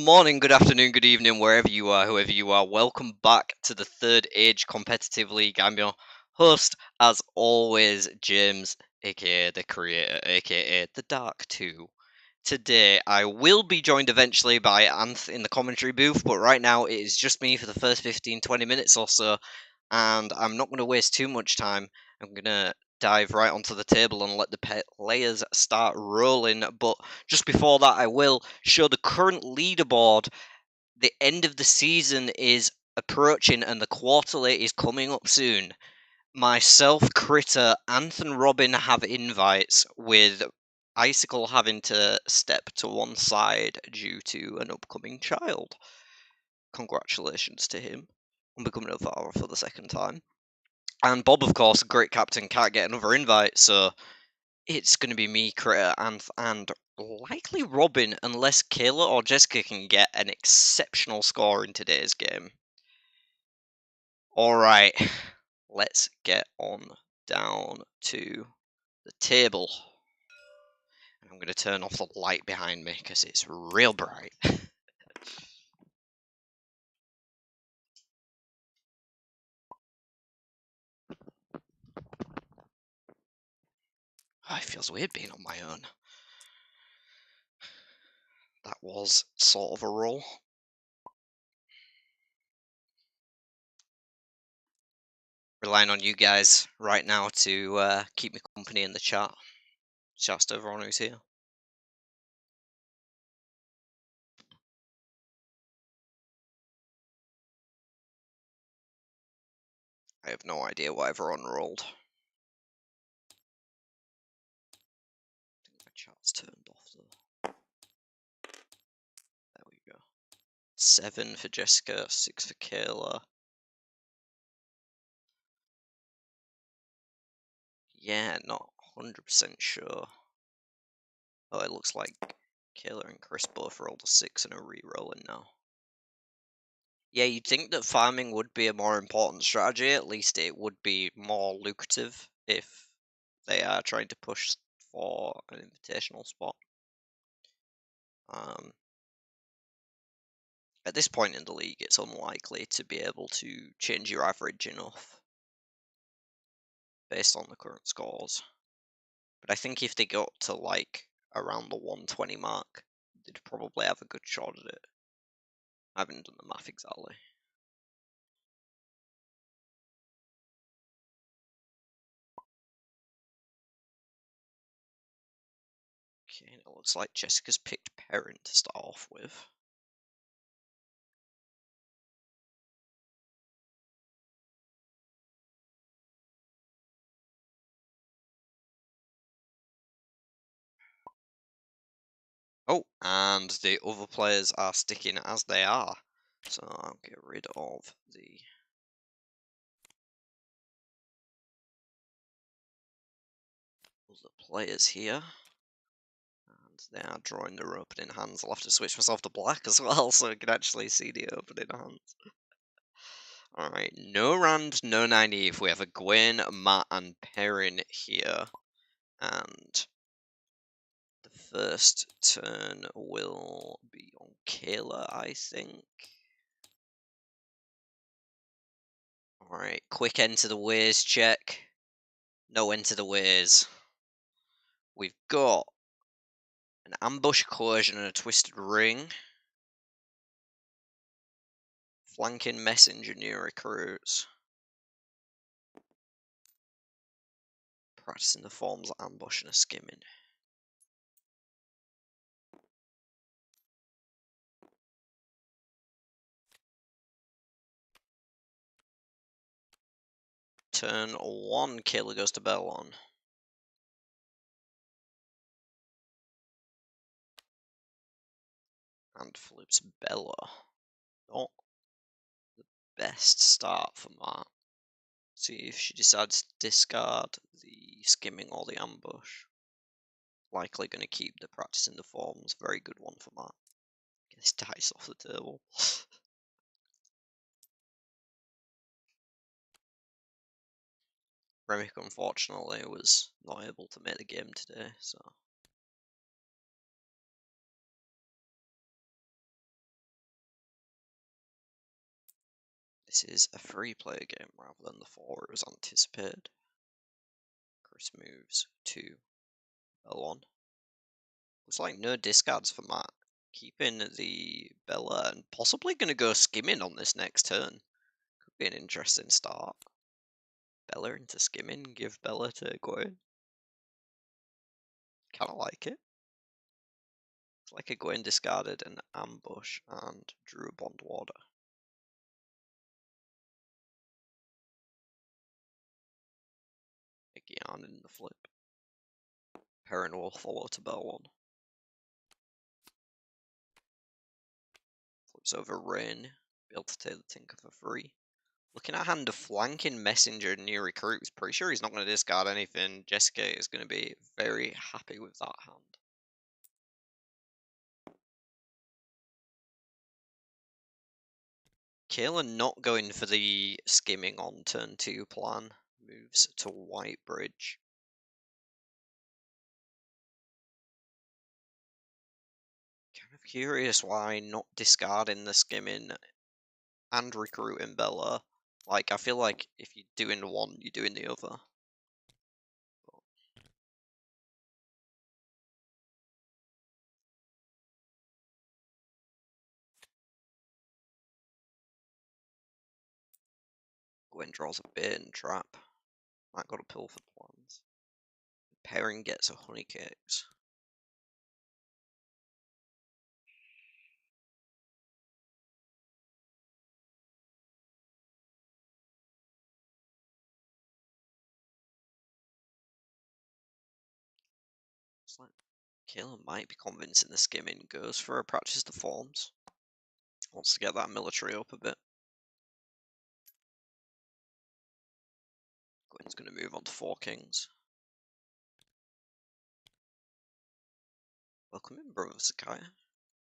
morning, good afternoon, good evening, wherever you are, whoever you are. Welcome back to the Third Age Competitive League. I'm your host, as always, James, aka the creator, aka the Dark 2. Today, I will be joined eventually by Anth in the commentary booth, but right now it is just me for the first 15-20 minutes or so, and I'm not going to waste too much time. I'm going to dive right onto the table and let the players start rolling. But just before that, I will show the current leaderboard. The end of the season is approaching and the quarterly is coming up soon. Myself, Critter, Anth and Robin have invites, with Icicle having to step to one side due to an upcoming child. Congratulations to him on becoming a father for the second time. And Bob, of course, great captain, can't get another invite, so it's going to be me, Critter, and likely Robin, unless Kayla or Jessica can get an exceptional score in today's game. Alright, let's get on down to the table. And I'm going to turn off the light behind me because it's real bright. It feels weird being on my own. That was sort of a roll. Relying on you guys right now to keep me company in the chat. Shouts to everyone who's here. I have no idea why everyone rolled. I think my chat's turned off though. There we go. 7 for Jessica, 6 for Kayla. Yeah, not 100% sure. Oh, it looks like Kayla and Chris both rolled a 6 and are re-rolling now. Yeah, you'd think that farming would be a more important strategy. At least it would be more lucrative if they are trying to push for an invitational spot. At this point in the league, it's unlikely to be able to change your average enough based on the current scores. But I think if they got to like around the 120 mark, they'd probably have a good shot at it. I haven't done the math exactly. Okay, it looks like Jessica's picked Perrin to start off with. Oh, and the other players are sticking as they are. So I'll get rid of the other players here. And they are drawing their opening hands. I'll have to switch myself to black as well so I can actually see the opening hands. Alright, no Rand, no Nynaeve. We have a Gwen, Matt, and Perrin here. And the first turn will be on Kayla, I think. Alright, quick enter the ways check. No enter the ways. We've got an ambush, coercion, and a twisted ring. Flanking messenger new recruits. Practicing the forms of ambush and a skimming. Turn 1, Kayla goes to Bellon. And flips Bella. Not the best start for Matt. See if she decides to discard the skimming or the ambush. Likely going to keep the practicing the forms. Very good one for Matt. Get his dice off the table. Remick, unfortunately, was not able to make the game today, so This is a free play game rather than the 4 it was anticipated. Chris moves to L1. Looks like no discards for Matt. Keeping the Bella and possibly going to go skimming on this next turn. Could be an interesting start. Bella into skimming, give Bella to go in. Kind of like it. It's like a Gwen discarded an ambush and drew a Bond Warder. A Gyan in the flip. Perrin will follow to Bell 1. Flips over Rain. Be able to take the Tinker for free. Looking at hand of flanking Messenger near recruits. Pretty sure he's not going to discard anything. Jessica is going to be very happy with that hand. Kayla not going for the skimming on turn 2 plan. Moves to White Bridge. Kind of curious why not discarding the skimming and recruiting Bella. Like, I feel like if you're doing one, you're doing the other. Gwen draws a bait and trap. Might got a pill for plans. Perrin gets a honey cakes. It's like Kayla might be convincing the skimming. Goes for a practice the forms. Wants to get that military up a bit. Gwen's going to move on to 4 kings. Welcome in, brother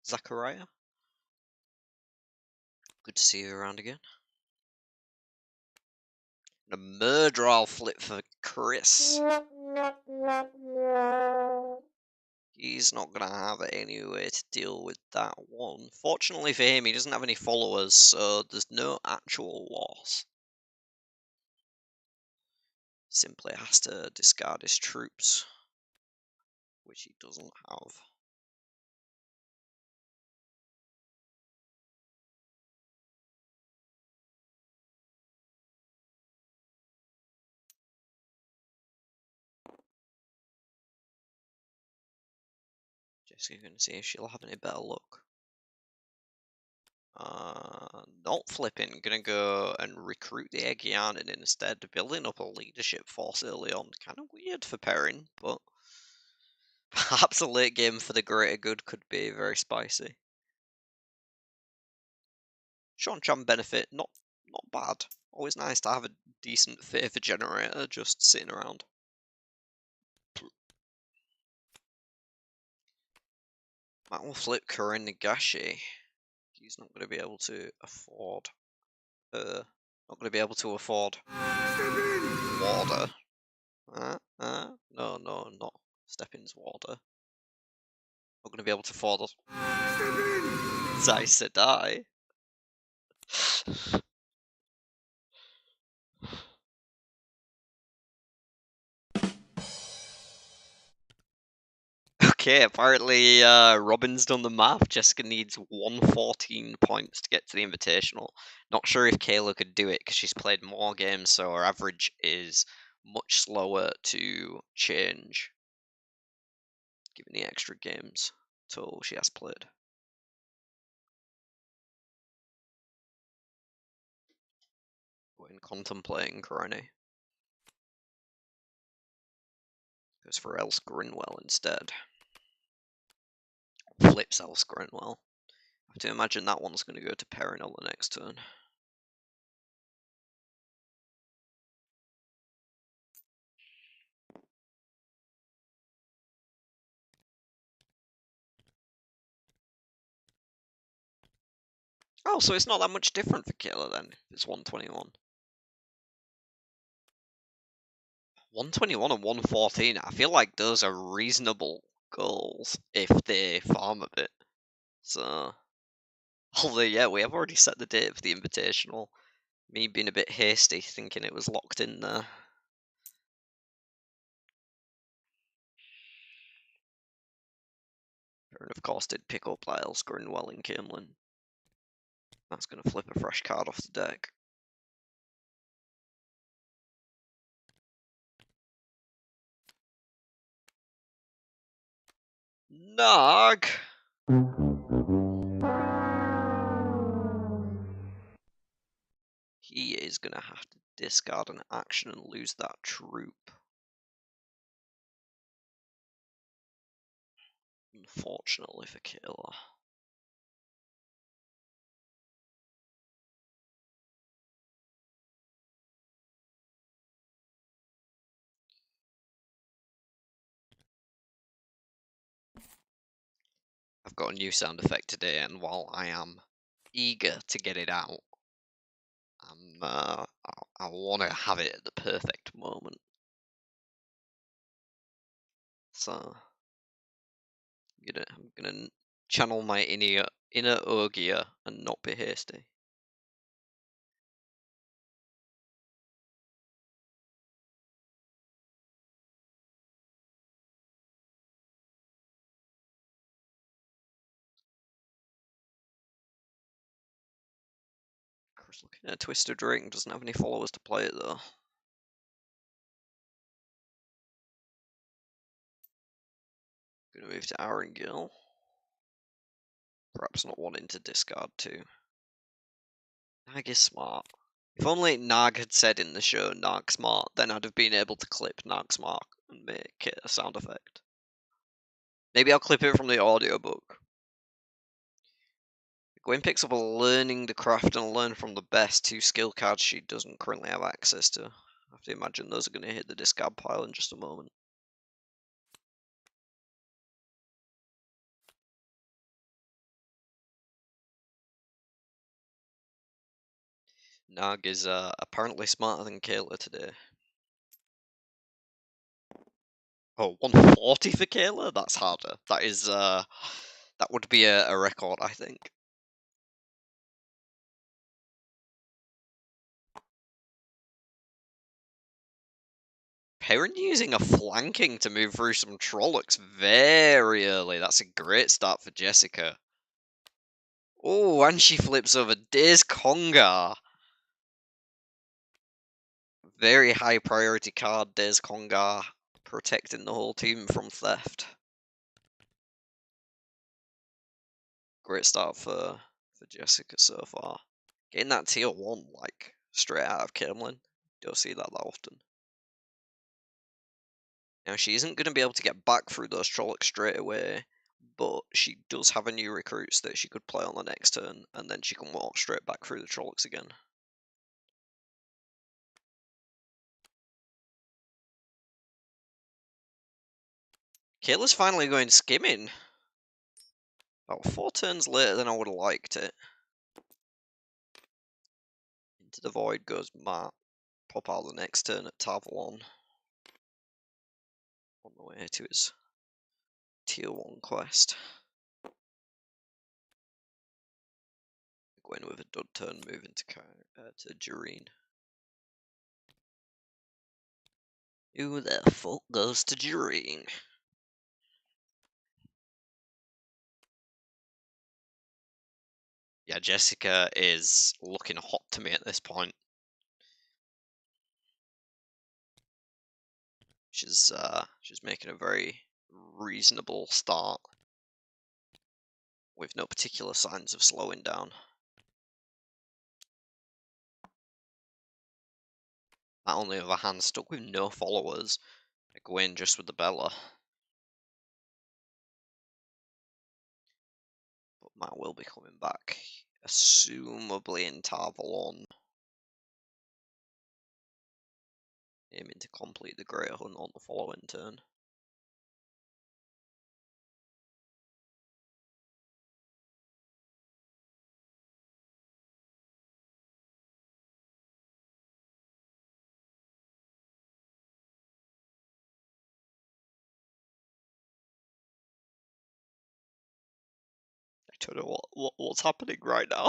Zachariah. Good to see you around again. And a murder I'll flip for Chris. He's not going to have any way to deal with that one. Fortunately for him, he doesn't have any followers, so there's no actual loss. Simply has to discard his troops, which he doesn't have. Jessica's going to see if she'll have any better luck. Not flipping, gonna go and recruit the Eggianin instead, building up a leadership force early on. Kind of weird for Perrin, but perhaps a late game for the greater good could be very spicy. Sean Chan benefit, not bad. Always nice to have a decent favour generator just sitting around. Might will flip Corinne Nagashi. He's not going to be able to afford not going to be able to afford Warder. No, not Steppin's Warder. Not going to be able to afford Zai Sedai. Okay, apparently Robin's done the math. Jessica needs 114 points to get to the Invitational. Not sure if Kayla could do it because she's played more games, so her average is much slower to change, given the extra games total she has played. When contemplating Corone. Goes for Else Grinwell instead. Flips Else Grinwell. I have to imagine that one's going to go to Perrin on the next turn. Oh, so it's not that much different for Kayla then. It's 121. 121 and 114. I feel like those are reasonable goals if they farm a bit. So, although yeah, we have already set the date for the Invitational. Me being a bit hasty, thinking it was locked in there. And of course did pick up Lyle's Grinwell and Camelin. That's going to flip a fresh card off the deck. Nog! He is going to have to discard an action and lose that troop. Unfortunately for Kayla. I've got a new sound effect today, and while I am eager to get it out, I want to have it at the perfect moment. So I'm gonna channel my inner Ogier and not be hasty. Of course, looking at Twisted Ring doesn't have any followers to play it though. Gonna move to Arangil. Perhaps not wanting to discard too. Nag is smart. If only Nag had said in the show Nag smart, then I'd have been able to clip Nag smart and make it a sound effect. Maybe I'll clip it from the audiobook. Gwen picks up a Learning the Craft and Learn from the Best, 2 skill cards she doesn't currently have access to. I have to imagine those are going to hit the discard pile in just a moment. Nag is apparently smarter than Kayla today. Oh, 140 for Kayla? That's harder. That is, that would be a record, I think. Perrin using a flanking to move through some Trollocs very early. That's a great start for Jessica. Oh, and she flips over Days Konga. Very high priority card, Days Konga, protecting the whole team from theft. Great start for Jessica so far. Getting that tier 1, like, straight out of Camelin. Don't see that often. Now, she isn't going to be able to get back through those Trollocs straight away, but she does have a new recruits that she could play on the next turn, and then she can walk straight back through the Trollocs again. Kayla's finally going skimming. About 4 turns later than I would have liked it. Into the Void goes Matt. Pop out the next turn at Tavalon. On the way to his tier 1 quest. Going with a dud turn, moving to Jareen. Who the fuck goes to Jareen? Yeah, Jessica is looking hot to me at this point. She's making a very reasonable start with no particular signs of slowing down. Matt, on the other hand, stuck with no followers. I go in just with the Bella. But Matt will be coming back, assumably in Tarvalon. Aiming to complete the Great Hunt on the following turn. I don't know what's happening right now.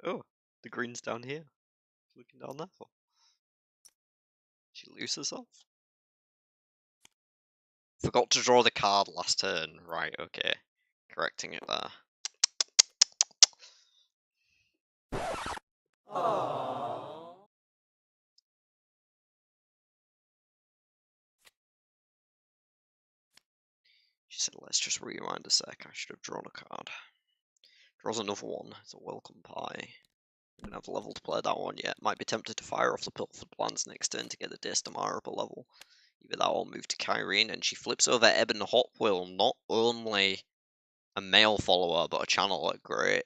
Oh. The green's down here. Looking down there for. She lose herself? Forgot to draw the card last turn. Right, okay. Correcting it there. Aww. She said, let's just rewind a sec. I should have drawn a card. Draws another one. It's a welcome pie. Don't have the level to play that one yet. Might be tempted to fire off the Pilfered Plans next turn to get the Daystamar up a level. Either that or move to Kyrene, and she flips over Ebon Hotwill, not only a male follower, but a channeler. Great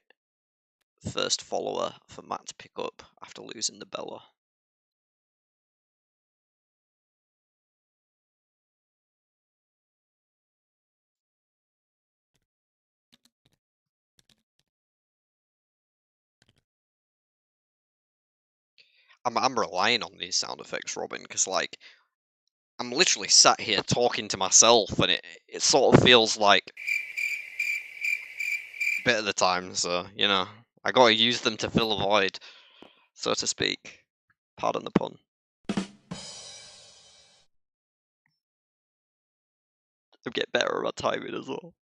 first follower for Matt to pick up after losing the Bella. I'm relying on these sound effects, Robin, because like I'm literally sat here talking to myself, and it sort of feels like a bit of the time. So you know, I gotta use them to fill a void, so to speak. Pardon the pun. To get better at timing as well.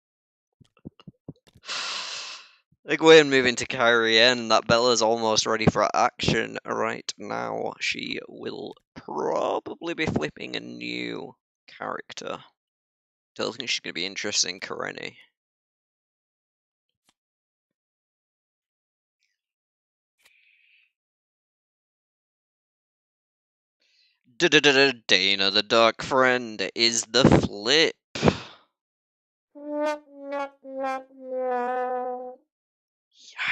They go and move into Kyrie and that Bella's almost ready for action right now. She will probably be flipping a new character. Don't think she's going to be interested in Kareni. Dana the Dark Friend is the flip.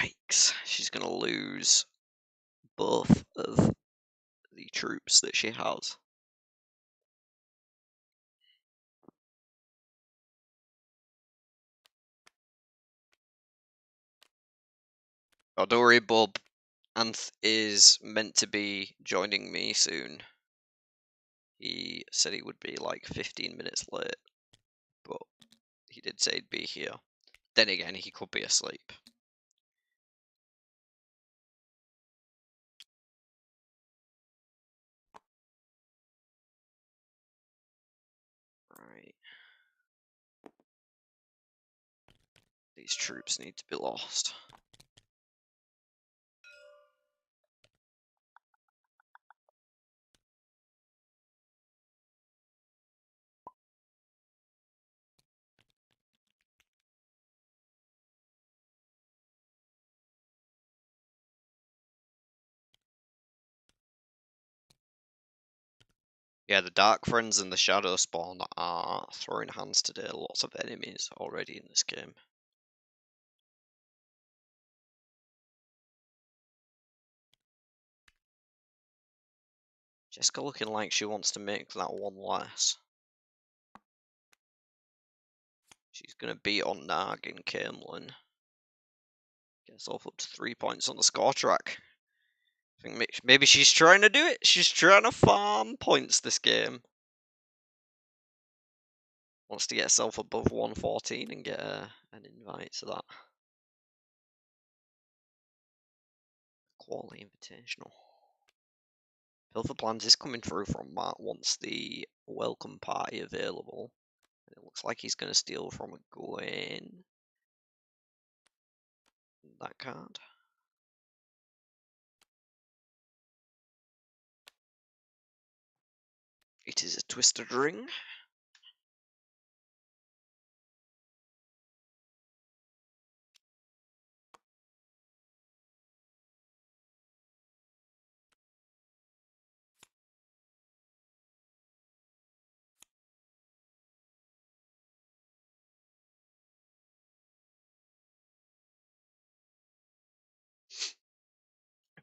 Yikes. She's going to lose both of the troops that she has. Oh, don't worry, Bob. Anth is meant to be joining me soon. He said he would be like 15 minutes late, but he did say he'd be here. Then again, he could be asleep. Right. These troops need to be lost. Yeah, the Dark Friends and the Shadow Spawn are throwing hands today. Lots of enemies already in this game. Jessica looking like she wants to make that one less. She's going to beat on Nag and Camelin. Get herself up to 3 points on the score track. I think maybe she's trying to do it. She's trying to farm points this game. Wants to get herself above 114 and get an invite to that. Quality Invitational. Pilfer Plans is coming through from Matt once the welcome party available. And it looks like he's going to steal from a Gwen. That card. It is a Twisted Ring.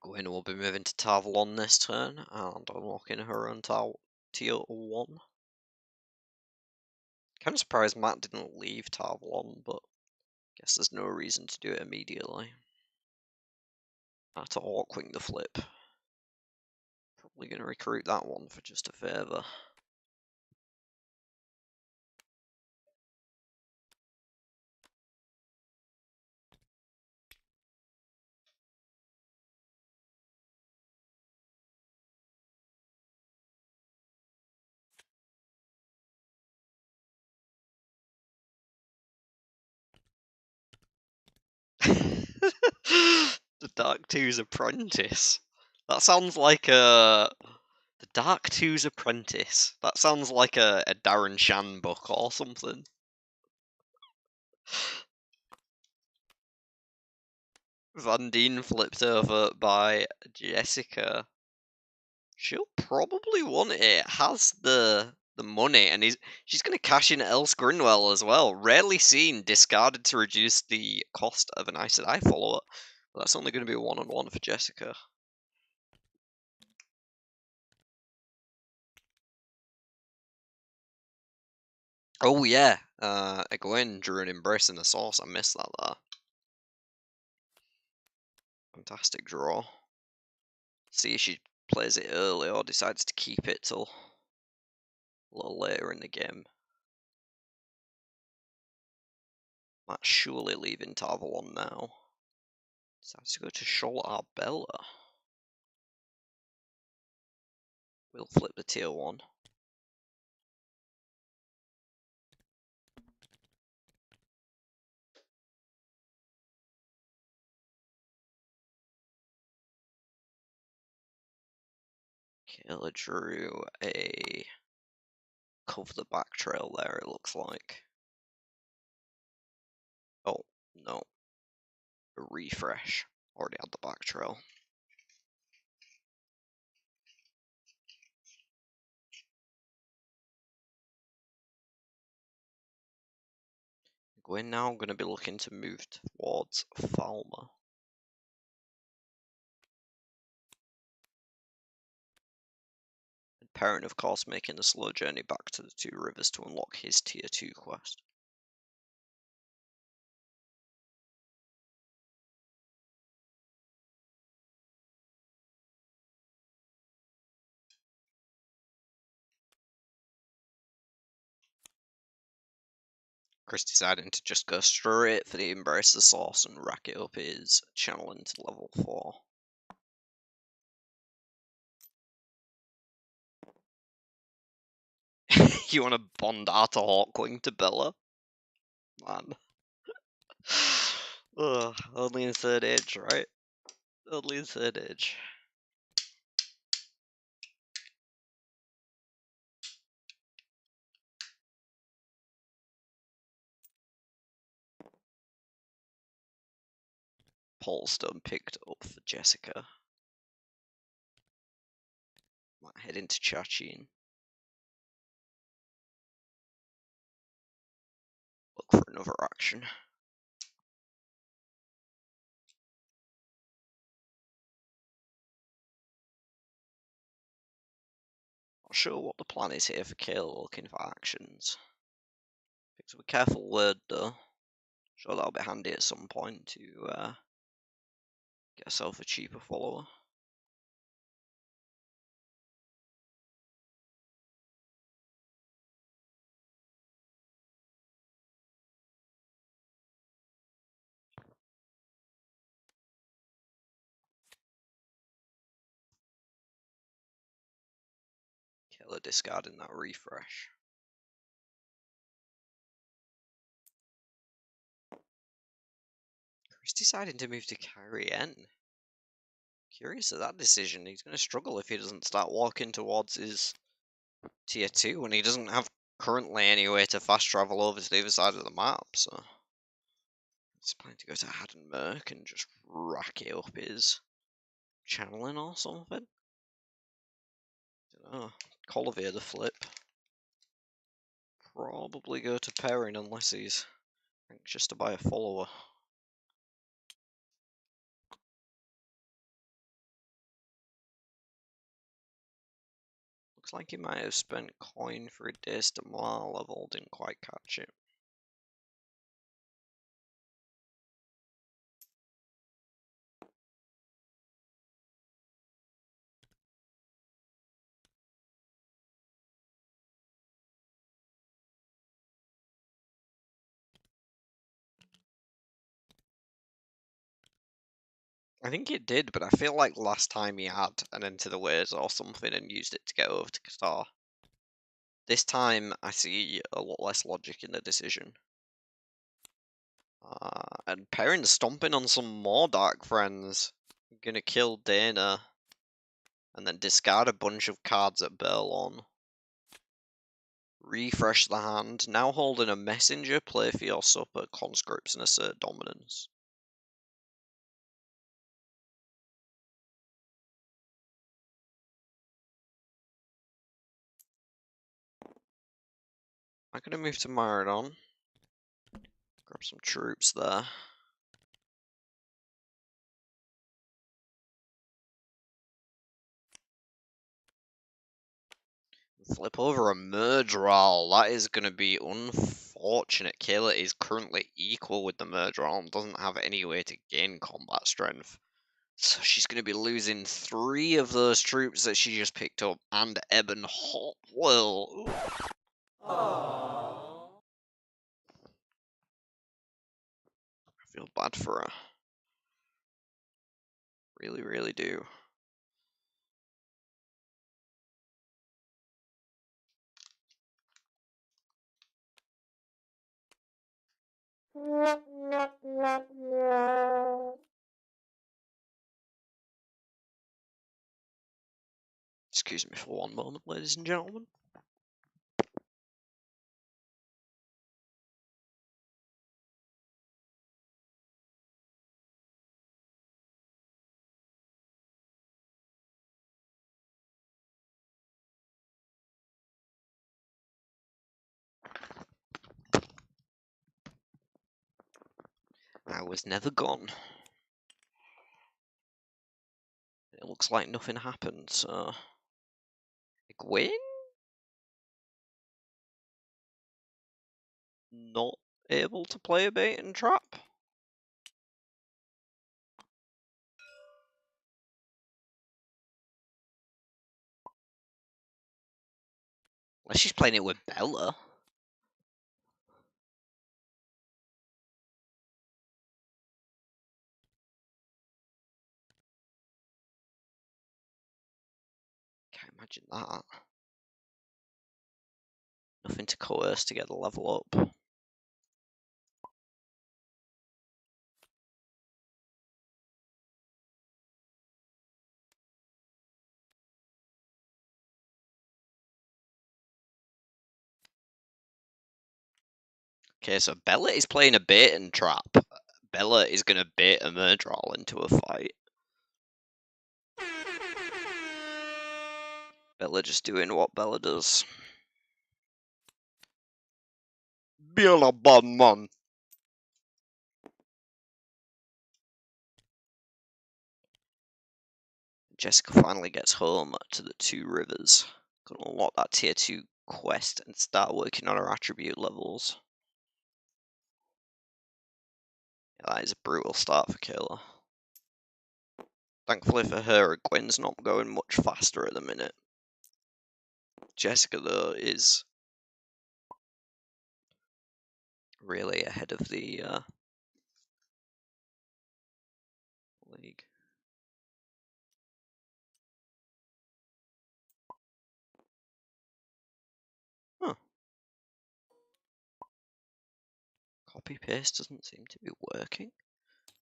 Gwen will be moving to Tavlon this turn and unlocking her own tier 1. Kind of surprised Matt didn't leave Tavlon, but guess there's no reason to do it immediately. To Hawkwing the flip. Probably going to recruit that one for just a favour. Dark Two's Apprentice. That sounds like a... The Dark Two's Apprentice. That sounds like a Darren Shan book or something. Van Dien flipped over by Jessica. She'll probably want it. It has the money, and she's going to cash in Else Grinwell as well. Rarely seen, discarded to reduce the cost of an Aes Sedai follower. But that's only going to be a one-on-one for Jessica. Oh yeah, Egwene drew an Embrace in the Source. I missed that there. Fantastic draw. See if she plays it early or decides to keep it till a little later in the game. Might surely leaving Tarvalon now. Decides to go to Shoal Arbella. We'll flip the tier 1. Kayla drew a cover the back trail there, it looks like. Oh, no. A refresh. Already had the back trail. We're now going to be looking to move towards Falmer. And Perrin, of course, making the slow journey back to the Two Rivers to unlock his tier 2 quest. Chris deciding to just go straight for the Embrace the Source and rack it up his channeling to level 4. You want to bond Arthur Hawkwing to Bella? Man. Ugh, only in 3rd age, right? Only in 3rd age. Polestone picked up for Jessica. Might head into Chachin. Look for another action. Not sure what the plan is here for Kayla looking for actions. Picks up a careful word though. Sure that'll be handy at some point to get herself a cheaper follower. Kayla discarding that refresh. Chris deciding to move to Carrie-N. Curious at that decision. He's going to struggle if he doesn't start walking towards his tier 2 and he doesn't have currently any way to fast travel over to the other side of the map, so he's planning to go to Haddon Merc and just rack it up his channeling or something. Dunno. Colliver the flip. Probably go to Perrin unless he's anxious to buy a follower. Looks like he might have spent coin for a Days to Mar level, didn't quite catch it. I think it did, but I feel like last time he had an Into the Ways or something and used it to get over to Qatar. This time I see a lot less logic in the decision. And Perrin's stomping on some more Dark Friends. gonna kill Dana and then discard a bunch of cards at Burlon. Refresh the hand. Now holding a messenger, play for your supper, conscripts, and assert dominance. I'm gonna move to Maradon. Grab some troops there. Flip over a Murderal. That is going to be unfortunate. Kayla is currently equal with the Murderal and doesn't have any way to gain combat strength. So she's going to be losing 3 of those troops that she just picked up and Eben Hotwell. Aww. I feel bad for her. Really, really do. Excuse me for one moment, ladies and gentlemen. I was never gone. It looks like nothing happened, so... Egwene? Not able to play a bait and trap? Unless she's playing it with Bella. Can't imagine that. Nothing to coerce to get the level up. Okay, so Bella is playing a bait and trap. Bella is going to bait a Murderal into a fight. Bella just doing what Bella does. Being a bad man. Jessica finally gets home to the 2 rivers. Gonna unlock that tier 2 quest and start working on her attribute levels. Yeah, that is a brutal start for Kayla. Thankfully for her, Gwen's not going much faster at the minute. Jessica, though, is really ahead of the league. Huh. Copy paste doesn't seem to be working.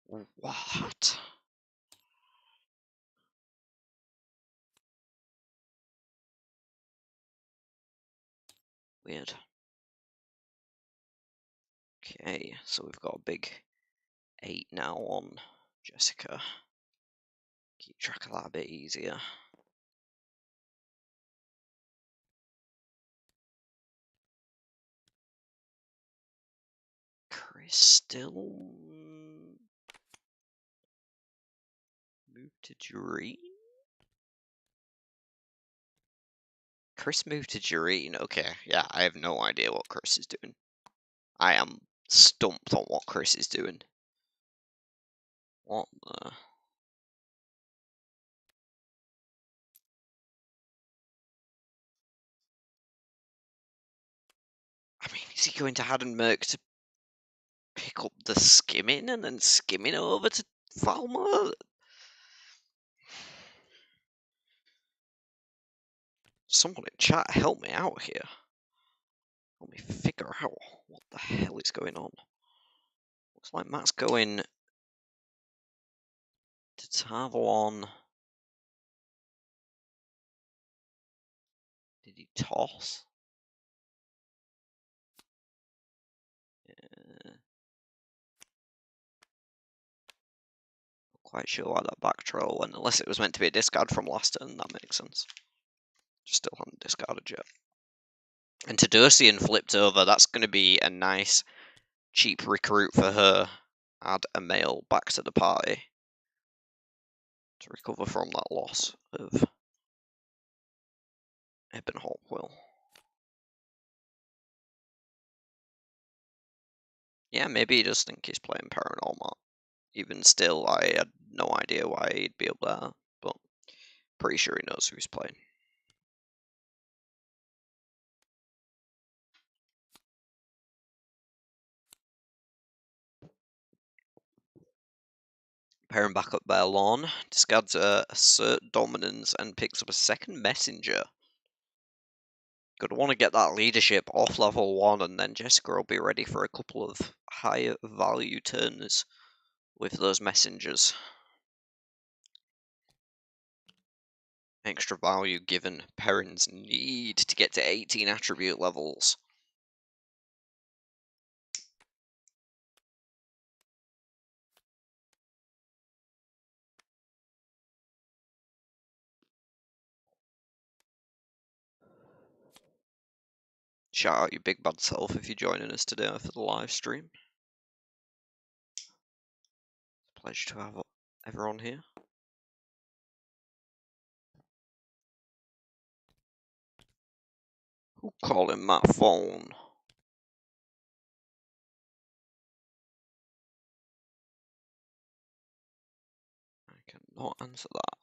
What? Weird. Okay, so we've got a big 8 now on Jessica. Keep track of that a bit easier. Chris still moved to Doreen? Chris moved to Doreen. Okay, yeah, I have no idea what Chris is doing. I am stumped on what Chris is doing. What the... I mean, is he going to Haddonmerk to pick up the skimming and then skimming over to Falmer? Someone in chat, help me out here. Help me figure out what the hell is going on. Looks like Matt's going to Tarvalon. Did he toss? Yeah. Not quite sure why that back trail went, unless it was meant to be a discard from last turn. That makes sense. Just still haven't discarded yet. And Tadosian flipped over. That's going to be a nice, cheap recruit for her. Add a male back to the party to recover from that loss of Eben Hopewell. Yeah, maybe he does think he's playing Paranormal. Even still, I had no idea why he'd be up there, but pretty sure he knows who he's playing. Pairing back up their lawn, discards assert dominance and picks up a second messenger. Gonna want to get that leadership off level 1, and then Jessica will be ready for a couple of higher value turns with those messengers. Extra value given Perrin's need to get to 18 attribute levels. Shout out your big bad self if you're joining us today for the live stream. Pleasure to have everyone here. Who calling my phone? I cannot answer that.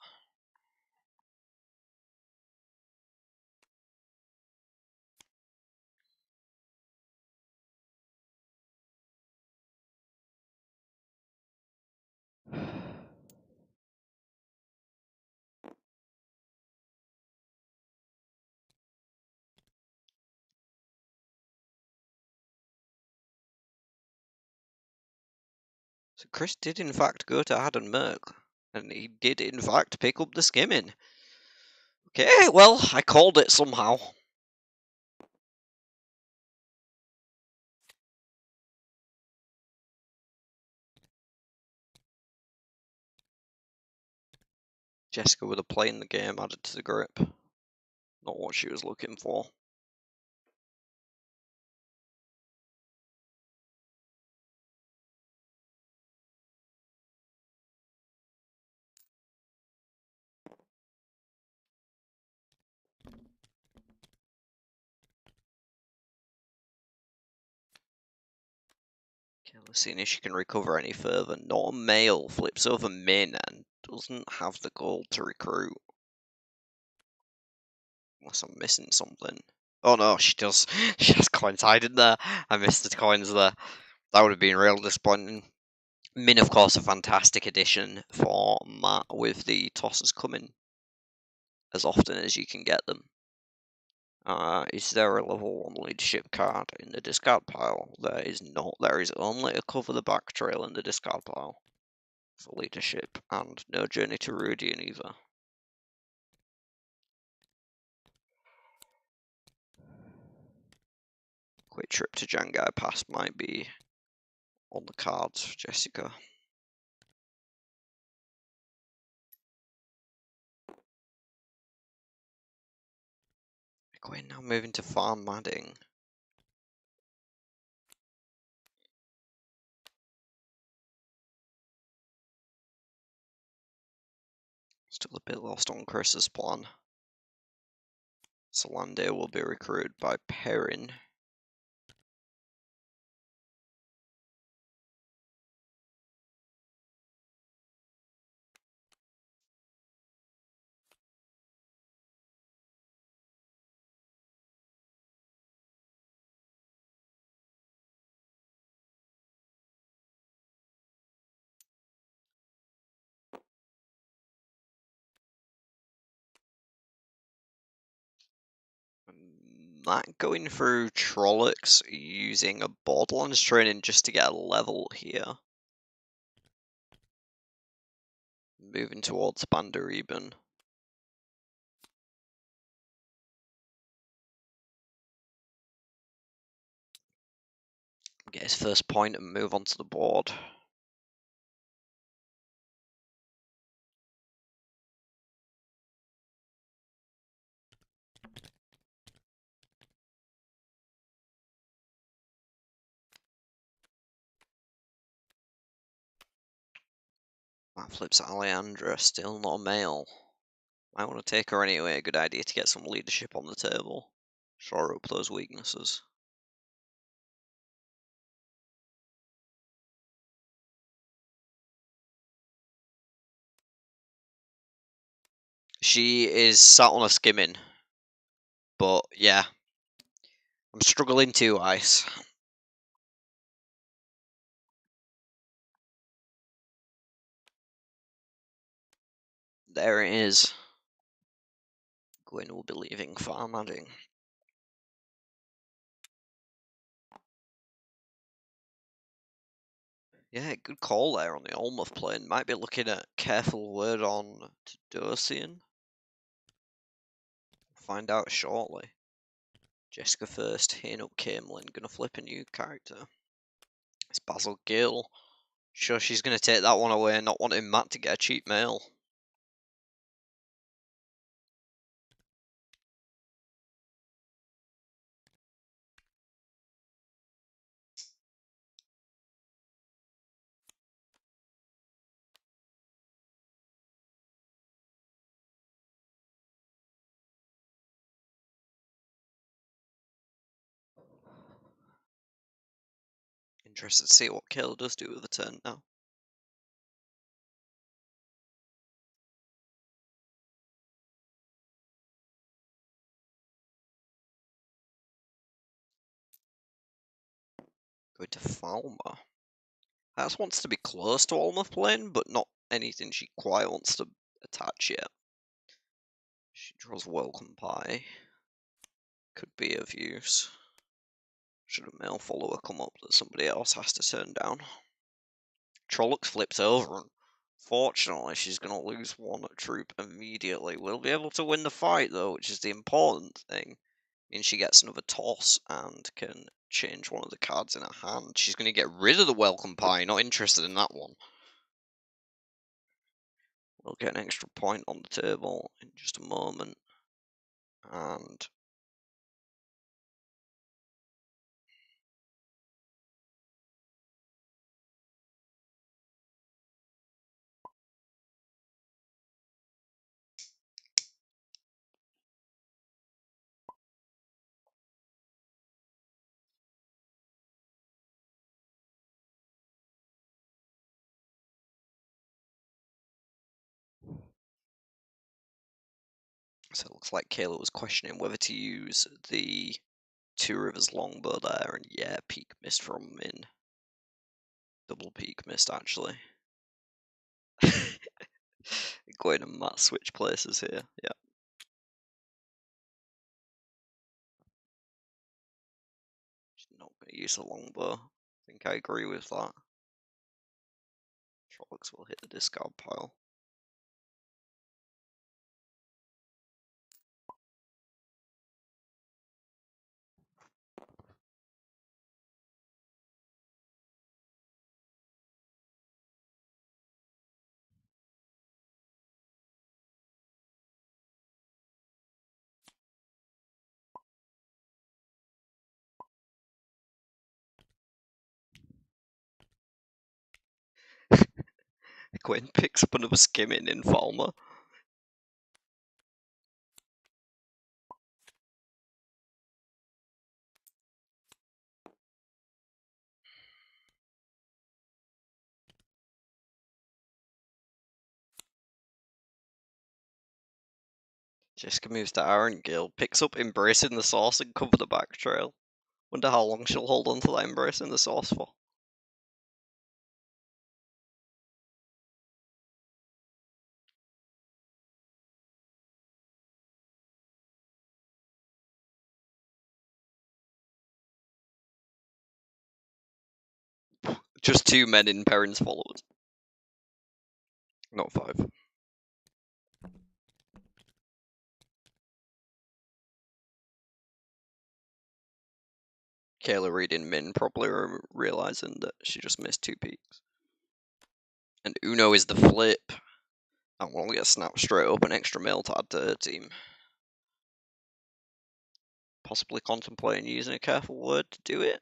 So Chris did in fact go to Haddon Merck, and he did in fact pick up the skimming. Okay, well, I called it somehow. Jessica with a play in the game added to the grip. Not what she was looking for. Okay, let's see if she can recover any further. Not a male, flips over Min and doesn't have the gold to recruit. Unless I'm missing something. Oh no, she does. She has coins hiding there. I missed the coins there. That would have been real disappointing. Min, of course, a fantastic addition for Matt with the tosses coming as often as you can get them. Is there a level 1 leadership card in the discard pile? There is not. There is only a cover the back trail in the discard pile for leadership, and no journey to Rudian either. Quick trip to Jangai Pass might be on the cards for Jessica. Going now, moving to Farm Madding. Still a bit lost on Chris's plan. Solande will be recruited by Perrin. Matt going through Trollocs using a Borderlands training just to get a level here. Moving towards Bander even. Get his first point and move onto the board. That flips Alejandra, still not a male. I want to take her anyway, good idea to get some leadership on the table. Shore up those weaknesses. She is sat on a skimming. But yeah. I'm struggling too, Ice. There it is. Gwyn will be leaving farm adding. Yeah, good call there on the Olmouth plane. Might be looking at careful word on Dosian. Find out shortly. Jessica first, hitting up Camelin. Gonna flip a new character. It's Basil Gill. Sure, she's gonna take that one away, not wanting Matt to get a cheap mail. Interested to see what Kayla does do with the turn now. Going to Falmer. House wants to be close to Olmouth Plane, but not anything she quite wants to attach yet. She draws Welcome Pie. Could be of use. Should a male follower come up that somebody else has to turn down? Trollocs flips over, and fortunately she's going to lose one troop immediately. We'll be able to win the fight though, which is the important thing. Means she gets another toss and can change one of the cards in her hand. She's going to get rid of the Welcome Pie, not interested in that one. We'll get an extra point on the table in just a moment. And so it looks like Kayla was questioning whether to use the Two Rivers longbow there, and yeah, peak missed from Min. Double peak missed actually. Going to Matt switch places here, yeah. She's not going to use the longbow. I think I agree with that. Trollocs will hit the discard pile. Gwen picks up another skimming in Falmer. Jessica moves to Iron Gill, picks up Embracing the Source and cover the back trail. Wonder how long she'll hold on to that Embracing the Source for. Just two men in Perrin's followers. Not 5. Kayla reading min, probably realizing that she just missed 2 peaks. And Uno is the flip. And we'll get snapped straight up, an extra male to add to her team. Possibly contemplating using a careful word to do it.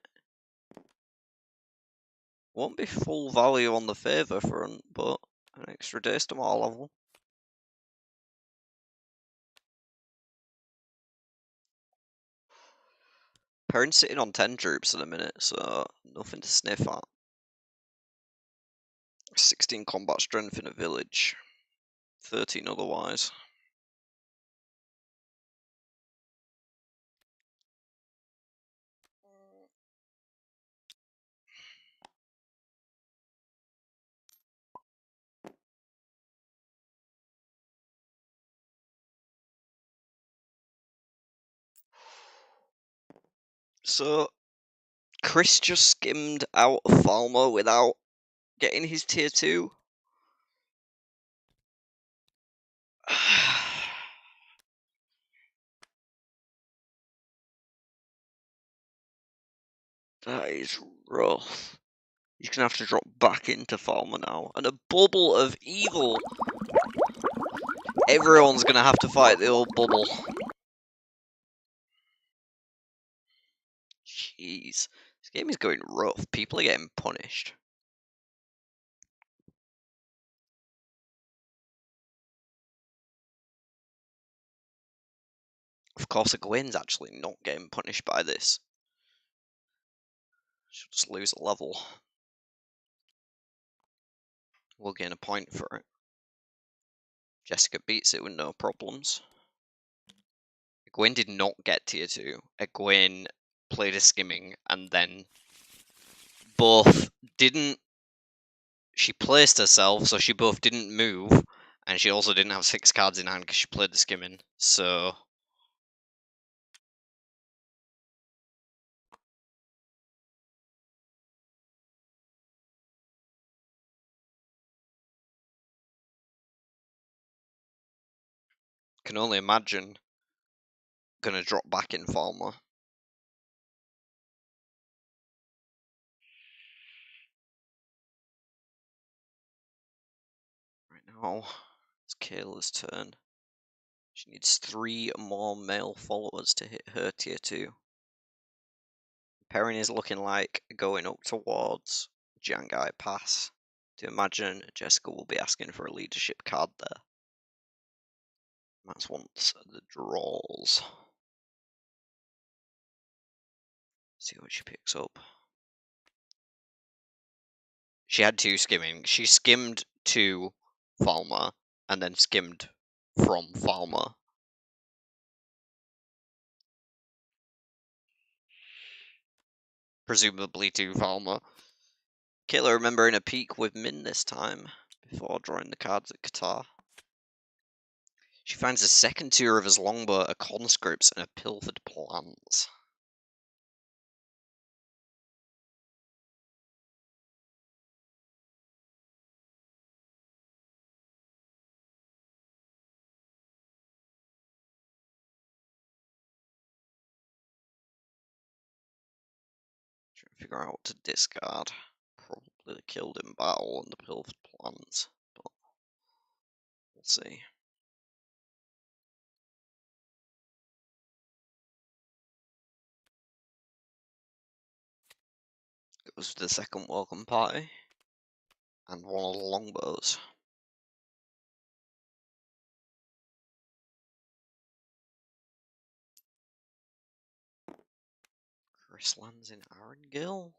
Won't be full value on the favour front, but an extra days to more level. Perrin's sitting on 10 troops at the minute, so nothing to sniff at. 16 combat strength in a village, 13 otherwise. So, Chris just skimmed out of Falmer without getting his tier 2. That is rough. He's gonna have to drop back into Falmer now. And a bubble of evil. Everyone's gonna have to fight the old bubble. Jeez. This game is going rough. People are getting punished. Of course, Egwene's actually not getting punished by this. She'll just lose a level. We'll gain a point for it. Jessica beats it with no problems. Egwene did not get tier 2. Egwene played a skimming and then both didn't. She placed herself, so she both didn't move, and she also didn't have 6 cards in hand because she played the skimming. So can only imagine gonna drop back in Falmer. Right now, it's Kayla's turn. She needs 3 more male followers to hit her tier 2. Perrin is looking like going up towards Jangai Pass. To imagine Jessica will be asking for a leadership card there. That's once the draws. See what she picks up. She had 2 skimming. She skimmed to Falmer and then skimmed from Falmer. Presumably to Falmer. Kayla remembering a peak with Min this time before drawing the cards at Qatar. She finds a second 2 Rivers Longbow, a Conscripts, and a Pilfered Plants. Trying to figure out what to discard. Probably the Killed in Battle and the Pilfered Plants, but we'll see. Goes to the second welcome party and one of the longbows. Chris lands in Arengil.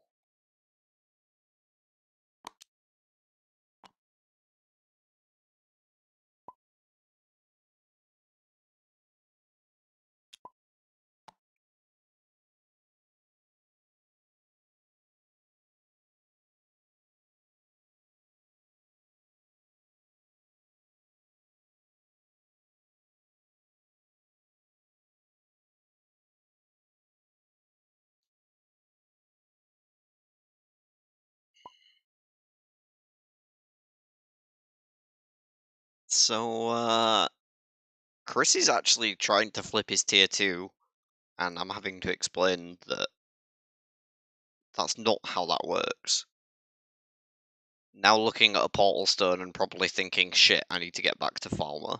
So, Chris is actually trying to flip his tier 2, and I'm having to explain that that's not how that works. Now looking at a portal stone and probably thinking, shit, I need to get back to Falmer.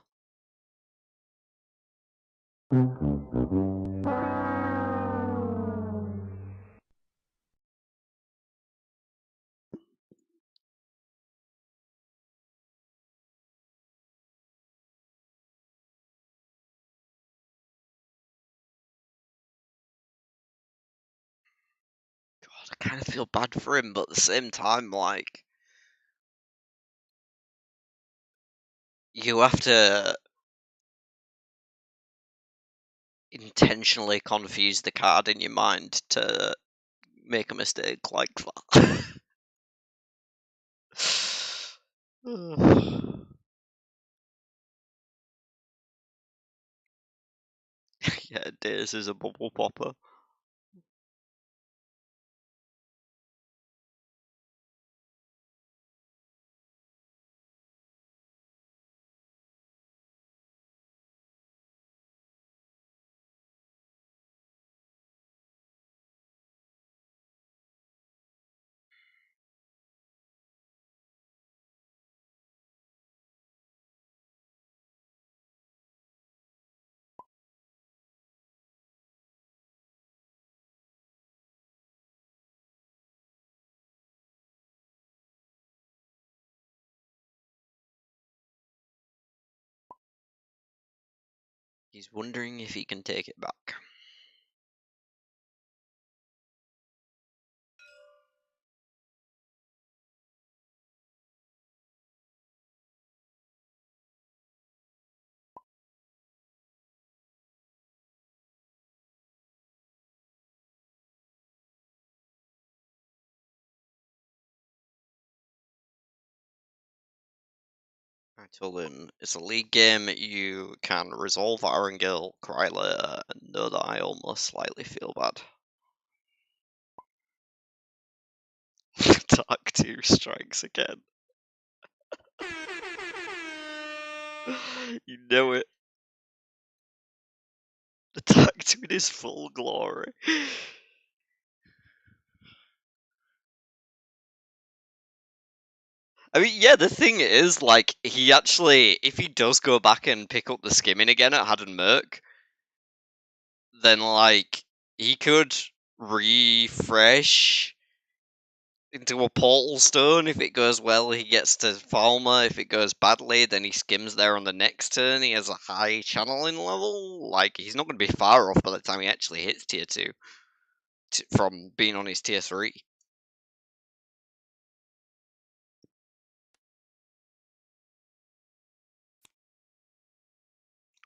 God, I kind of feel bad for him, but at the same time, like, you have to intentionally confuse the card in your mind to make a mistake like that. Yeah, Daze is a bubble popper. He's wondering if he can take it back. I told him it's a league game, you can resolve Arangil, cry later, and know that I almost slightly feel bad. Dark 2 strikes again. You know it. Attack to in his full glory. I mean, yeah, the thing is, like, he actually, if he does go back and pick up the skimming again at Haddon Merc, then, like, he could refresh into a portal stone. If it goes well, he gets to Falmer. If it goes badly, then he skims there on the next turn. He has a high channeling level. Like, he's not going to be far off by the time he actually hits tier 2 from being on his tier 3.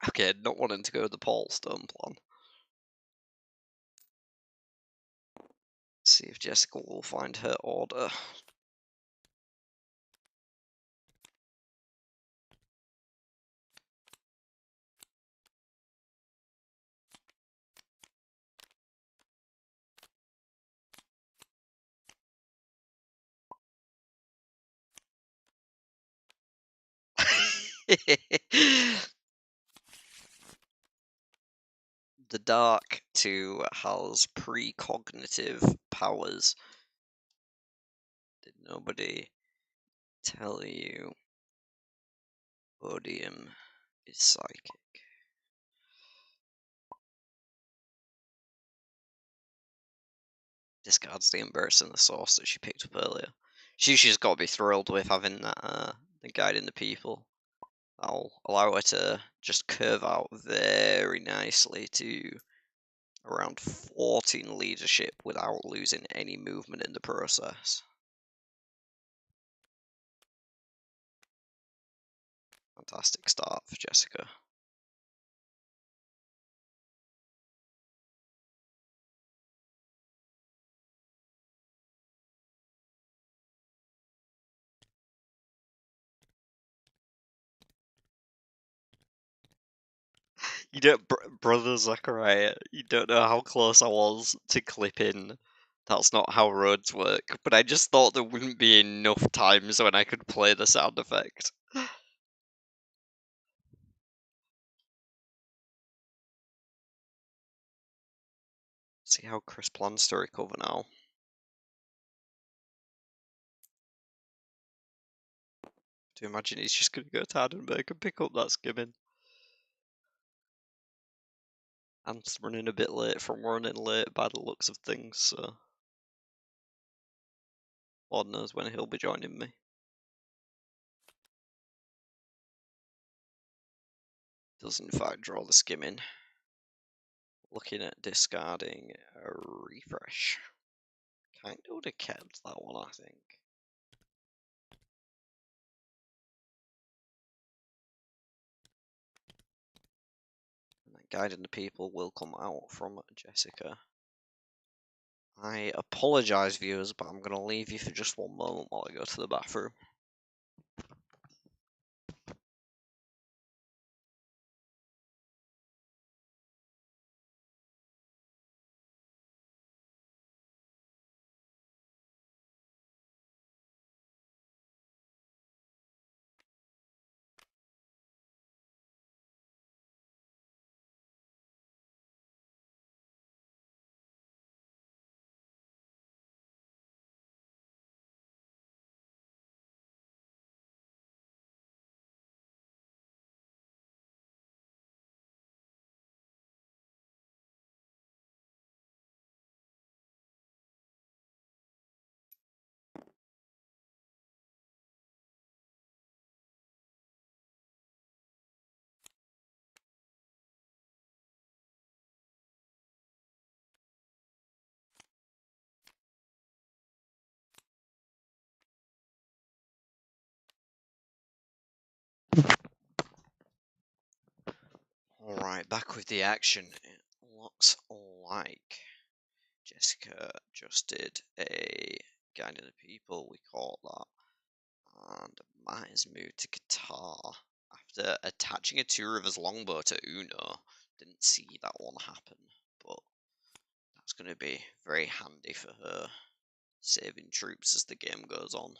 Okay, not wanting to go the portal stone plan. See if Jessica will find her order. The Dark 2 has precognitive powers. Did nobody tell you Odium is psychic? Discards the Embarrass and the Source that she picked up earlier. She's got to be thrilled with having that, the Guiding the People. That'll allow her to just curve out very nicely to around 14 leadership without losing any movement in the process. Fantastic start for Jessica. You don't, brother Zachariah, you don't know how close I was to clipping. That's not how roads work, but I just thought there wouldn't be enough times when I could play the sound effect. See how Chris plans to recover now. Do you imagine he's just going to go to Hardenberg and pick up that skimming? I'm running a bit late from running late by the looks of things, so Lord knows when he'll be joining me. Does in fact draw the skimming. Looking at discarding a refresh. Kind of would have kept that one, I think. And then guiding the people will come out from Jessica. I apologise, viewers, but I'm going to leave you for just one moment while I go to the bathroom. Alright, back with the action. It looks like Jessica just did a Guiding the People, we call that. And Matt has moved to Qatar after attaching a Two Rivers longbow to Uno. Didn't see that one happen, but that's going to be very handy for her saving troops as the game goes on.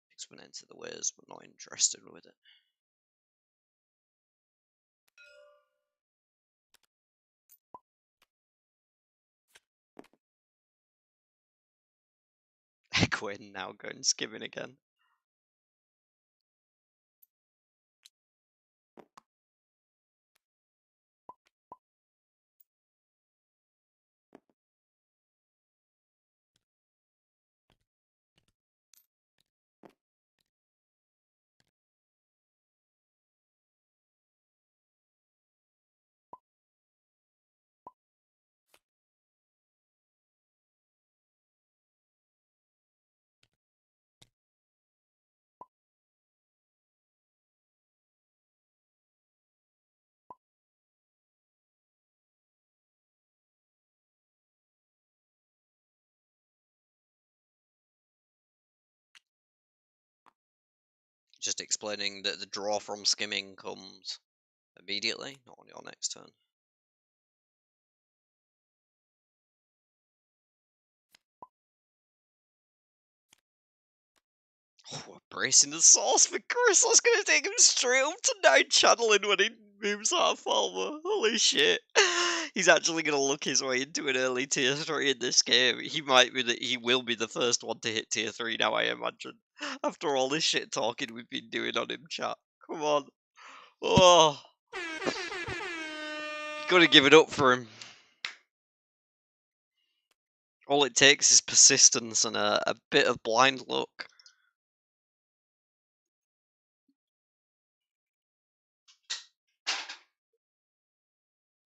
Picks one into the ways, but not interested with it. Quinn now going skimming again. Just explaining that the draw from skimming comes immediately, not on your next turn. Oh, we're bracing the sauce for Chris. That's going to take him straight up to 9 channeling when he moves that farmer. Holy shit. He's actually going to look his way into an early tier 3 in this game. He will be the first one to hit tier 3 now, I imagine. After all this shit talking we've been doing on him, chat. Come on. Oh. Gotta give it up for him. All it takes is persistence and a bit of blind luck.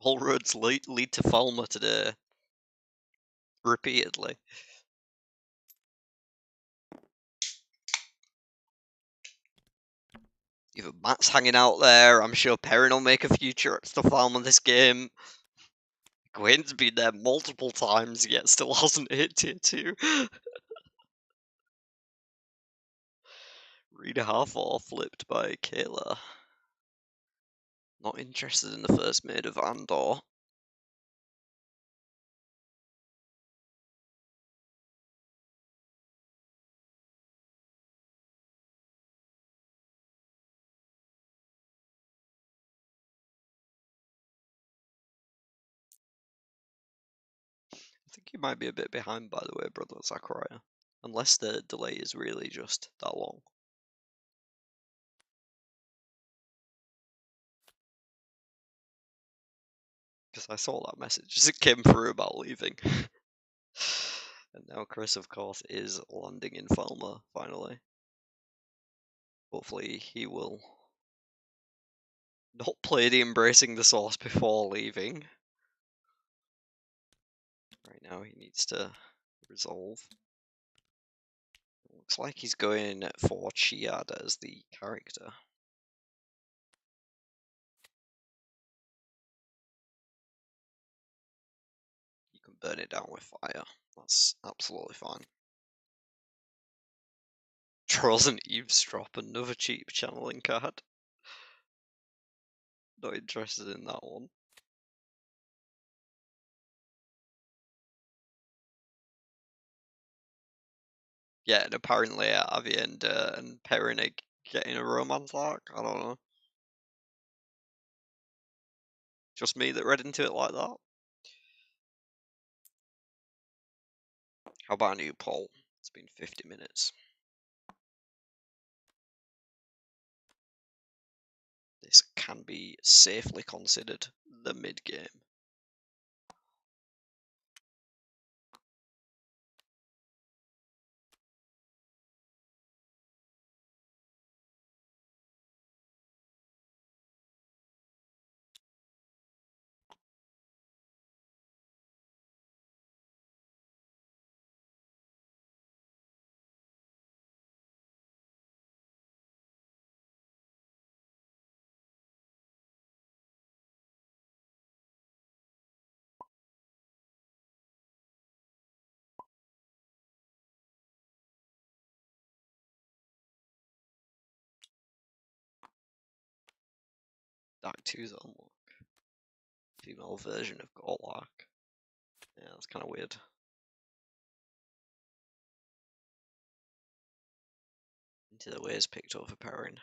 All roads lead to Falmer today. Repeatedly. Even Matt's hanging out there. I'm sure Perrin will make a few trips to Falmer this game. Gwen's been there multiple times, yet still hasn't hit tier 2. Reader half-or flipped by Kayla. Not interested in the first maid of Andor. think you might be a bit behind, by the way, brother Zachariah. Unless the delay is really just that long. Because I saw that message as it came through about leaving. And now Chris, of course, is landing in Falmer, finally. Hopefully he will not play the embracing the source before leaving. Right now he needs to resolve. Looks like he's going for Chiad as the character. You can burn it down with fire. That's absolutely fine. Trolls and Eavesdrop, another cheap channeling card. Not interested in that one. Yeah, and apparently Avienda and Perrin are getting a romance arc. I don't know. Just me that read into it like that. How about you, Paul? It's been 50 minutes. This can be safely considered the mid-game. Dark 2's unlock. Female version of Gorlak. Yeah, that's kind of weird. Into the Ways picked up for Perrin.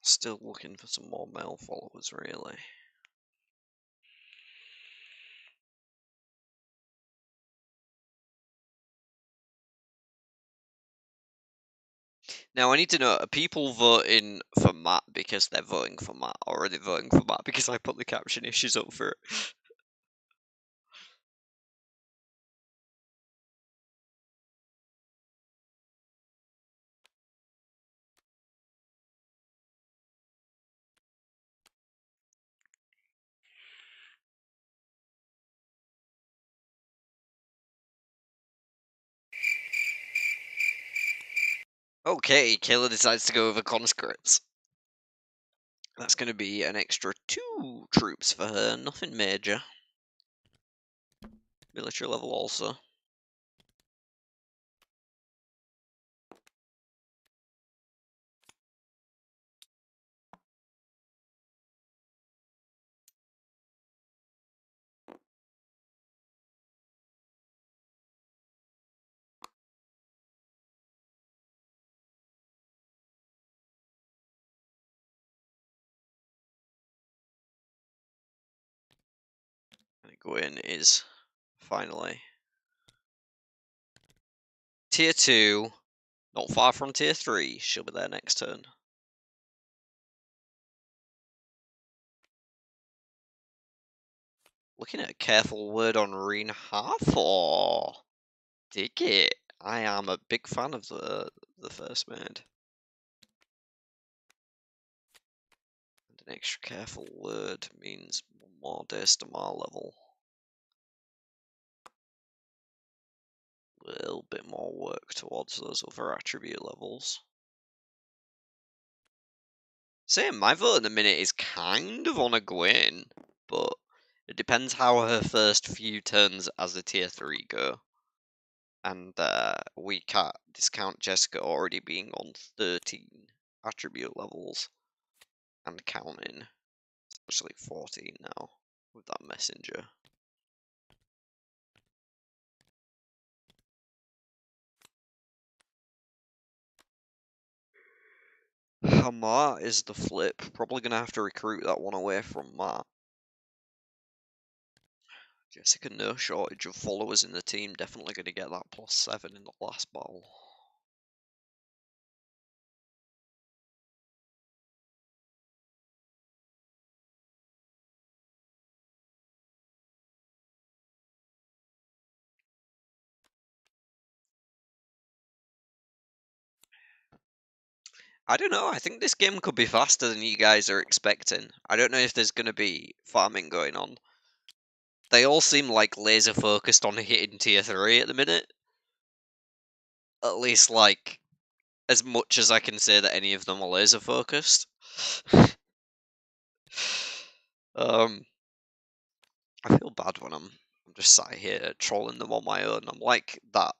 Still looking for some more male followers, really. Now, I need to know, are people voting for Matt because they're voting for Matt, or are they voting for Matt because I put the caption issues up for it? Okay, Kayla decides to go over conscripts. That's going to be an extra 2 troops for her, nothing major. Military level also. And Gwyn is finally tier 2, not far from tier 3. She'll be there next turn. Looking at a careful word on Reen Hathor. Dig it. I am a big fan of the first maid. And an extra careful word means more days to my level. A little bit more work towards those other attribute levels. Same, my vote at the minute is kind of on a Gwyn, but it depends how her first few turns as a tier 3 go. And we can't discount Jessica already being on 13. attribute levels and counting. It's actually 14 now with that messenger. Hamar is the flip. Probably gonna have to recruit that one away from Matt. Jessica, no shortage of followers in the team. Definitely gonna get that +7 in the last battle. I don't know. I think this game could be faster than you guys are expecting. I don't know if there's gonna be farming going on. They all seem like laser focused on hitting tier 3 at the minute. At least, like, as much as I can say that any of them are laser focused. I feel bad when I'm just sat here trolling them on my own. I'm like that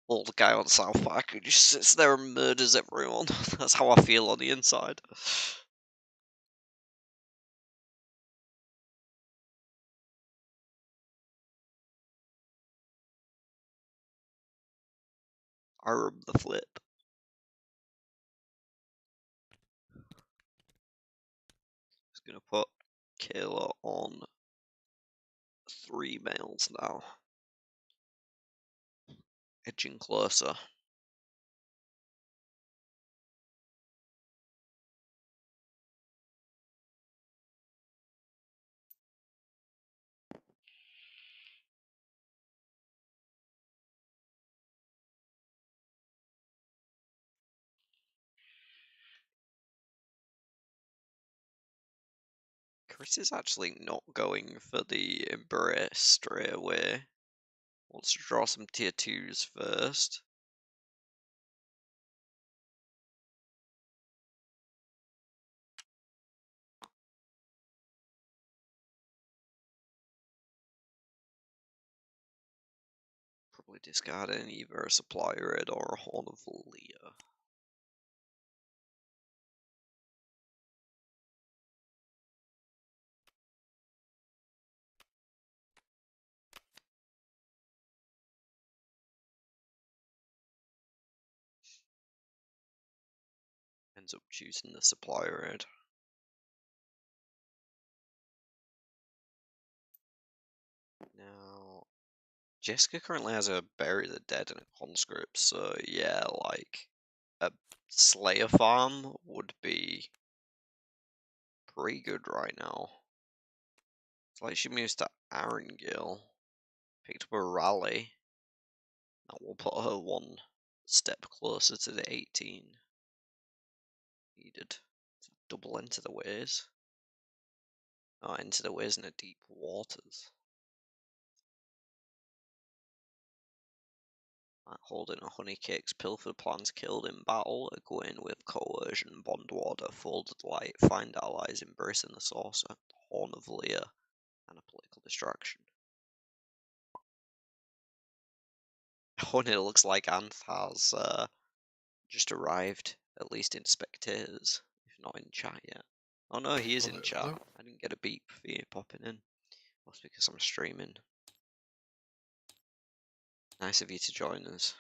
old guy on South Park who just sits there and murders everyone. That's how I feel on the inside. I rub the flip. Just gonna put Kayla on 3 males now. Edging closer. Chris is actually not going for the embrace straight away. Wants to draw some tier 2s first. Probably discarding either a supply raid or a Horn of Leah. Ends up choosing the supply raid. Now, Jessica currently has a Bury the Dead and a Conscript, so yeah, like, a Slayer farm would be pretty good right now. It's like she moves to Arangil, picked up a Rally. That will put her one step closer to the 18 needed. Double Into the Ways. Oh, Into the Ways in the Deep Waters. Holding a Honeycake's Pilfered Plans Killed in Battle, Egwene with Coercion, Bond Warder, Folded Light, Find Allies, Embracing the Saucer, Horn of Leah, and a Political Distraction. Oh, and it looks like Anth has just arrived, at least in spectators, if not in chat yet. Oh no, he is in chat. Hello? I didn't get a beep for you popping in. That's because I'm streaming. Nice of you to join us.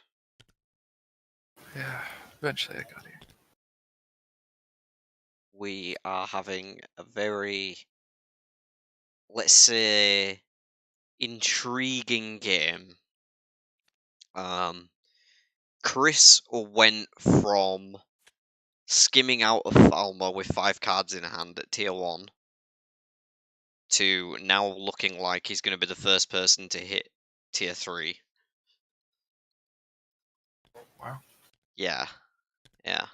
Yeah, eventually I got here. We are having a very, let's say, intriguing game. Chris went from skimming out of Falmer with 5 cards in hand at tier 1 to now looking like he's going to be the first person to hit tier 3. Wow. Yeah, yeah.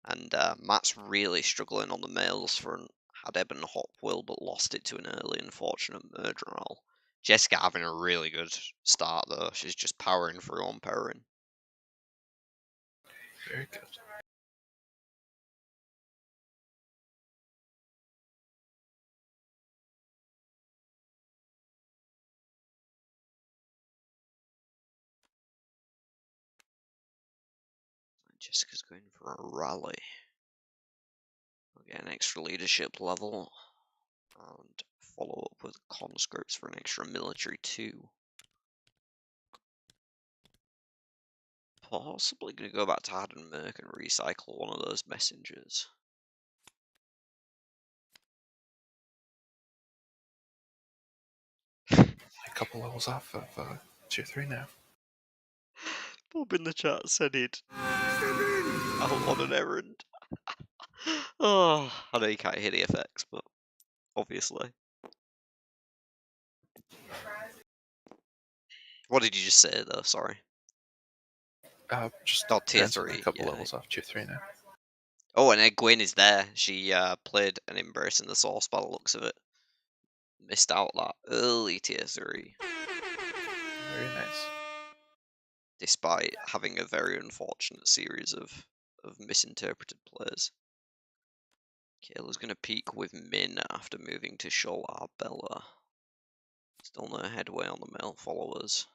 And Matt's really struggling on the males front. Had Eben Hopwill, but lost it to an early unfortunate murder roll. Jessica having a really good start though. She's just powering through on Perrin. Very good. Jessica's going for a rally. We'll get an extra leadership level and follow up with conscripts for an extra military 2. Possibly going to go back to Haddon Merc and recycle one of those messengers. A couple levels off of tier 3 now. Bob in the chat said he'd out on an errand. Oh, I know you can't hear the effects, but obviously. What did you just say though? Sorry. Just Oh, tier dancing 3. a couple Yeah. levels off tier 3 now. Oh, and Egwene is there. She played an Embrace in the Source by the looks of it. Missed out that early tier 3. Very nice. Despite having a very unfortunate series of misinterpreted plays. Kayla's going to peak with Min after moving to Shoal Arbella. Still no headway on the male followers.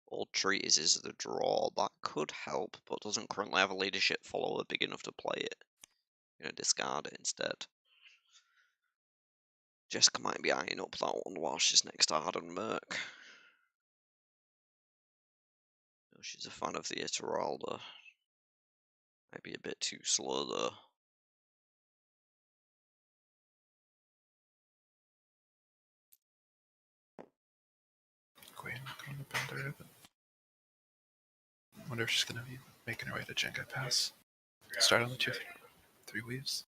Old Treatise is the draw. That could help, but doesn't currently have a leadership follower big enough to play it. Gonna discard it instead. Jessica might be eyeing up that one while she's next to Arden Merc. No, she's a fan of the Esmeralda. Might be a bit too slow though. Queen going to bend her ribbon. Wonder if she's going to be making her way to Jengai Pass. Start on the tier 3 weaves.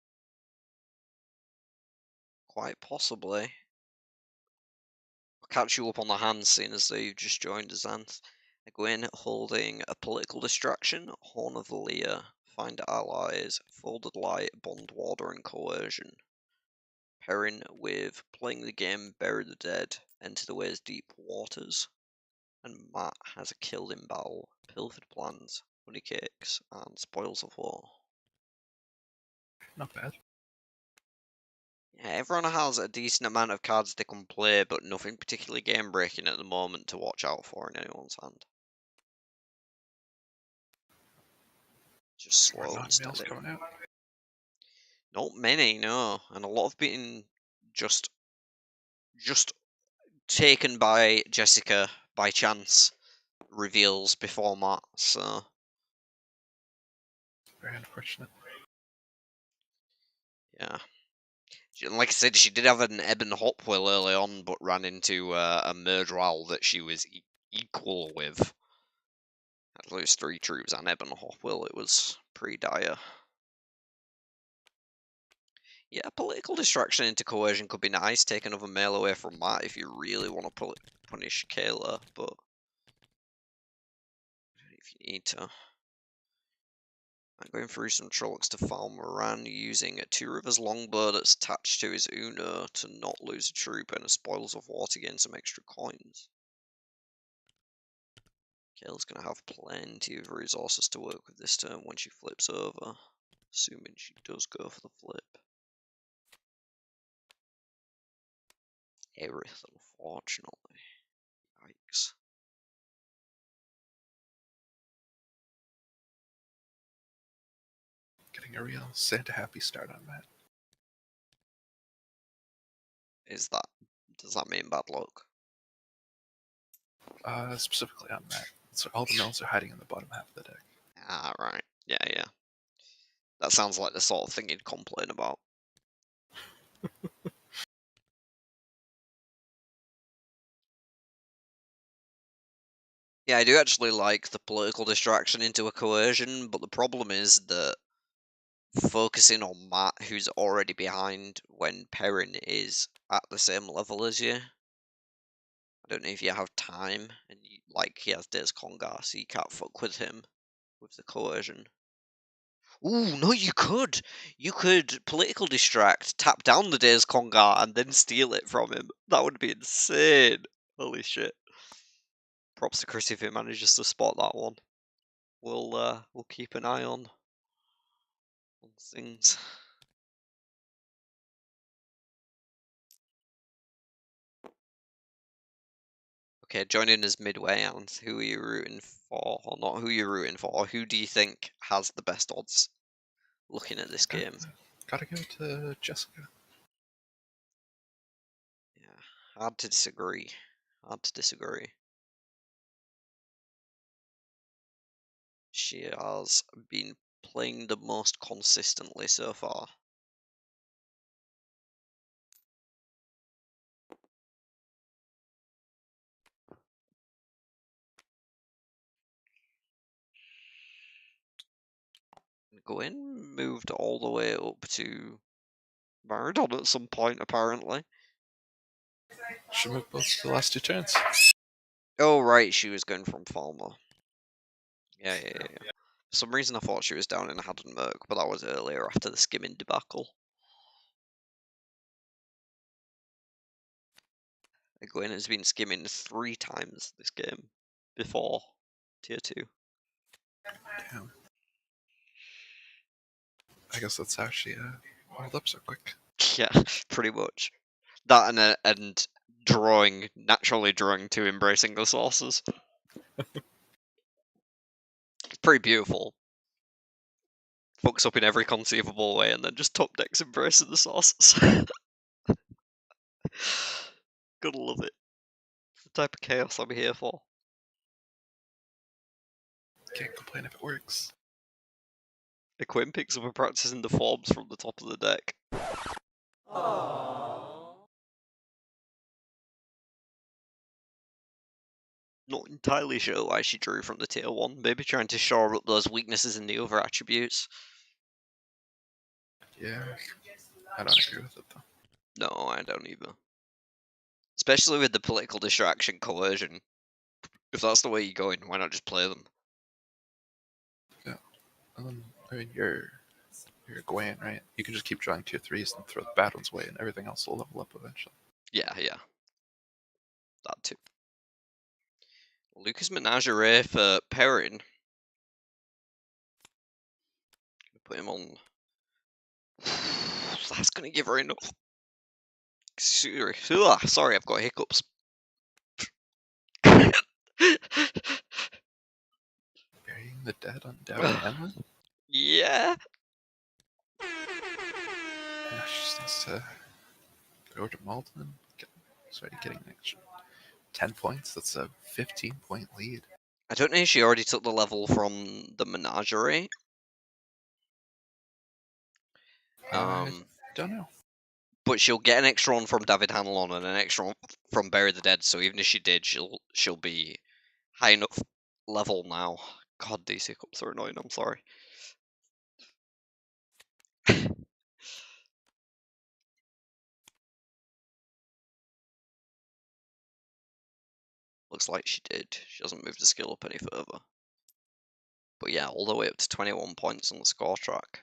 Quite possibly. I'll catch you up on the hands, seeing as though you've just joined us, Anth. Egwene holding a political distraction, Horn of the Lear, find allies, folded light, bond warder, and coercion. Perrin with playing the game, bury the dead, enter the ways deep waters. And Matt has a killed in battle, pilfered plans, honey cakes, and spoils of war. Not bad. Yeah, everyone has a decent amount of cards they can play, but nothing particularly game breaking at the moment to watch out for in anyone's hand. Just slow More and non-males steady. coming out. Not many, no, and a lot have been just taken by Jessica by chance reveals before Matt, so Very unfortunate. yeah. Like I said, she did have an Eben Hopwell early on, but ran into a Murderal that she was equal with. At least 3 troops and Eben Hopwell, it was pretty dire. Yeah, political distraction into coercion could be nice. Take another male away from Matt if you really want to punish Kayla, but if you need to. I'm going through some Trollocs to farm around using a 2 Rivers longbow that's attached to his Uno to not lose a troop and a spoils of war to gain some extra coins. Kayla's going to have plenty of resources to work with this turn when she flips over, assuming she does go for the flip. Aerith, unfortunately. Yikes. Getting a real Santa happy start on that. Does that mean bad luck? Specifically on that. So all the mills are hiding in the bottom half of the deck. Ah, right. Yeah, yeah. That sounds like the sort of thing you'd complain about. Yeah, I do actually like the political distraction into a coercion, but the problem is that focusing on Matt, who's already behind when Perrin is at the same level as you. I don't know if you have time, and he has Days Congar, so you can't fuck with him with the coercion. Ooh, no, you could! You could political distract, tap down the Days Congar, and then steal it from him. That would be insane! Holy shit. Props to Chris if he manages to spot that one. We'll keep an eye on things. Okay, joining us midway, and who are you rooting for? Or not who you're rooting for, who do you think has the best odds looking at this game? Gotta give it to Jessica. Yeah, hard to disagree. Hard to disagree. She has been playing the most consistently so far. Gwyn moved all the way up to Maradon at some point, apparently. She moved both the last two turns. Oh, right, she was going from Farmer. Yeah. For some reason, I thought she was down in Haddon Merk, but that was earlier after the skimming debacle. Gwyn has been skimming 3 times this game before tier 2. Damn. I guess that's how she rolled up so quick. Yeah, pretty much. That and naturally drawing to embracing the sources. It's pretty beautiful. Fucks up in every conceivable way and then just top decks embracing the sources. Gotta love it. It's the type of chaos I'm here for. Can't complain if it works. Quinn picks up and practicing the forms from the top of the deck. Not entirely sure why she drew from the tier 1, maybe trying to shore up those weaknesses in the other attributes. Yeah, I don't agree with it though. No, I don't either. Especially with the political distraction coercion. If that's the way you're going, why not just play them? Yeah, and then, I mean, you're Gwen, right? You can just keep drawing tier 3s and throw the bad ones away, and everything else will level up eventually. Yeah. That too. Lucas Menagerie for Perrin. Put him on. That's gonna give her enough. Sorry, I've got hiccups. Burying the dead on Down Hamlet? Yeah. Yeah, she just needs to go to Malton. Started getting an extra 10 points. That's a 15-point lead. I don't know if she already took the level from the Menagerie. I don't know. But she'll get an extra one from David Hanlon and an extra one from Bury the Dead. So even if she did, she'll be high enough level now. God, these hiccups are annoying. I'm sorry. Looks like she did. She hasn't moved the skill up any further. But yeah, all the way up to 21 points on the score track.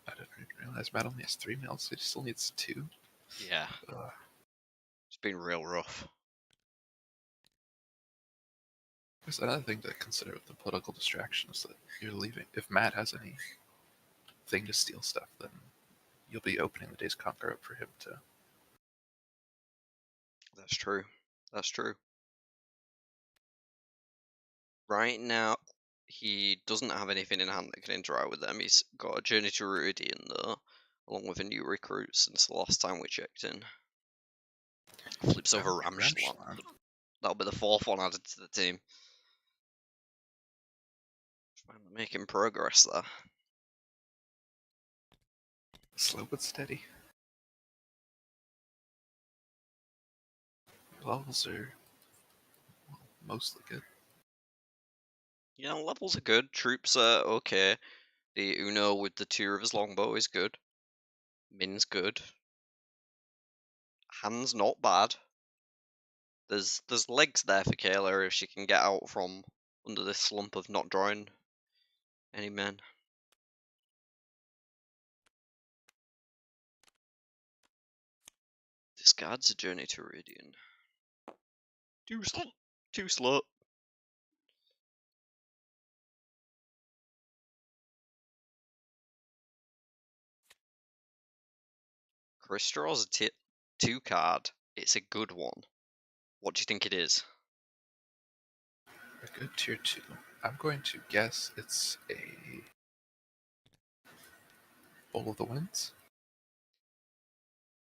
I didn't realize Matt only has 3 mils. He still needs 2. Yeah. It's been real rough. There's another thing to consider with the political distraction is that you're leaving. If Matt has any thing to steal stuff, then you'll be opening the Days Conquer up for him to. That's true. That's true. Right now, he doesn't have anything in hand that can interact with them. He's got a Journey to Ruidian though, along with a new recruit since the last time we checked in. Flips over Ramschland. That'll be the 4th one added to the team. Finally making progress there. Slow but steady. Levels are mostly good. Yeah, levels are good. Troops are okay. The Uno with the 2 Rivers longbow is good. Min's good. Hand's not bad. There's legs there for Kayla if she can get out from under this slump of not drawing any men. Discards a Journey to Iridian. Too slow. Too slow. Chris draws a 2 card. It's a good one. What do you think it is? A good tier 2. I'm going to guess it's a Bowl of the Winds.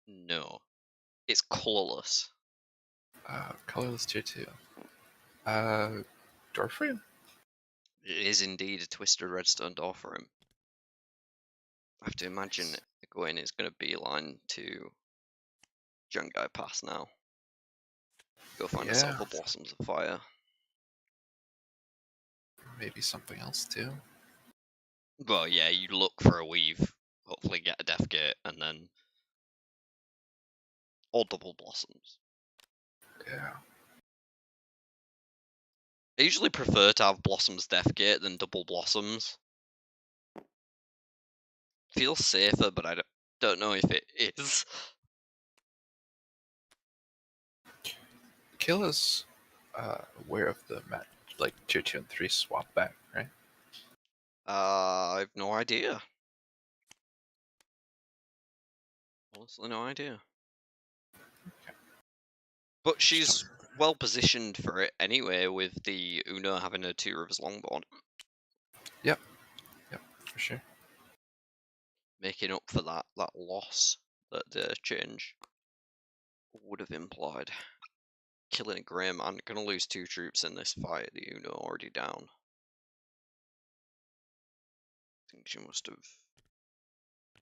No. It's colorless. Colorless tier 2. Uh, Dorfrian? It is indeed a Twisted Redstone door for him. I have to imagine Nice. Gwen is going to beeline to Jungai Pass now. Go find herself Yeah, a Blossoms of Fire. maybe something else too. Well, yeah, you look for a weave, hopefully get a Death Gate, and then or double Blossoms. Yeah. I usually prefer to have Blossoms Death Gate than double Blossoms. Feels safer, but I don't know if it is. Kill is aware of the match, like tier 2 and 3 swap back, right? I have no idea. Honestly, no idea. Okay. But Just she's well positioned for it anyway, with the Uno having a 2 Rivers Longboard, Yep, for sure. making up for that loss that the change would have implied. Killing a Grey Man, gonna lose 2 troops in this fight. The Uno already down. I think she must have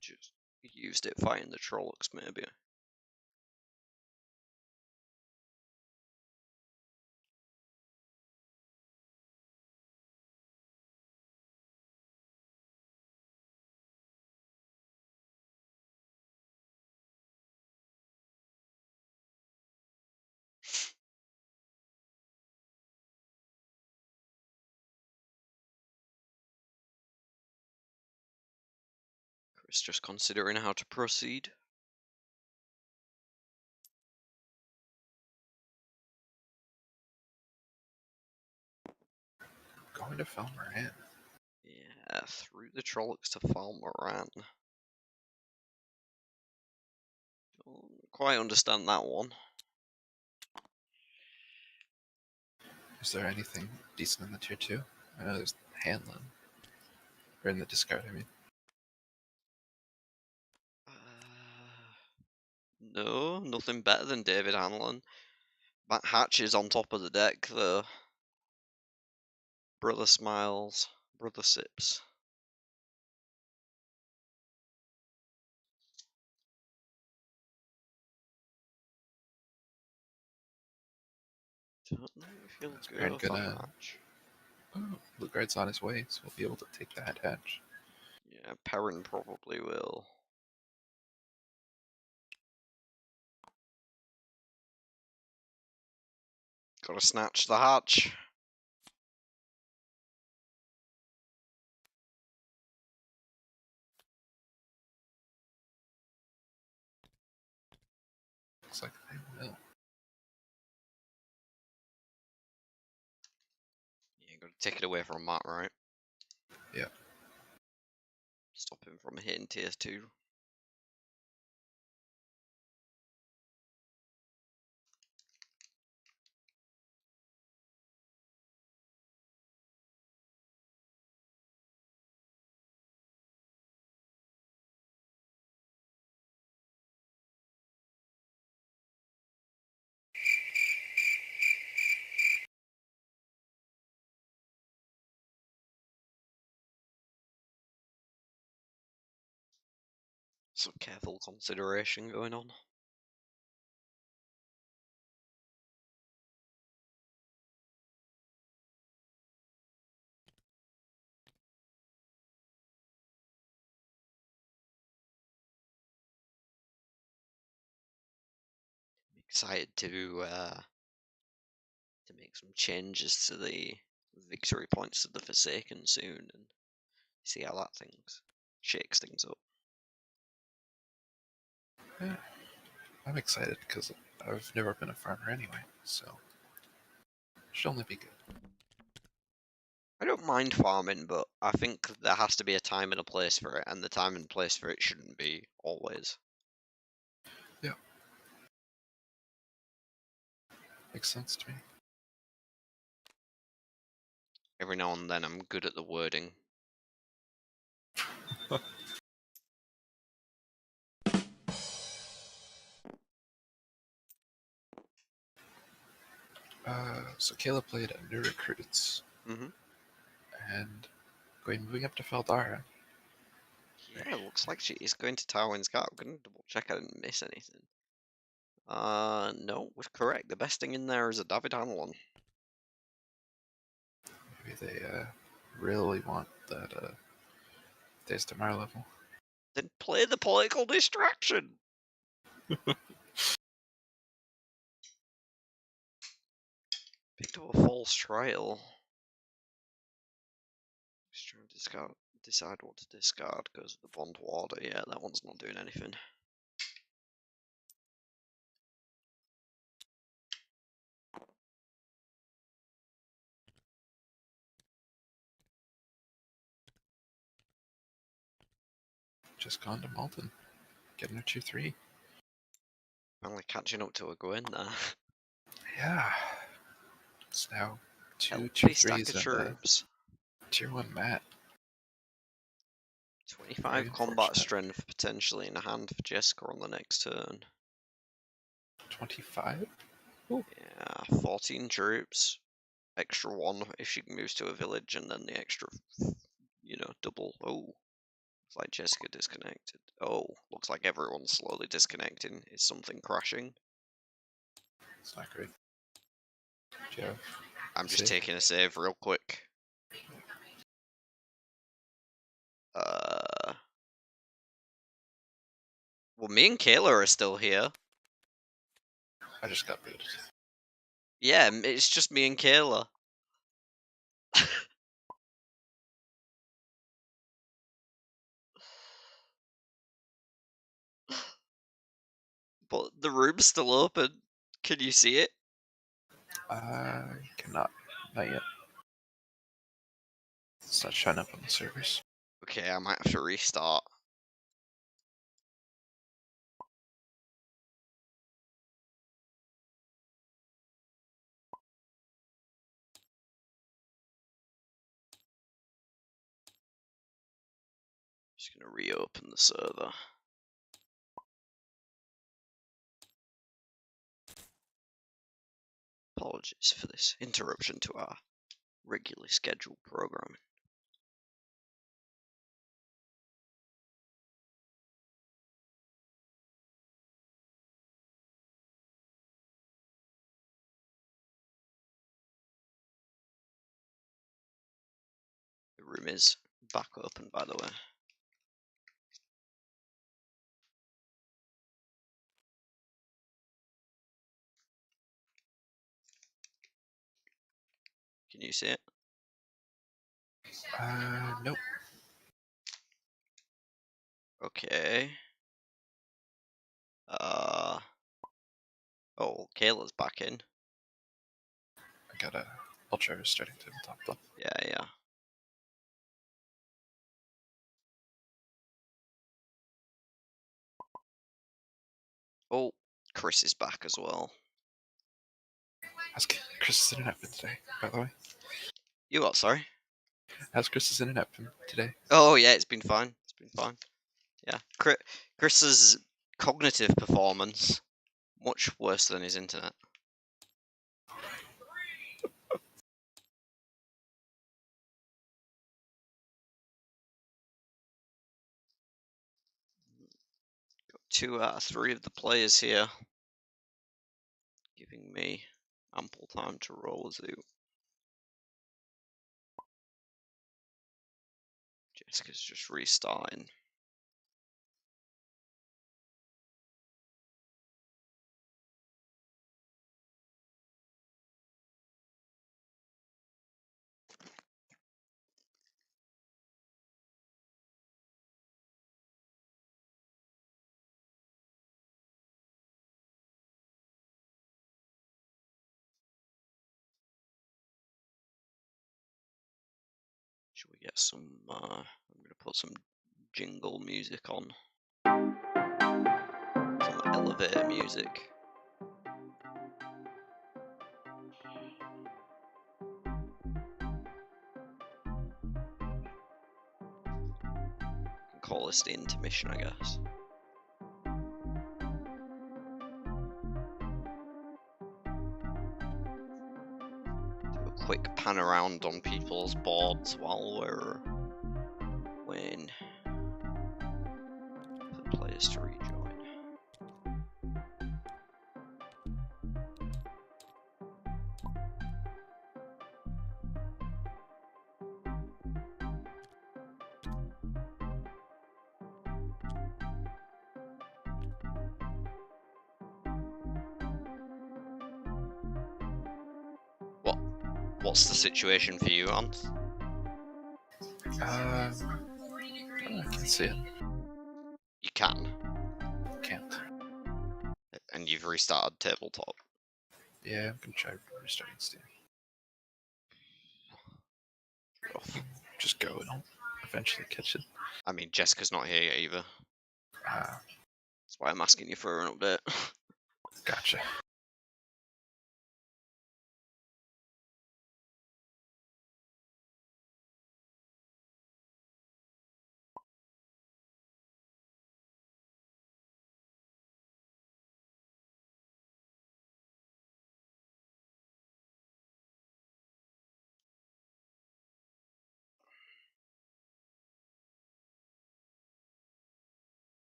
just used it fighting the Trollocs, maybe. Chris just considering how to proceed. Going to Falmoran. Yeah, through the Trollocs to Falmoran. Don't quite understand that one. Is there anything decent in the tier 2? I know there's Hanlon. Or in the discard, I mean. No, nothing better than David Hanlon. Matt Hatch is on top of the deck, though. Brother smiles, brother sips. Don't know if he'll Is Baron go for gonna... Hatch. Oh, Blueguard's on his way, so we'll be able to take that hatch. Yeah, Perrin probably will. Gotta snatch the hatch. Looks like they will. Yeah, gotta take it away from Matt, right? Yeah. Stop him from hitting tier 2. Some careful consideration going on. Excited to make some changes to the victory points of the Forsaken soon and see how that things shakes things up. Yeah. I'm excited because I've never been a farmer anyway, so Should only be good. I don't mind farming, but I think there has to be a time and a place for it, and the time and place for it shouldn't be always. Yeah. Makes sense to me. Every now and then I'm good at the wording. So Caleb played under recruits Mm-hmm. and moving up to Feldara. Yeah, looks like she is going to Tarwin's Gap. I'm gonna double check I didn't miss anything. No, was correct. The best thing in there is a David Hanlon. Maybe they really want that Days Tomorrow level. Then play the political distraction. Picked up a false trial. Just trying to decide what to discard. Goes with the Bond Warder. Yeah, that one's not doing anything. Just gone to Malton. Getting a 2-3. Finally catching up to a Gwen there. Yeah. It's now two Healthy stack 2-3s of and troops. tier 1 mat. 25 combat strength potentially in hand for Jessica on the next turn. 25? Yeah, 14 troops. Extra 1 if she moves to a village, and then the extra, double. Oh, looks like Jessica disconnected. Oh, looks like everyone's slowly disconnecting. Is something crashing? It's not great. Yeah. I'm just taking a save real quick. Well, me and Kayla are still here. I just got booted. Yeah, it's just me and Kayla. But the room's still open. Can you see it? I cannot. Not yet. It's not showing up on the servers. Okay, I might have to restart. Just gonna reopen the server. Apologies for this interruption to our regularly scheduled programming. The room is back open, by the way. Can you see it? Nope. Okay. Oh, Kayla's back in. I got a Ultra starting to top them. Yeah. Oh, Chris is back as well. How's Chris's internet been today, by the way? You what, sorry? How's Chris's internet been today? Oh, yeah, it's been fine. It's been fine. Yeah. Chris's cognitive performance, much worse than his internet. Got 2 out of 3 of the players here, giving me ample time to roll a zoo. Jessica's just restarting. Should we get some? I'm gonna put some jingle music on, some elevator music. Can call this the intermission, I guess. Do a quick pan around on people's boards while we're waiting for players to rejoin. What's the situation for you, Ant? I can see it. You can, Can't. and you've restarted tabletop. Yeah, I'm gonna try restarting Steam. Rough. Just go and I'll eventually catch it. I mean, Jessica's not here yet either. Ah, That's why I'm asking you for an update. gotcha.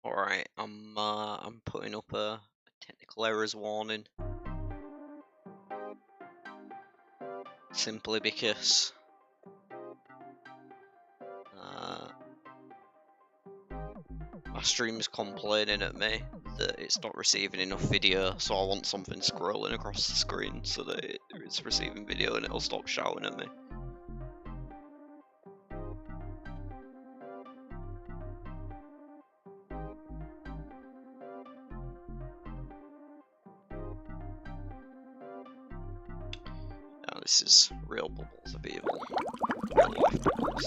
Alright, I'm putting up a technical errors warning. Simply because my stream's complaining at me that it's not receiving enough video, so I want something scrolling across the screen so that it's receiving video and it'll stop shouting at me. Now this is real bubbles of evil. Real life bubbles.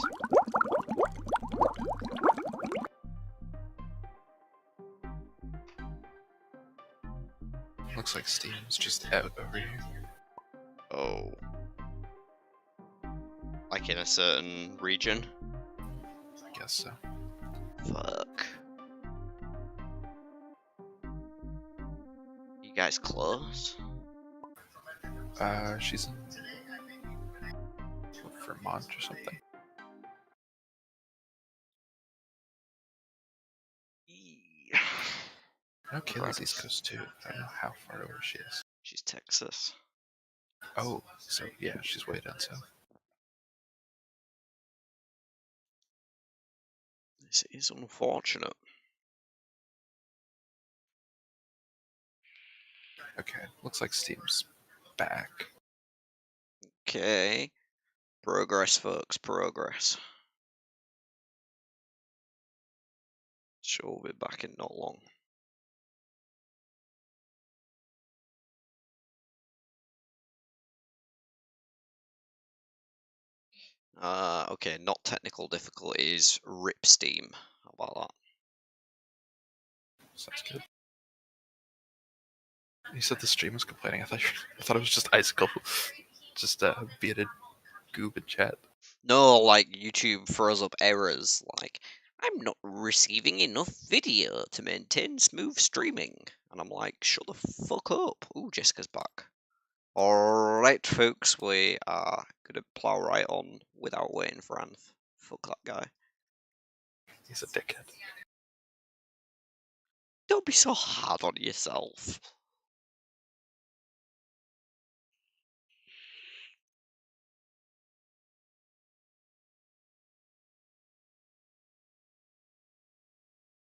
Looks like Steam's just out over here. Oh. Like in a certain region? I guess so. Fuck. You guys close? She's in Vermont or something. I know Kayla's East Coast too. I don't know how far over she is. She's Texas. Oh, so yeah, she's way down south. This is unfortunate. Okay, looks like Steam's back. Okay. Progress, folks, progress. Sure, we'll be back in not long. Okay, not technical difficulties, rip Steam. How about that? Sounds good. You said the stream was complaining. I thought it was just Icicle, just bearded goob in chat. No, like YouTube throws up errors like, I'm not receiving enough video to maintain smooth streaming. And I'm like, shut the fuck up. Ooh, Jessica's back. Alright, folks, we are gonna plow right on without waiting for Anth. Fuck that guy. He's a dickhead. Don't be so hard on yourself.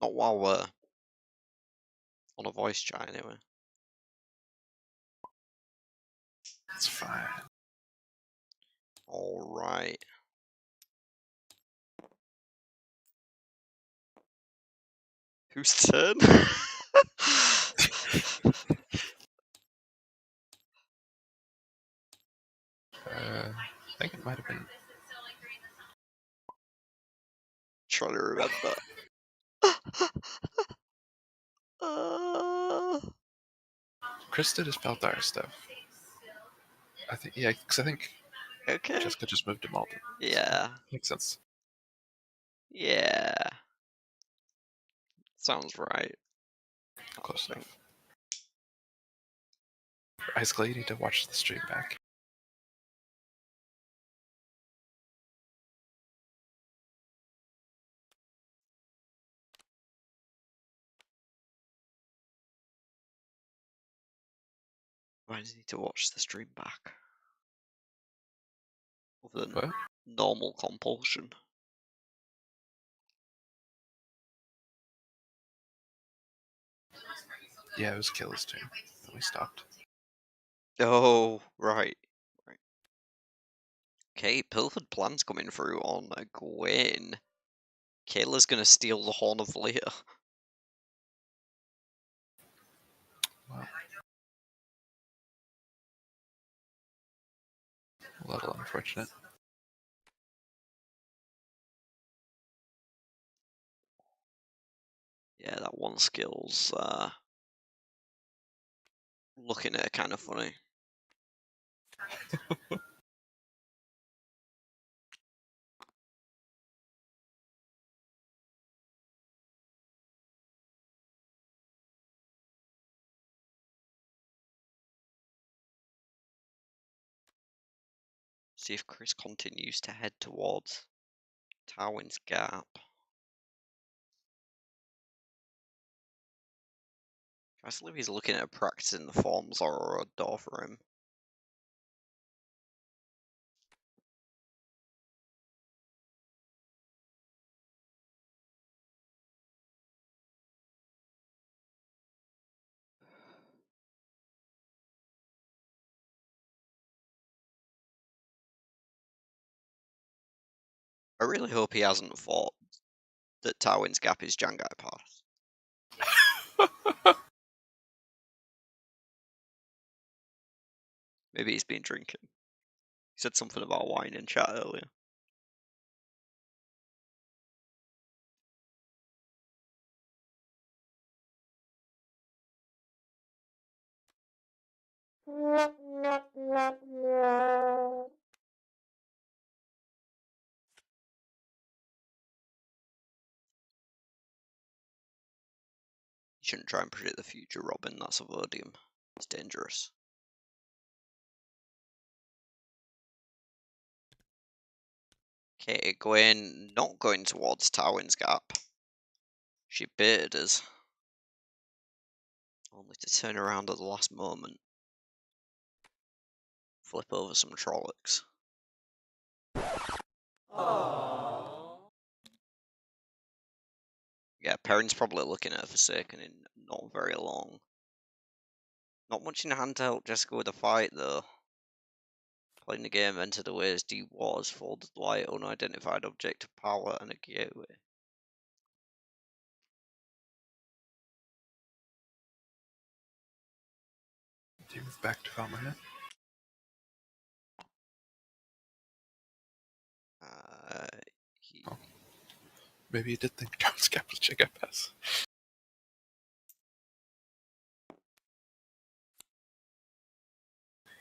Not while we're on a voice chat, anyway. It's fine. Alright. Whose turn? I think it might have been. Trying to remember. uh... Chris did his Paldar stuff. I think, yeah, because I think Okay. Jessica just moved to Malden. Yeah. So, makes sense. Yeah. Sounds right. Close enough. Ice Clay, you need to watch the stream back. I just need to watch the stream back. Other than What? normal compulsion. Yeah, it was Kayla's turn. Then we stopped. Oh, right. Right. Okay, pilfered plans coming through on Gwen. Kayla's gonna steal the Horn of Lear. Wow. A little unfortunate. Yeah, that one skill's looking at it kind of funny. See if Chris continues to head towards Tarwin's Gap. I believe he's looking at practicing the forms or a door for him. I really hope he hasn't thought that Tarwin's Gap is Jangai Pass. Maybe he's been drinking. He said something about wine in chat earlier. You shouldn't try and predict the future, Robin. That's a Vodium. It's dangerous. Okay, Gwen not going towards Tarwin's Gap. She baited us. Only to turn around at the last moment. Flip over some Trollocs. Yeah, Perrin's probably looking at Forsaken in not very long. Not much in hand to help Jessica with the fight, though. Playing the game, enter the ways, deep waters, folded light, unidentified object of power, and a gateway. Do you move back to Valmrinet? He... Oh. Maybe you did think John's Gap was Check Pass.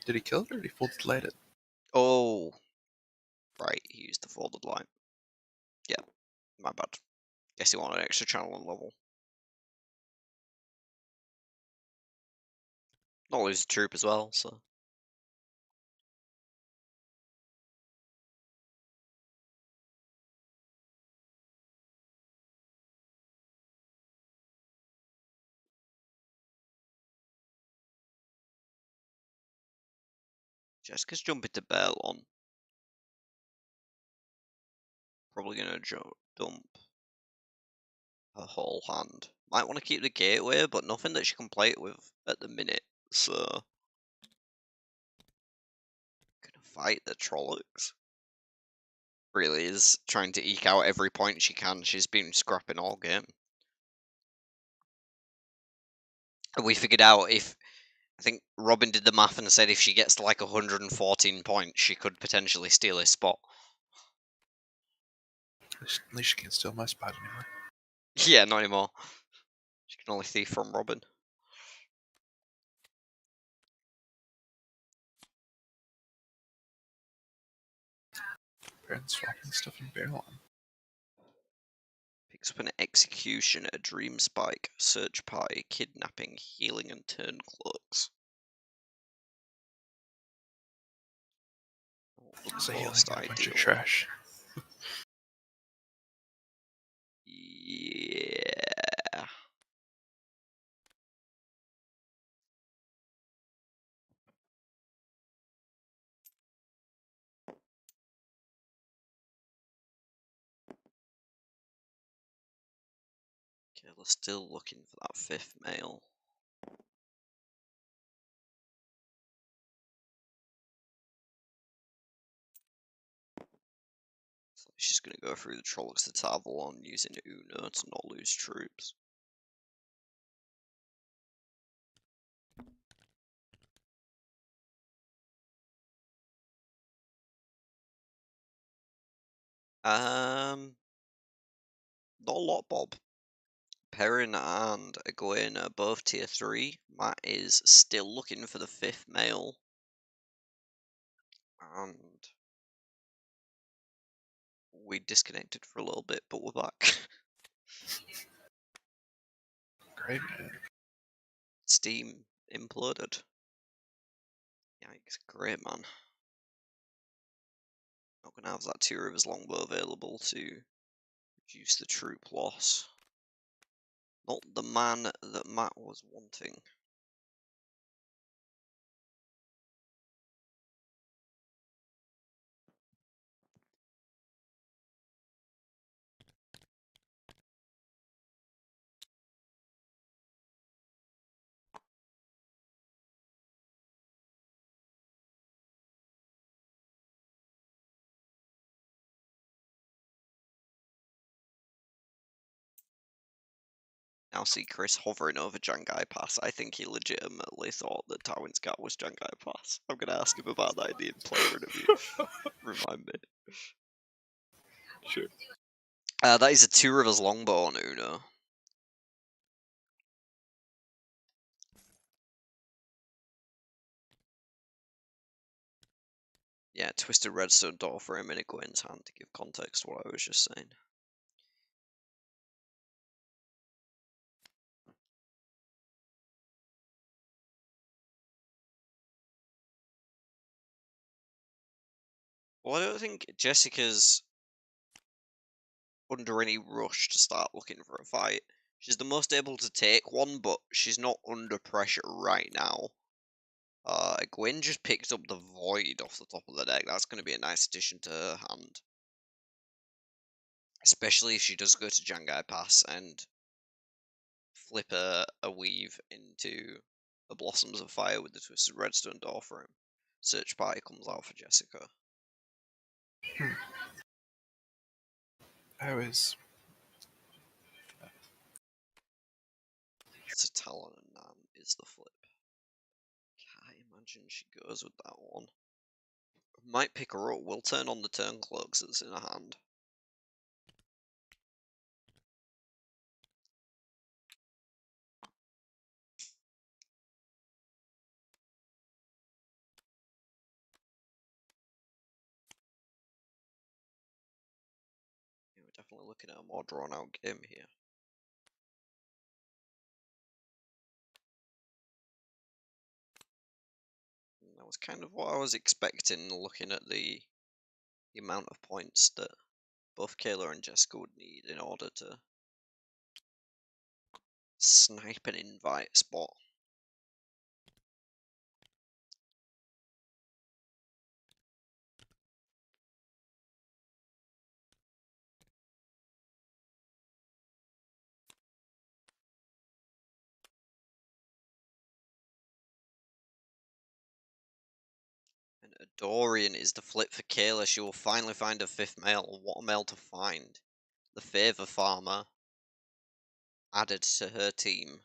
Did he kill it or did he folded light it? Oh, right, he used the folded light. Yeah, my bad. Guess he wanted an extra channel and level. Not lose a troop as well, so. Jessica's jumping to Baerlon. Probably gonna dump her whole hand. Might want to keep the gateway, but nothing that she can play it with at the minute, so. Gonna fight the Trollocs. Really is trying to eke out every point she can. She's been scrapping all game. And we figured out if I think Robin did the math and said if she gets to like 114 points, she could potentially steal his spot. At least you can't steal my spot anymore. Yeah, not anymore. She can only thief from Robin. Parents swapping stuff in Barrelon. Picks up an execution, a dream spike, search pie, kidnapping, healing, and turn cloaks. So healing Most got a bunch of ideal. trash. Yeah. Okay, we're still looking for that 5th male. So she's going to go through the Trollocs to Tarvalon using Uno to not lose troops. Not a lot, Bob. Perrin and Egwene are both tier 3. Matt is still looking for the 5th male. And we disconnected for a little bit, but we're back. Great, man. Steam imploded. Yikes, great man. Not gonna have that 2 Rivers longbow available to reduce the troop loss. Not the man that Matt was wanting. Now see Chris hovering over Jangai Pass. I think he legitimately thought that Tywin's Gap was Jangai Pass. I'm gonna ask him about that in the in-play interview. Remind me. Sure. That is a 2 Rivers longbow on Uno. Yeah, twisted redstone door frame in Egwene's hand to give context to what I was just saying. Well, I don't think Jessica's under any rush to start looking for a fight. She's the most able to take one, but she's not under pressure right now. Gwen just picked up the Void off the top of the deck. That's going to be a nice addition to her hand. Especially if she does go to Jangai Pass and flip a weave into the Blossoms of Fire with the Twisted Redstone door frame. Search Party comes out for Jessica. I was. It's a Talon and Nan is the flip. Can't imagine she goes with that one. Might pick her up. We'll turn on the turn cloaks that's in her hand. Yeah, we're definitely looking at a more drawn out game here. And that was kind of what I was expecting, looking at the amount of points that both Kayla and Jessica would need in order to snipe an invite spot. And Dorian is the flip for Kayla. She will finally find a 5th male. What a male to find. The Favour Farmer added to her team.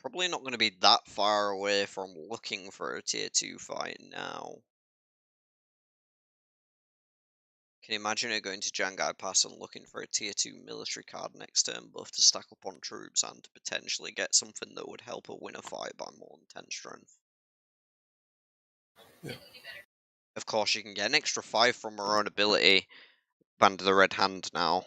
Probably not going to be that far away from looking for a tier 2 fight now. Can you imagine her going to Jangai Pass and looking for a tier 2 military card next turn, both to stack up on troops and to potentially get something that would help her win a fight by more than 10 strength? Yeah. Of course, you can get an extra 5 from her own ability, Band of the Red Hand now.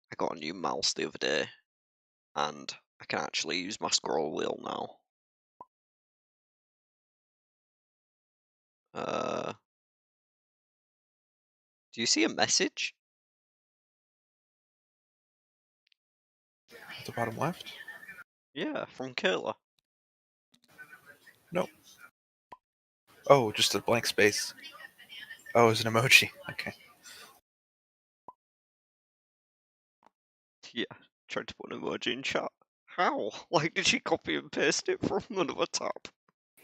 I got a new mouse the other day, and I can actually use my scroll wheel now. Do you see a message? At the bottom left? Yeah, from Kayla. No. Oh, just a blank space. Oh, it's an emoji. Okay. Yeah, tried to put an emoji in chat. How? Like, did she copy and paste it from another tab?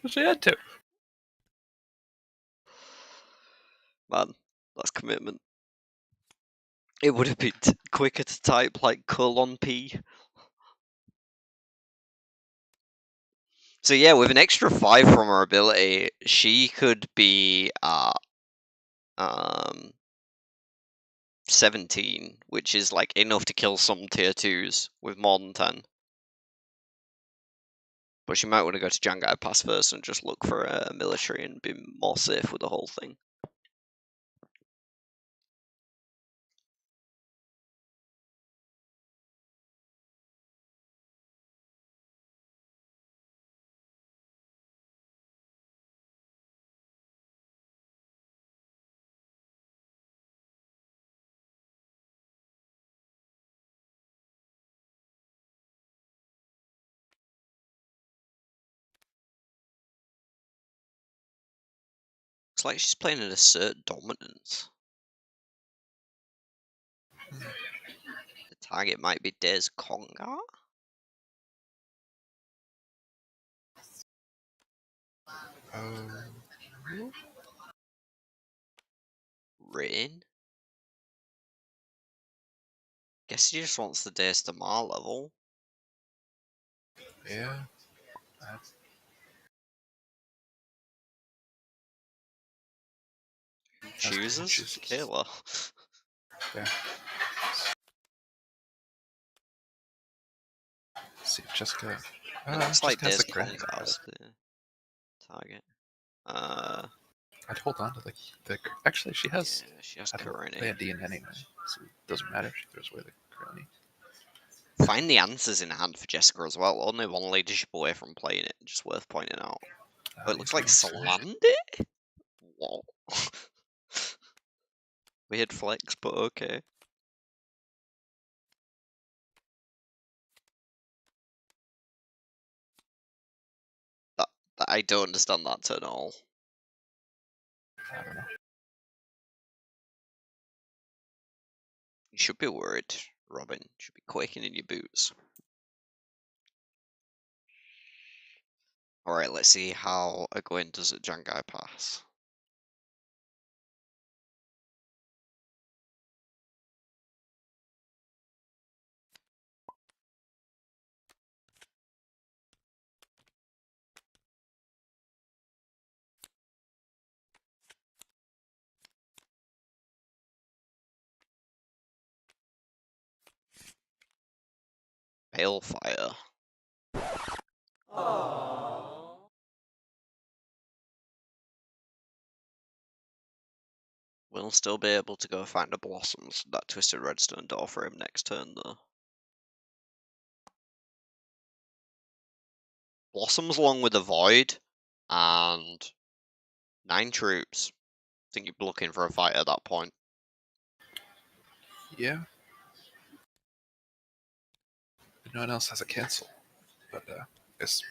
She had to. Man, that's commitment. It would have been quicker to type like :P. So yeah, with an extra 5 from her ability, she could be at 17, which is like enough to kill some tier 2s with more than 10. But she might want to go to Jangai Pass first and just look for a military and be more safe with the whole thing. Looks like she's playing an assert dominance. The target might be Des Konga? Rain? Guess he just wants the Des Damar level. Yeah. Chooses? Kayla. Yeah. See, Jessica. It looks like Jessica has Des the granite. Konga as the target. I'd hold on to the. Actually, she has. Yeah, she has I don't Karani. play Indian anyway, so it doesn't matter if she throws away the Karani. Find the answers in hand for Jessica as well. Only one leadership away from playing it. Just worth pointing out. Oh, it looks like Salandi? What? Weird flex, but okay. I don't understand that turn at all. I don't know. You should be worried, Robin. You should be quaking in your boots. Alright, let's see how Egwene does at Jangai Pass. Balefire. We'll still be able to go find a Blossoms, that Twisted Redstone door for him next turn though. Blossoms along with the Void and 9 troops. I think you'd be looking for a fight at that point. Yeah. But no one else has a cancel. But I guess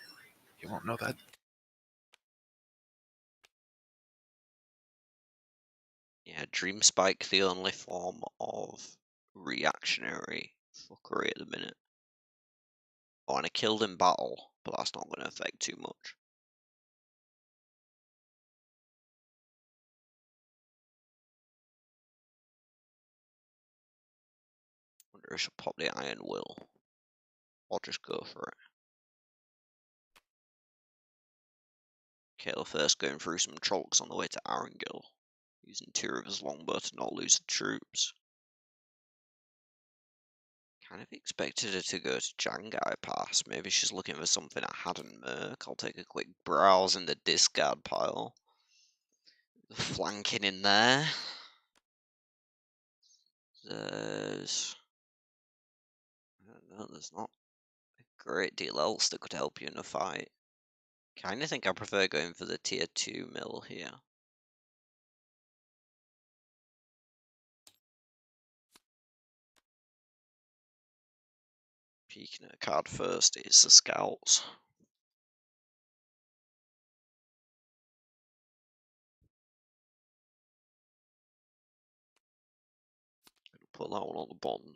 You won't know that. Yeah, Dream Spike, the only form of reactionary fuckery at the minute. Oh, and I killed in battle, but that's not going to affect too much. Wonder if I should pop the Iron Will, or just go for it. Okay, well, first going through some chalks on the way to Arangil, using 2 Rivers Longbow to not lose the troops. Kind of expected her to go to Jangai Pass. Maybe she's looking for something at Haddon Merc. I'll take a quick browse in the discard pile. Flanking in there. There's... I don't know, there's not a great deal else that could help you in a fight. Kind of think I prefer going for the tier 2 mill here. Peeking at a card first is the Scouts. Put that one on the bottom.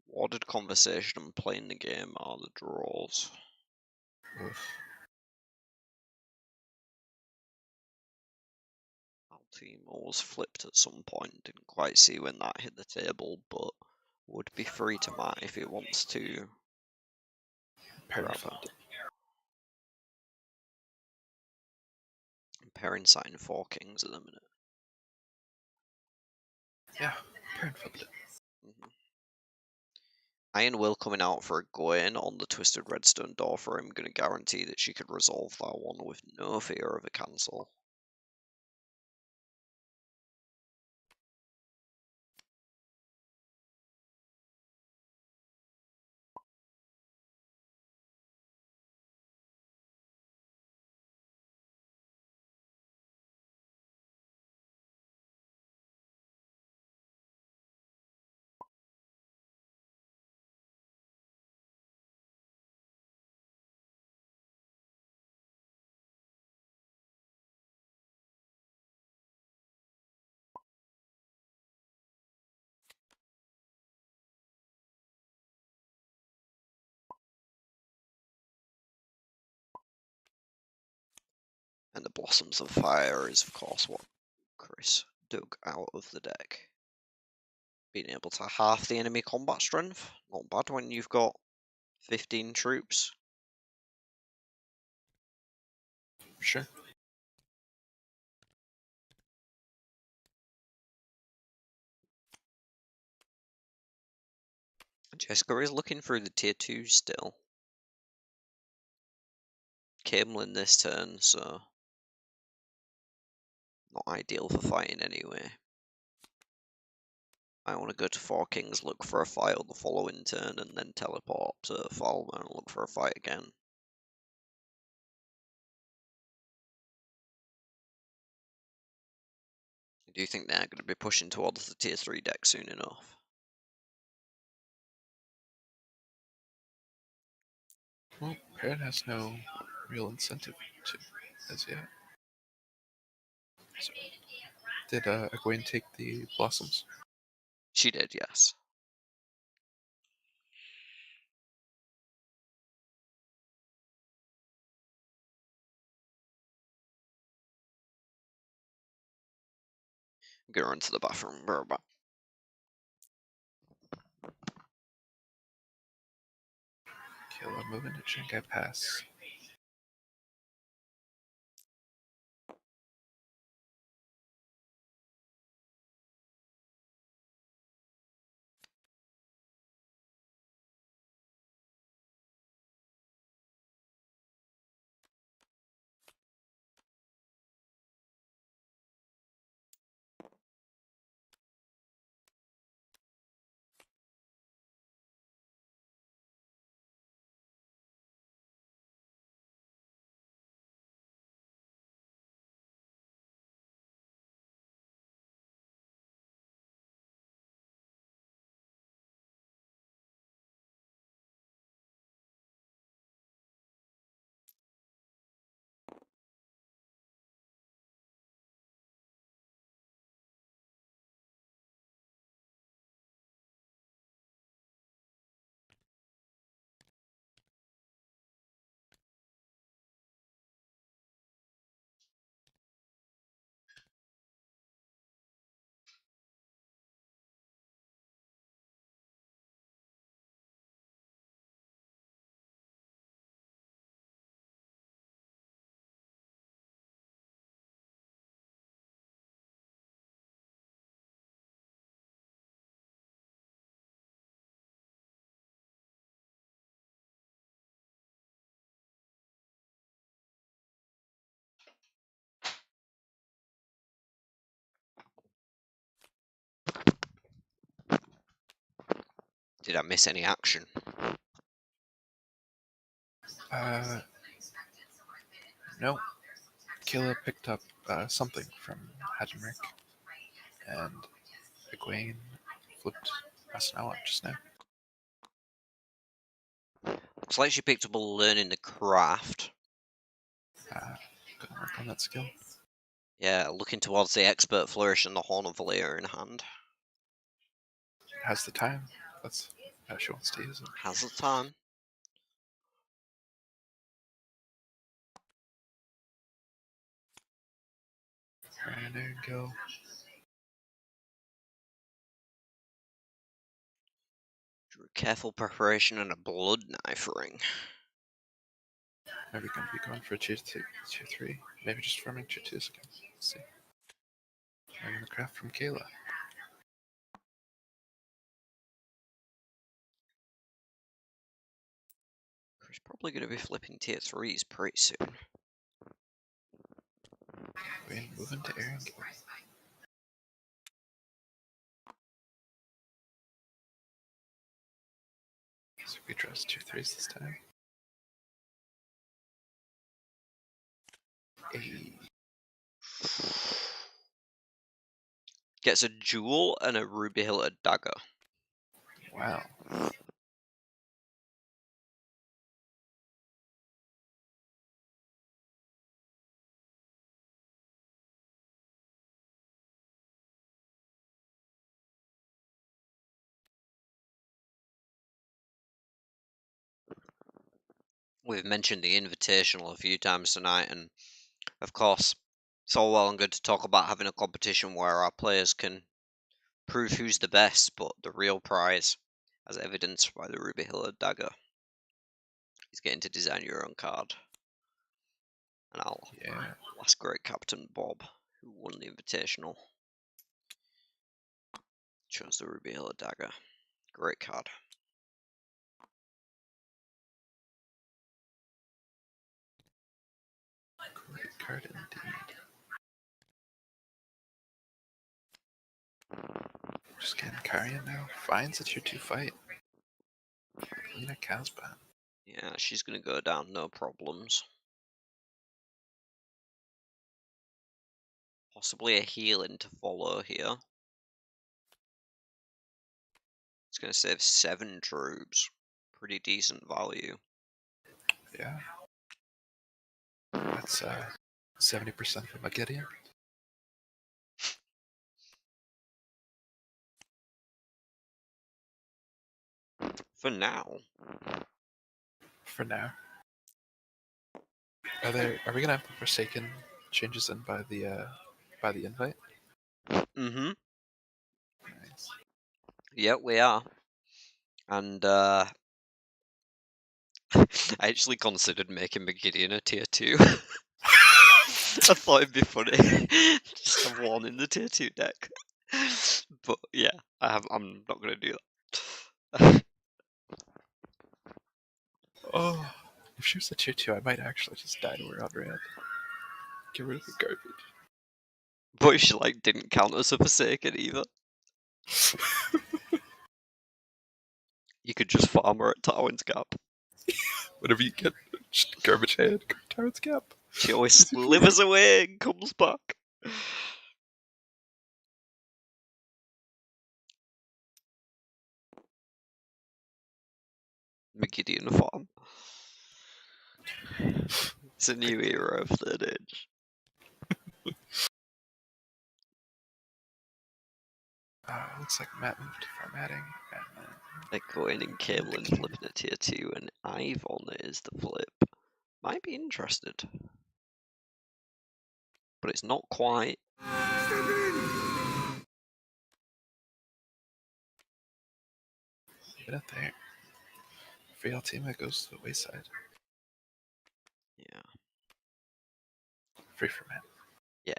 Watered conversation and playing the game are the draws. Oof. Our team always flipped at some point, didn't quite see when that hit the table, but would be free to mat if it wants to grab Parent. it. I'm pairing sign 4 kings at the minute. Yeah, parent flipped it. Iron Will coming out for a go-in on the Twisted Redstone door for him, going to guarantee that she could resolve that one with no fear of a cancel. And the Blossoms of Fire is, of course, what Chris dug out of the deck. Being able to half the enemy combat strength, not bad when you've got 15 troops. Sure. Jessica is looking through the tier 2 still. Camelin this turn, so not ideal for fighting anyway. I want to go to 4 kings, look for a fight on the following turn, and then teleport to Falmer and look for a fight again. Do you think they're going to be pushing towards the tier 3 deck soon enough? Well, parent has no real incentive to, as yet. So, did Egwene take the blossoms? She did, yes. I'm going to run to the bathroom. Okay, we'll move into Shanghai Pass. Did I miss any action? No. Kayla picked up something from Hadamrick, and Egwene flipped Asanella just now. Looks like she picked up a learning the craft. Gonna work on that skill. Yeah, looking towards the expert flourish and the horn of Valyr in hand. Has the time. That's how she wants to use it. Has the time. And there you go. Drew careful preparation and a blood knife ring. Are we going to be going for a tier 3? Maybe just farming tier 2s again. Let's see. Learning the craft from Kayla. He's probably going to be flipping tier 3s pretty soon. We're moving to Erangel. So we trust tier 3s this time. Hey. Gets a jewel and a ruby hilted dagger. Wow. We've mentioned the Invitational a few times tonight, and of course, it's all well and good to talk about having a competition where our players can prove who's the best, but the real prize, as evidenced by the ruby hilted dagger, is getting to design your own card. And I'll ask great Captain Bob, who won the Invitational. Chose the ruby hilted dagger. Great card. Great card indeed. Just getting Karyan now. Finds a tier 2 fight. Lena Casban. Yeah, she's gonna go down, no problems. Possibly a healing to follow here. It's gonna save 7 troops. Pretty decent value. Yeah. That's 70% from a Gideon. For now. For now. Are we gonna have the Forsaken changes in by the invite? Mm-hmm. Nice. Yeah, we are. And I actually considered making McGideon a tier 2. I thought it'd be funny. Just have one in the tier 2 deck. But yeah, I'm not gonna do that. Oh, if she was a tier 2, I might actually just die to her on red. Get rid of the garbage. But she didn't count as a Forsaken either. You could just farm her at Tywin's Gap. Whatever you get, just garbage head, Tyrant's Gap. She always slithers away and comes back. McGideon farm. It's a new era of Third Age. Looks like Matt moved to formatting, and then Going and Caitlin flipping a tier 2, and Ivon is the flip. Might be interested. But it's not quite. get it there. Free Ultima goes to the wayside. Yeah. Free for Matt. Yeah.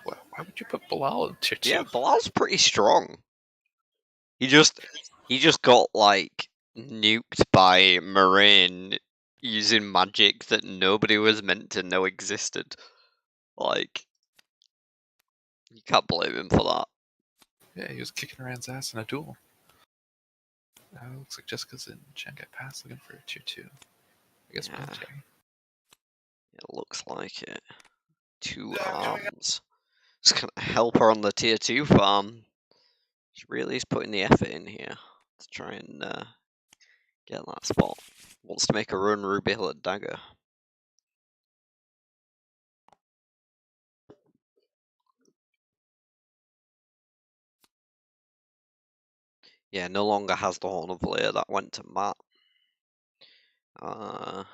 Why would you put Bilal in tier 2? Yeah, Bilal's pretty strong. He just got nuked by Moraine using magic that nobody was meant to know existed. You can't blame him for that. Yeah, he was kicking Rand's ass in a duel. Looks like Jessica's in Shanghai Pass looking for tier 2. I guess military. It looks like it. 2 arms. Just gonna help her on the tier 2 farm. She really is putting the effort in here to try and get that spot. Wants to make a run Ruby Hill at Dagger. Yeah, no longer has the Horn of Lair. That went to Matt. Matt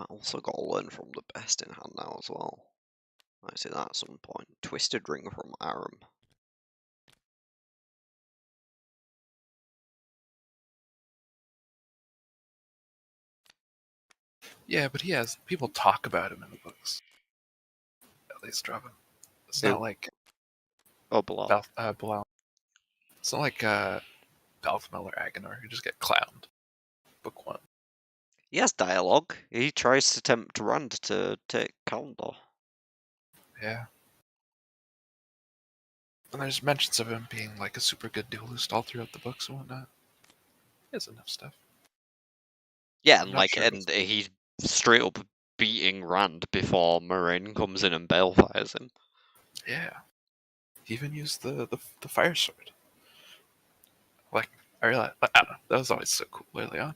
also got to learn from the best in hand now as well. Might see that at some point. Twisted Ring from Aram. Yeah, but he has people talk about him in the books. At least Robin. It's not like Bilal. Bilal. It's not like Balthamel or Agenor who just get clowned. Book 1. He has dialogue. He tries to tempt Rand to take Kalendar. Yeah. And there's mentions of him being like a super good duelist all throughout the books and whatnot. He has enough stuff. Yeah, and he's straight up beating Rand before Moraine comes in and balefires him. Yeah. He even used the fire sword. Like, I don't know, that was always so cool early on.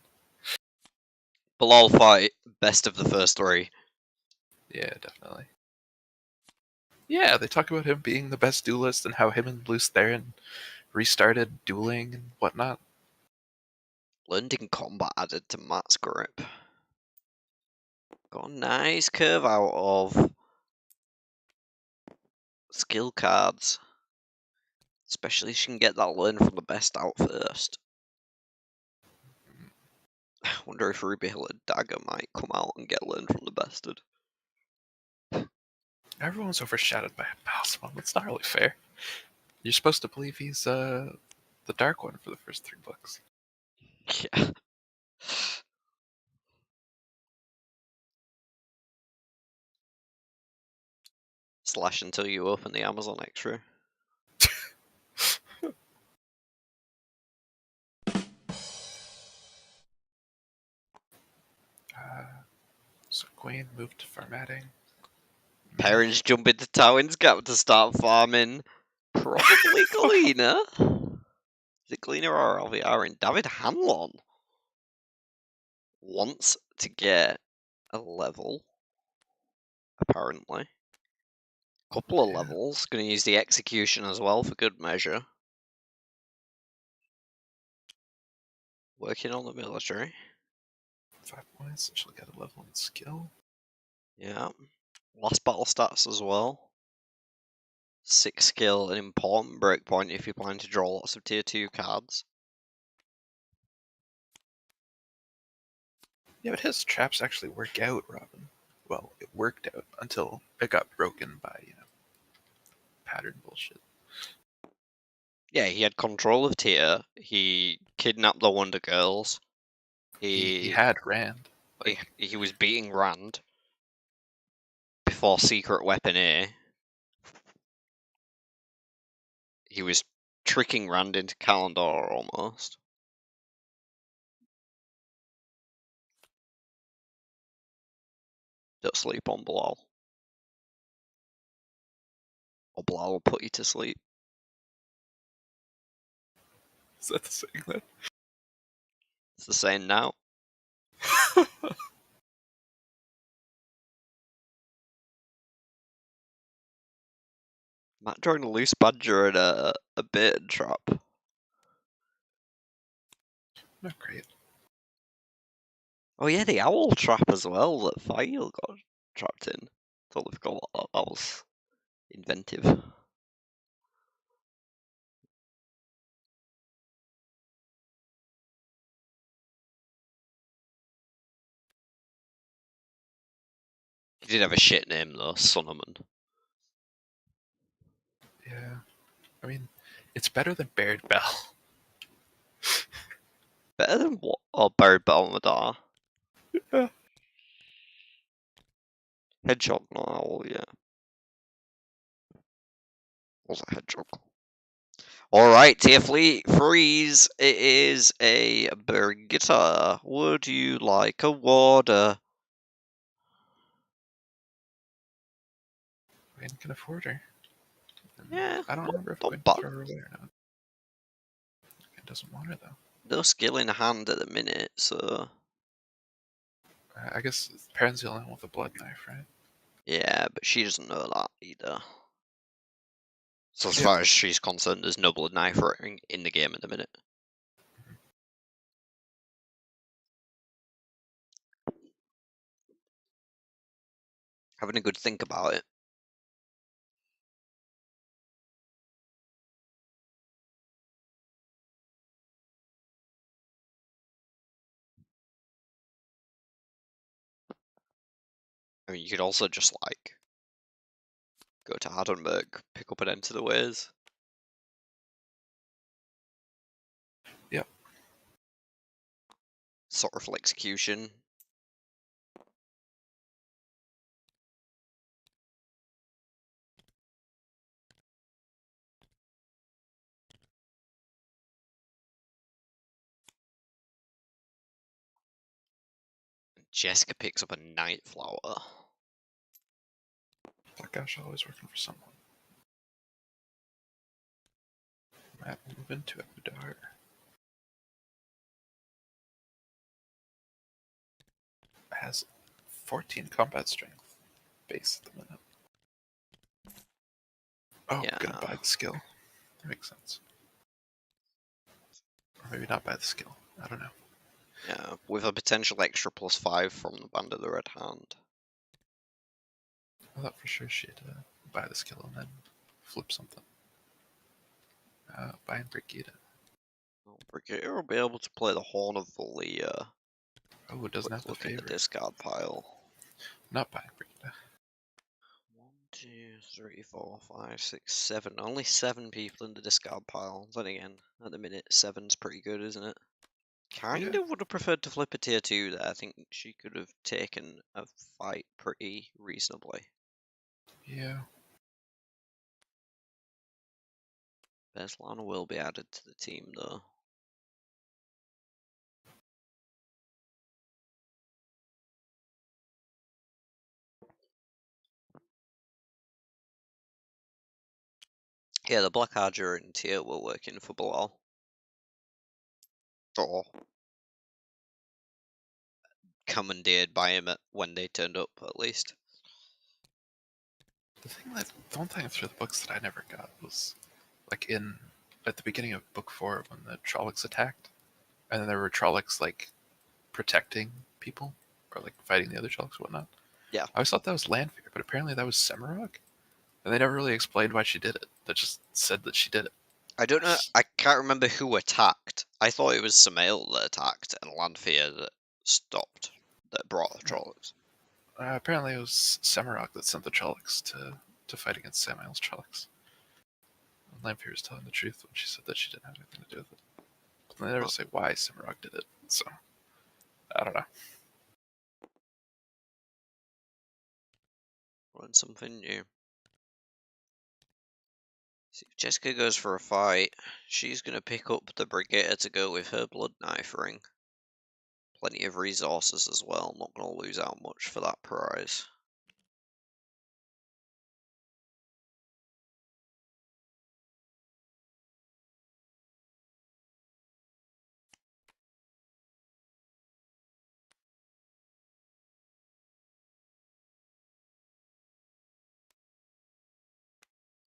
Bilal fight, best of the first 3. Yeah, definitely. Yeah, they talk about him being the best duelist and how him and Luce Theron restarted dueling and whatnot. Learned in combat added to Matt's grip. Got a nice curve out of skill cards. Especially if she can get that learn from the best out first. I wonder if Ruby Hill and Dagger might come out and get learned from the bested. Everyone's overshadowed by Balsamon. That's not really fair. You're supposed to believe he's the Dark One for the first 3 books. Yeah. Slash until you open the Amazon Extra. So Queen moved to formatting. Parents jump into Tywin's Gap to start farming. Probably Galena. Is it Galena or Alviarin? David Hanlon wants to get a level, apparently. Couple of levels. Going to use the execution as well for good measure. Working on the military. 5 points. She'll get a level in skill. Yeah. Last battle stats as well. 6 skill, an important breakpoint if you're planning to draw lots of tier 2 cards. Yeah, but his traps actually work out, Robin. Well, it worked out until it got broken by, pattern bullshit. Yeah, he had control of Tyr. He kidnapped the Wonder Girls. He had Rand. He was beating Rand before Secret Weapon A. He was tricking Rand into Kalendar almost. Don't sleep on Bilal. Or Bilal will put you to sleep. Is that the saying then? It's the same now. Matt drawing a loose badger and a bait trap. Not great. Oh yeah, the owl trap as well that File got trapped in. Totally forgot what that was. Inventive. He did have a shit name though, Sonneman. Yeah. I mean, it's better than Baird Bell. Better than what? Oh, Buried Belmadar. Yeah. Hedgehog, not owl, yeah. Was a hedgehog. Alright, tier freeze. It is a burger. Would you like a water? Wayne can afford her. And Yeah, I don't remember if not Wayne bad. throw her away or not. It doesn't want her though. No skill in hand at the minute, so I guess Perrin's the only one with a blood knife, right? yeah, but she doesn't know that either. So as Yeah. far as she's concerned, there's no blood knife in the game at the minute. Having a good think about it. I mean, you could also just like go to Hardenberg, pick up an Enter the Ways. Yep. Sorrowful Execution. Jessica picks up a Night Flower. That guy's always working for someone. Matt, move into Ecuador. Has 14 combat strength base at the minute. Oh, Yeah. gonna buy the skill. That makes sense. Or maybe not buy the skill. I don't know. Yeah, with a potential extra +5 from the Band of the Red Hand. I thought for sure she'd buy the skill and then flip something. Buy and Brigida. Well, Brigadier will be able to play the Horn of Valia. Oh, it doesn't have the Look at the favor. discard pile. Not buying Brigida. 1, 2, 3, 4, 5, 6, 7. Only 7 people in the discard pile. Then again, at the minute, 7's pretty good, isn't it? Kind of would have preferred to flip a tier 2 there. I think she could have taken a fight pretty reasonably. Yeah. Beslana will be added to the team though. Yeah, the Black Archer and tier were working for Bilal. Or commandeered by him when they turned up, at least. The one thing through the books that I never got was like at the beginning of book 4 when the Trollocs attacked, and then there were Trollocs like protecting people or like fighting the other Trollocs and whatnot. Yeah. I always thought that was Lanfear, but apparently that was Semirog. And they never really explained why she did it. They just said that she did it. I don't know. I can't remember who attacked. I thought it was Samael that attacked and Lanfear that stopped, that brought the Trollocs. Apparently it was Semirog that sent the Trollocs to fight against Samael's Trollocs. And Lanfear was telling the truth when she said that she didn't have anything to do with it. But they never say why Semirog did it, so I don't know. Learn something new. See, if Jessica goes for a fight, she's going to pick up the Brigadier to go with her Blood Knife ring. Plenty of resources as well, not going to lose out much for that prize.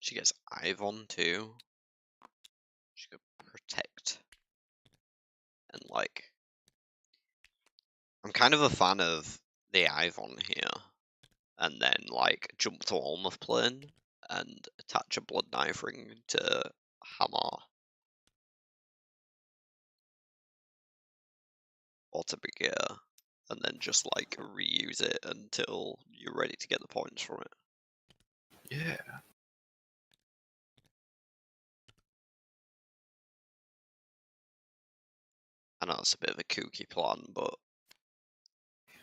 She gets Ivon too. She could protect. And like, I'm kind of a fan of the Ivon here. And then like jump to Almoth Plane and attach a Blood Knife ring to Hammer. Or to Brigadier. And then just like reuse it until you're ready to get the points from it. Yeah. I know it's a bit of a kooky plan, but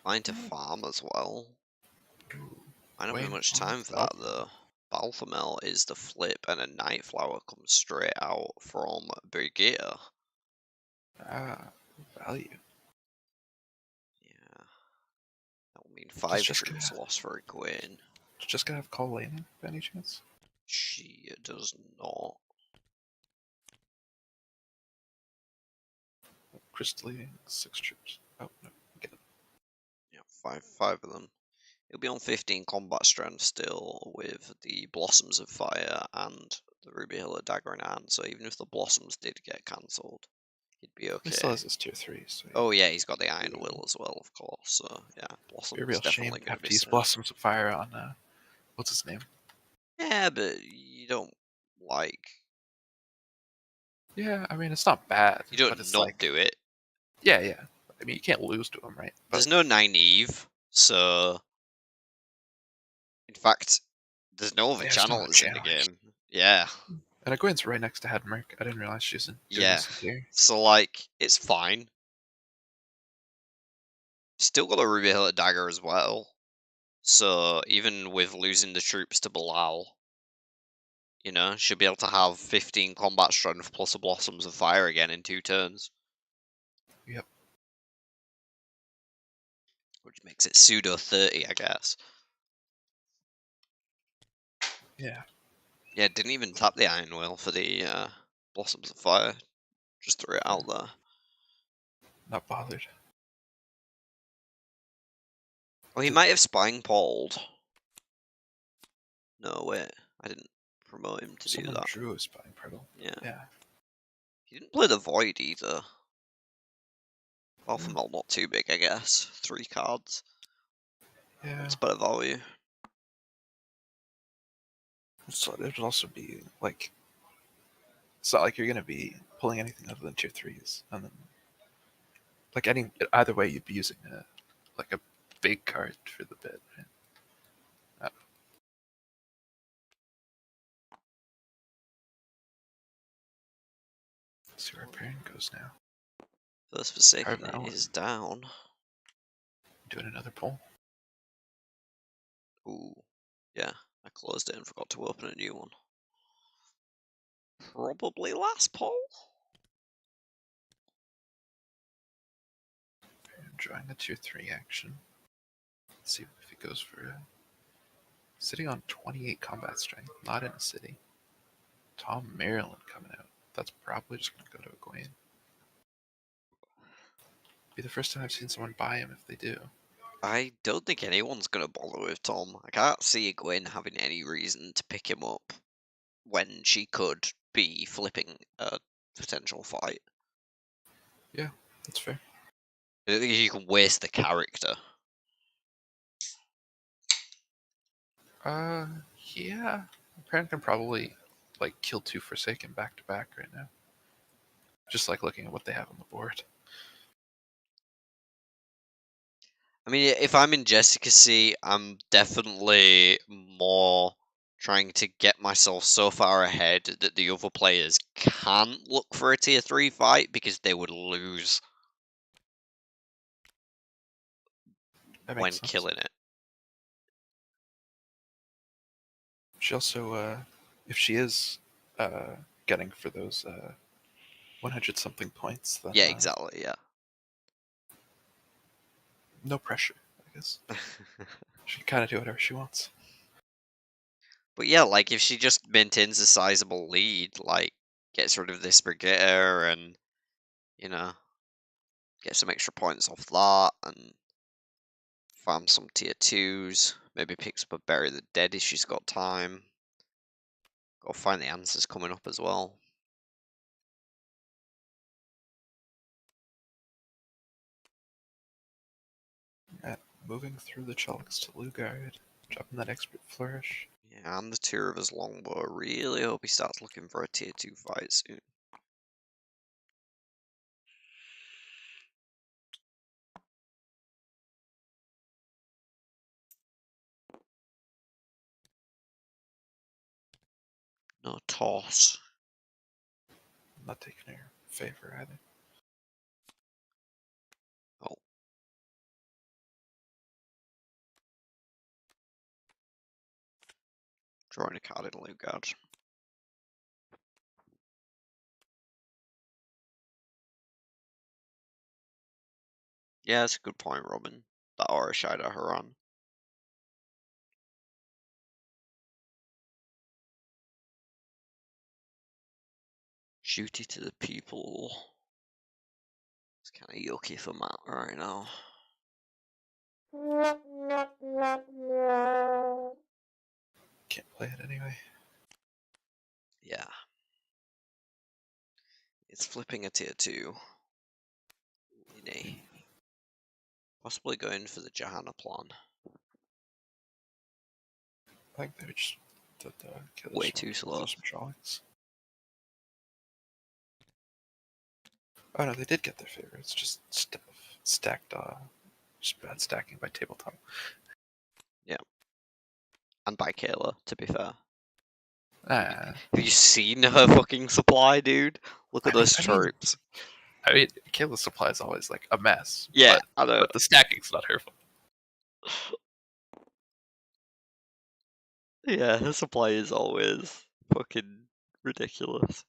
mine to farm as well. Ooh. I don't have Wayne much on time for that Baltimore. though. Balthamel is the flip, and a Nightflower comes straight out from Brigitte. Ah, value. Yeah, that will mean Does 5 Jessica troops lost for a Queen. does Jessica have call laning by any chance? She does not. Crystalline 6 troops. Oh no, get it. Yeah, five of them. He'll be on 15 combat strength still with the Blossoms of Fire and the Ruby Hill Dagger in hand, so even if the Blossoms did get cancelled, he'd be He still okay. has his tier 3, so Oh yeah, he's got the Iron Will as well, of course, so yeah, be a Blossom's real shame definitely to going to have be to use safe. Blossoms of Fire on what's his name? Yeah, but you don't, like, Yeah, I mean it's not bad, you but don't it's not like do it. yeah. I mean you can't lose to him, right? But There's no Nynaeve, so in fact, there's no other there's no channels in the challenge. game. Yeah, And Egwene's right next to Head Merc. I didn't realize she was doing yeah. this in tier. So like, it's fine. Still got a Ruby Hill Dagger as well. So even with losing the troops to Bilal, you know, should be able to have 15 combat strength plus a Blossoms of Fire again in 2 turns. Yep. Which makes it pseudo 30, I guess. Yeah. Yeah, didn't even tap the Iron Will for the Blossoms of Fire. Just threw it out there. Not bothered. Oh, he might have Spine Palled. No, wait. I didn't promote him to do Someone that. drew a Spine Prattle. Yeah. Yeah. He didn't play the Void either. Mm. Balthamel not too big, I guess. 3 cards. Yeah. It's better value. So it would also be like it's not like you're gonna be pulling anything other than tier 3s, and then like any either way you'd be using a big card for the bit. Right? Let's see where Baron goes now. First Forsaken Carver Owen is down. doing another pull. Ooh. Yeah, I closed it and forgot to open a new one. Probably last pull? Baron drawing a tier 3 action. Let's see if he goes for sitting on 28 combat strength, not in a city. Tom Maryland coming out. That's probably just gonna go to Egwene. Be the first time I've seen someone buy him if they do. I don't think anyone's going to bother with Tom. I can't see Gwen having any reason to pick him up when she could be flipping a potential fight. Yeah, that's fair. I don't think you can waste the character. Uh, yeah. Baron can probably like kill 2 Forsaken back to back right now. Just like looking at what they have on the board. I mean, if I'm in Jessica's seat, I'm definitely more trying to get myself so far ahead that the other players can't look for a tier 3 fight because they would lose That when makes sense. killing it. She also, if she is getting for those 100 something points, then Yeah, exactly, yeah. no pressure, I guess. She can kind of do whatever she wants. But yeah, like if she just maintains a sizable lead, like gets rid of this Brigitte and, you know, get some extra points off that and farm some tier 2s, maybe picks up a Bury the Dead if she's got time. Go find the answers coming up as well. Moving through the Chalks to Lugard, dropping that expert flourish. Yeah, and the tour of his longbow. Really hope he starts looking for a tier 2 fight soon. No toss. I'm not taking her favor either. Oh. Drawing a card in Loot Guard. Yeah, that's a good point, Robin. That or a Shida Haran. Duty to the people. It's kind of yucky for Matt right now. Can't play it anyway. Yeah. It's flipping a tier 2. Linny. Possibly going for the Johanna plan. I think they just did kill Way too slow. some Trollocs. Oh no, they did get their favor. It's just stacked, just bad stacking by tabletop. Yeah. And by Kayla, to be fair. Ah, Have you seen her fucking supply, dude? Look at those I mean, troops. Kayla's supply is always like a mess. Yeah, I know. But the stacking's not her fault. Yeah, her supply is always fucking ridiculous.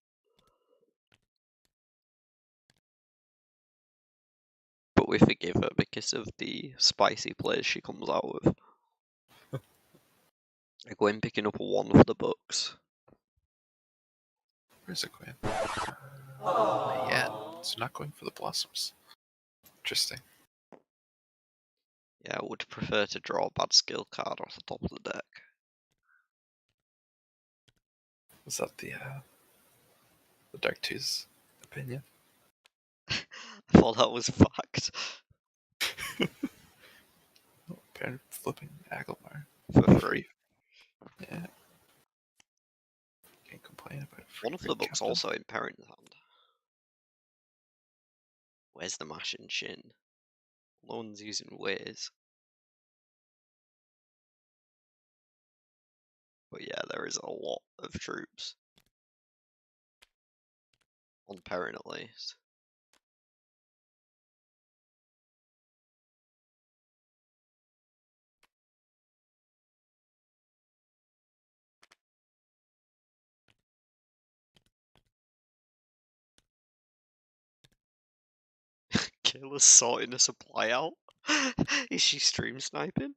But we forgive her because of the spicy plays she comes out with. I go in picking up a 1 for the Bucks. Where's the queen? Yeah, it's not going for the blossoms. Interesting. Yeah, I would prefer to draw a bad skill card off the top of the deck. Was that the Dark Two's opinion? I thought that was fact. Apparently flipping Agelmar. For free. Yeah. Can't complain about it. One of the Bucks also in Perrin's hand. Where's the Mash and Shin? No one's using Ways. But yeah, there is a lot of troops. On Perrin at least. Kayla's sorting a supply out. Is she stream sniping?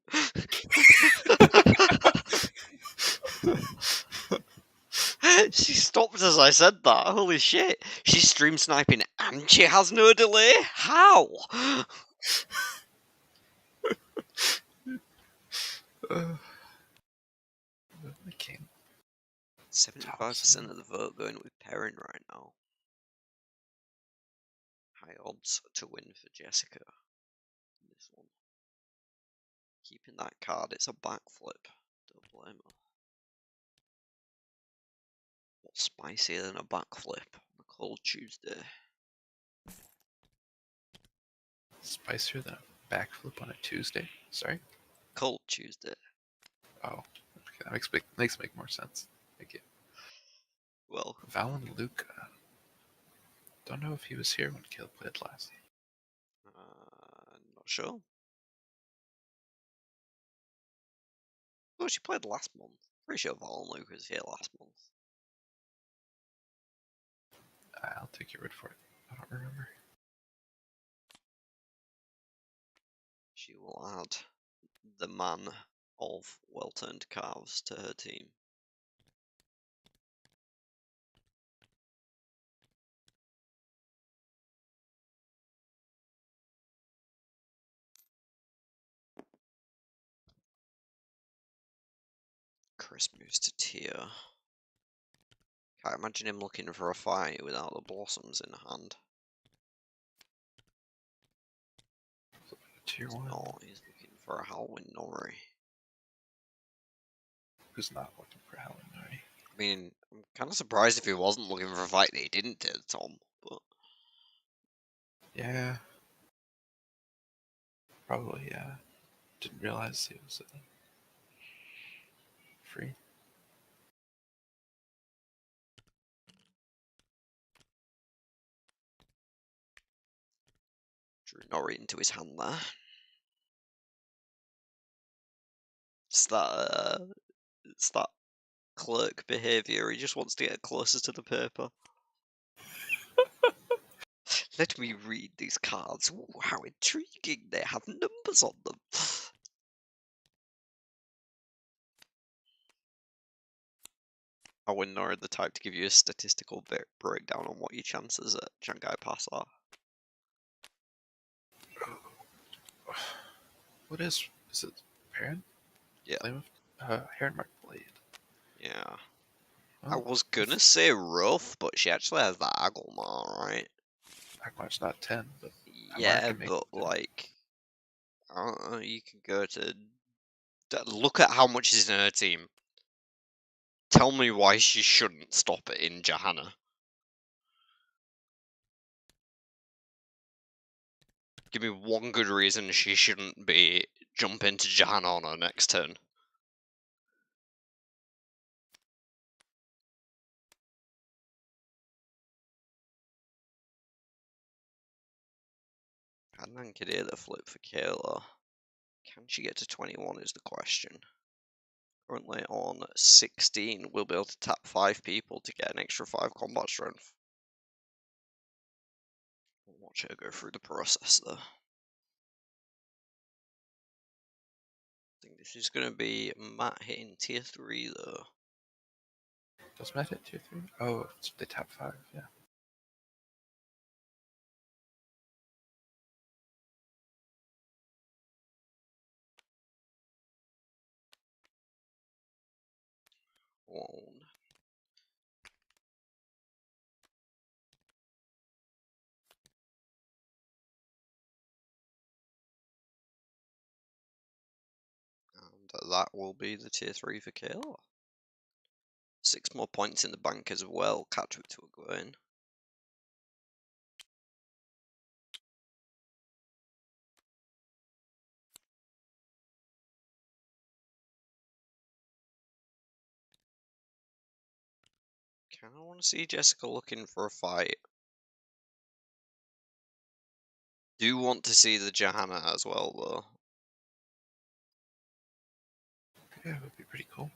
She stopped as I said that. Holy shit. She's stream sniping and she has no delay? How? I can't. 75% of the vote going with Perrin right now. High odds to win for Jessica. This one. Keeping that card, it's a backflip. Don't blame her. What's spicier than a backflip on a cold Tuesday? Spicier than a backflip on a Tuesday? Sorry? Cold Tuesday. Oh. Okay, that makes more sense. Thank you. Well, Valen Luca. Don't know if he was here when Caleb played last. not sure. Oh, she played last month. Pretty sure Valen Luke was here last month. I'll take your word for it. I don't remember. She will add the man of well-turned calves to her team. Chris moves to tier. Can't imagine him looking for a fight without the blossoms in hand. Tier 1. No, he's looking for a Halloween Nori. Who's not looking for Helen Nori? I mean, I'm kind of surprised if he wasn't looking for a fight that he didn't do, Tom. But Yeah. Probably, yeah. Didn't realize he was free. drew Nori into his hand there. It's that clerk behaviour. He just wants to get closer to the paper. Let me read these cards. Ooh, how intriguing. They have numbers on them. I wouldn't know the type to give you a statistical breakdown on what your chances at Shanghai Pass are. What is it? Parent? Yeah. Flame of Heron Blade. Yeah. I Well, was gonna say rough, but she actually has the Agilmar, right? Agmar's not 10, but Agmar Yeah, can make but it 10. like, I don't know, you can go to look at how much is in her team. Tell me why she shouldn't stop it in Johanna. Give me one good reason she shouldn't be jumping to Johanna on her next turn. And then could hear the flip for Kayla. Can she get to 21 is the question. Currently on 16, we'll be able to tap 5 people to get an extra 5 combat strength. We'll watch her go through the process though. I think this is going to be Matt hitting tier 3 though. Does Matt hit tier 3? Oh, they tap 5, yeah. One. And that will be the tier 3 for Kayla. 6 more points in the bank as well. Catch up to a going. Kind of want to see Jessica looking for a fight. Do want to see the Johanna as well though. Yeah, it would be pretty cool.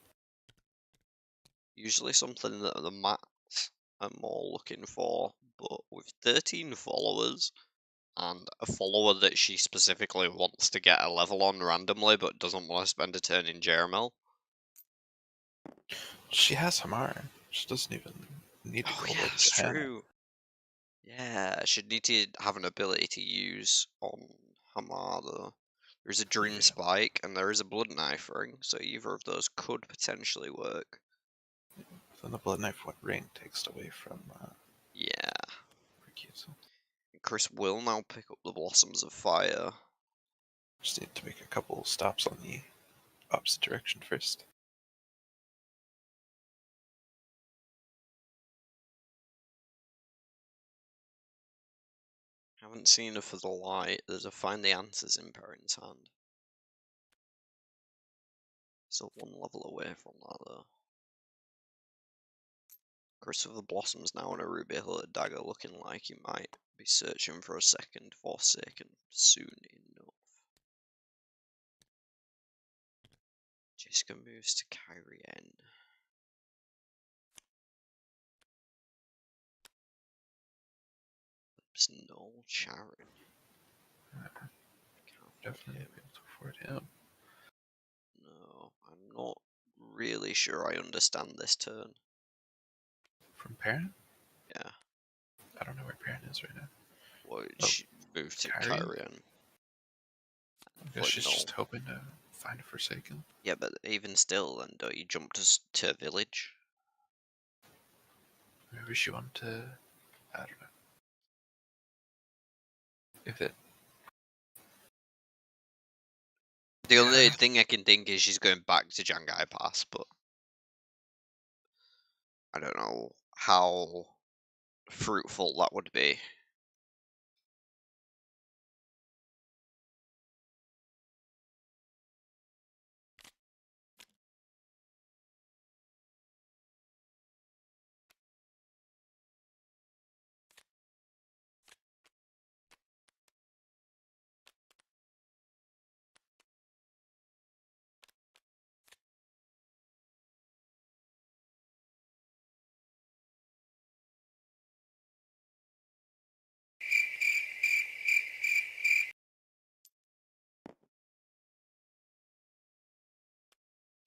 Usually something that the mats are more looking for, but with 13 followers and a follower that she specifically wants to get a level on randomly but doesn't want to spend a turn in Jeremel. She has Hamar. She doesn't even need to Oh go yeah, all the way to that's Johanna. true. Yeah, she'd need to have an ability to use on Hamar though. There's a Dream Yeah. Spike and there is a Blood Knife Ring, so either of those could potentially work. Then the Blood Knife Ring takes away from Yeah. Rikizu. Chris will now pick up the Blossoms of Fire. Just need to make a couple stops on the opposite direction first. Haven't seen her for the light. There's a Find the Answers in Perrin's hand. Still 1 level away from that though. Christopher Blossom's now on a Ruby Hillet dagger, looking like he might be searching for a second Forsaken soon enough. Jessica moves to Kyrian. There's no Charon. Definitely be able to afford him. No, I'm not really sure I understand this turn. From Parent? Yeah. I don't know where Parent is right now. Well, Oh, she moved to Kyrie? Kyrian. I guess But she's no. just hoping to find a Forsaken. Yeah, but even still, then don't you jump to village? Maybe she wanted to. I don't know. If it. The only Yeah. thing I can think is she's going back to Shanghai Pass, but I don't know how fruitful that would be.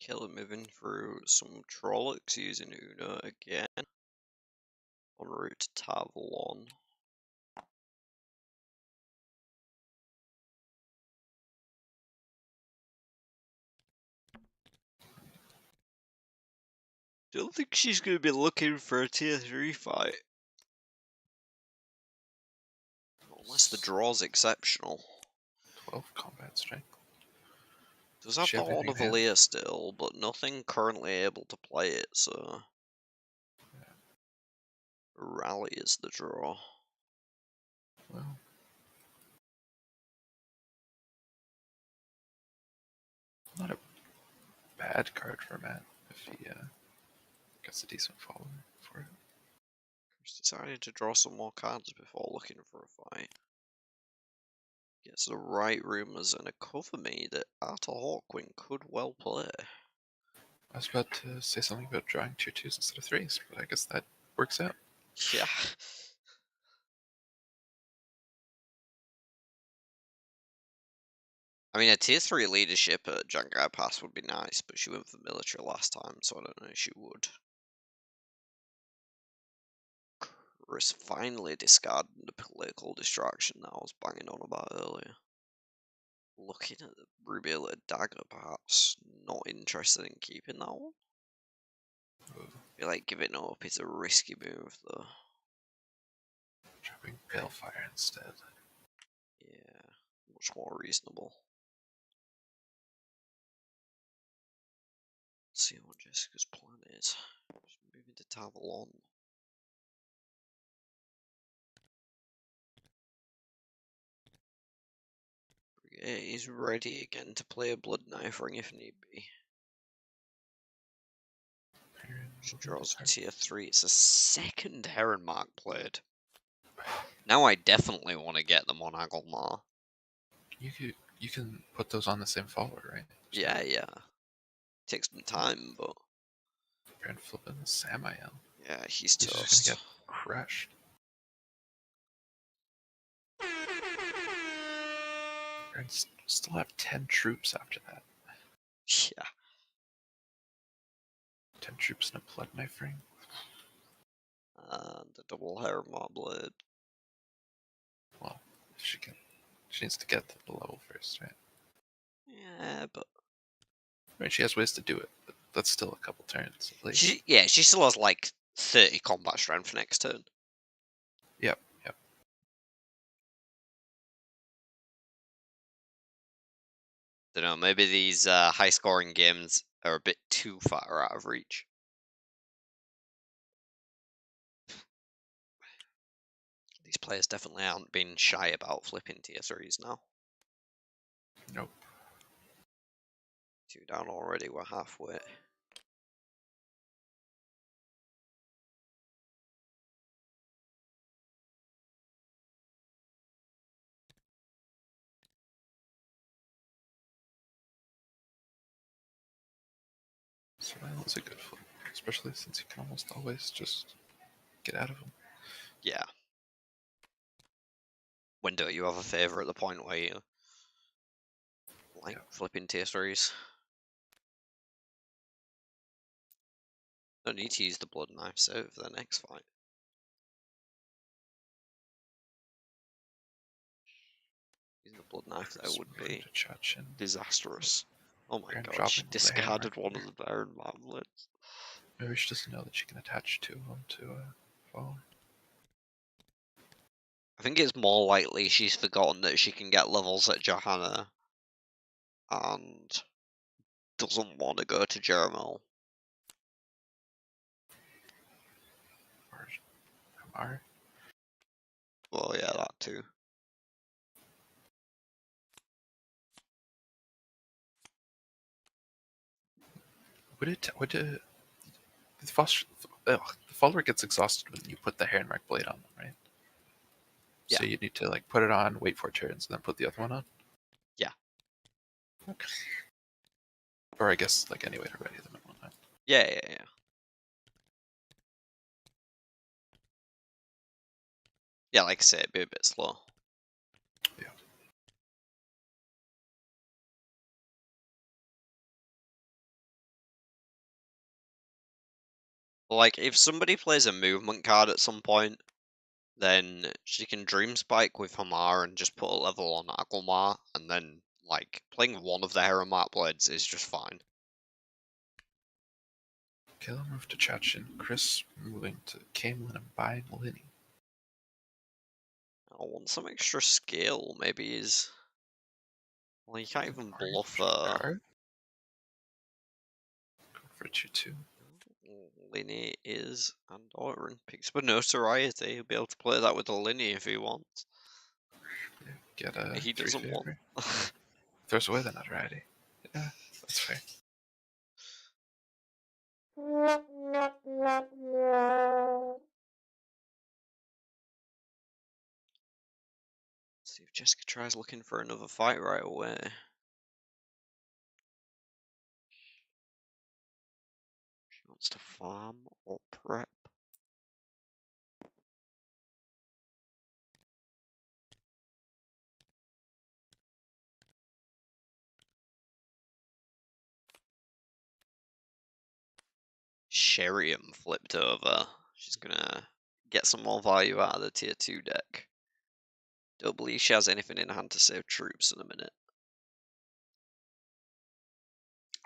Kelly moving through some Trollocs using Una again. En route to Tavlon. Don't think she's going to be looking for a tier 3 fight. Unless the draw's exceptional. 12 combat strength. Does have She the have Horn anything of in hand? Aaliyah still, but nothing currently able to play it, so... Rally is the draw. Well, not a bad card for Matt if he gets a decent follower for it. He's decided to draw some more cards before looking for a fight. Gets the right rumours and a cover me that Arthur Hawkwing could well play. I was about to say something about drawing tier 2s instead of 3s, but I guess that works out. Yeah. I mean, a tier 3 leadership at Junkyard Pass would be nice, but she went for military last time, so I don't know if she would. Chris finally discarding the political distraction that I was banging on about earlier. Looking at the Ruby dagger, perhaps not interested in keeping that one. I feel like giving it up is a risky move, though. Dropping Balefire instead. Yeah, much more reasonable. Let's see what Jessica's plan is. She's moving to Tavlon. Brigade is ready again to play a Blood Knife Ring if need be. She draws a tier 3. It's a second Heron Mark played. Now I definitely want to get them on Agelmar. You can put those on the same follower, right? Yeah, yeah. Takes some time, but And flipping Samael. yeah, he's He's just toast. gonna get crushed. And still have 10 troops after that. Yeah. 10 troops and a Blood Knife Ring. And the double Heron Mark blade. Well, if she needs to get to the level first, right? Yeah, but I mean, she has ways to do it, but that's still a couple turns at least. she still has like 30 combat strength next turn. Yep. Don't know, maybe these high scoring games are a bit too far out of reach. These players definitely aren't being shy about flipping tier 3s now. Nope. 2 down already, we're halfway. Samael is a good flip, especially since you can almost always just get out of them. Yeah. When don't you have a favour at the point where you like flipping tier 3s? No need to use the Blood Knife save for the next fight. Using the Blood Knife there would be disastrous. Oh my god, she discarded one of the Baron Marblets. Maybe she doesn't know that she can attach two of them to a follower. I think it's more likely she's forgotten that she can get levels at Johanna and doesn't want to go to Jeremel. Or Amar. Well, yeah, that too. The follower gets exhausted when you put the hair and mark blade on them, right? Yeah. So you need to like put it on, wait 4 turns, and then put the other one on? Yeah. Okay. Or I guess like any way to ready them at one time. Yeah. Yeah, like I say, it'd be a bit slow. Yeah. Like, if somebody plays a movement card at some point, then she can Dream Spike with Hamar and just put a level on Agilmar, and then, like, playing one of the Heron Blades is just fine. Killer moved to Chachin. Chris moving to Camelin and buying Linny. I want some extra skill, maybe is... Well, you can't even bluff Go for a 2/2. Linny is Andoran. Picks but no Notoriety. He'll be able to play that with a Linny if he wants. Get a He 3 doesn't want. favor. Throws away the notoriety. Yeah, that's fair. See if Jessica tries looking for another fight right away. She wants to farm or prep. Sheriam flipped over. She's gonna get some more value out of the tier 2 deck. Don't believe she has anything in hand to save troops in a minute.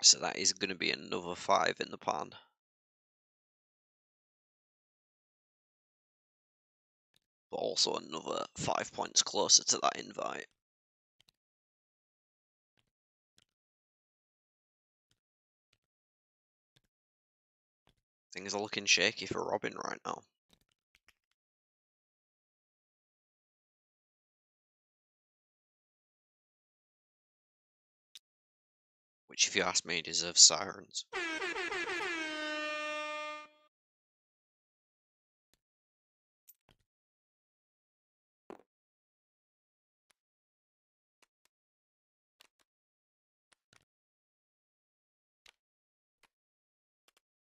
So that is gonna be another 5 in the pan. But also another 5 points closer to that invite. Things are looking shaky for Robin right now. Which, if you ask me, deserves sirens.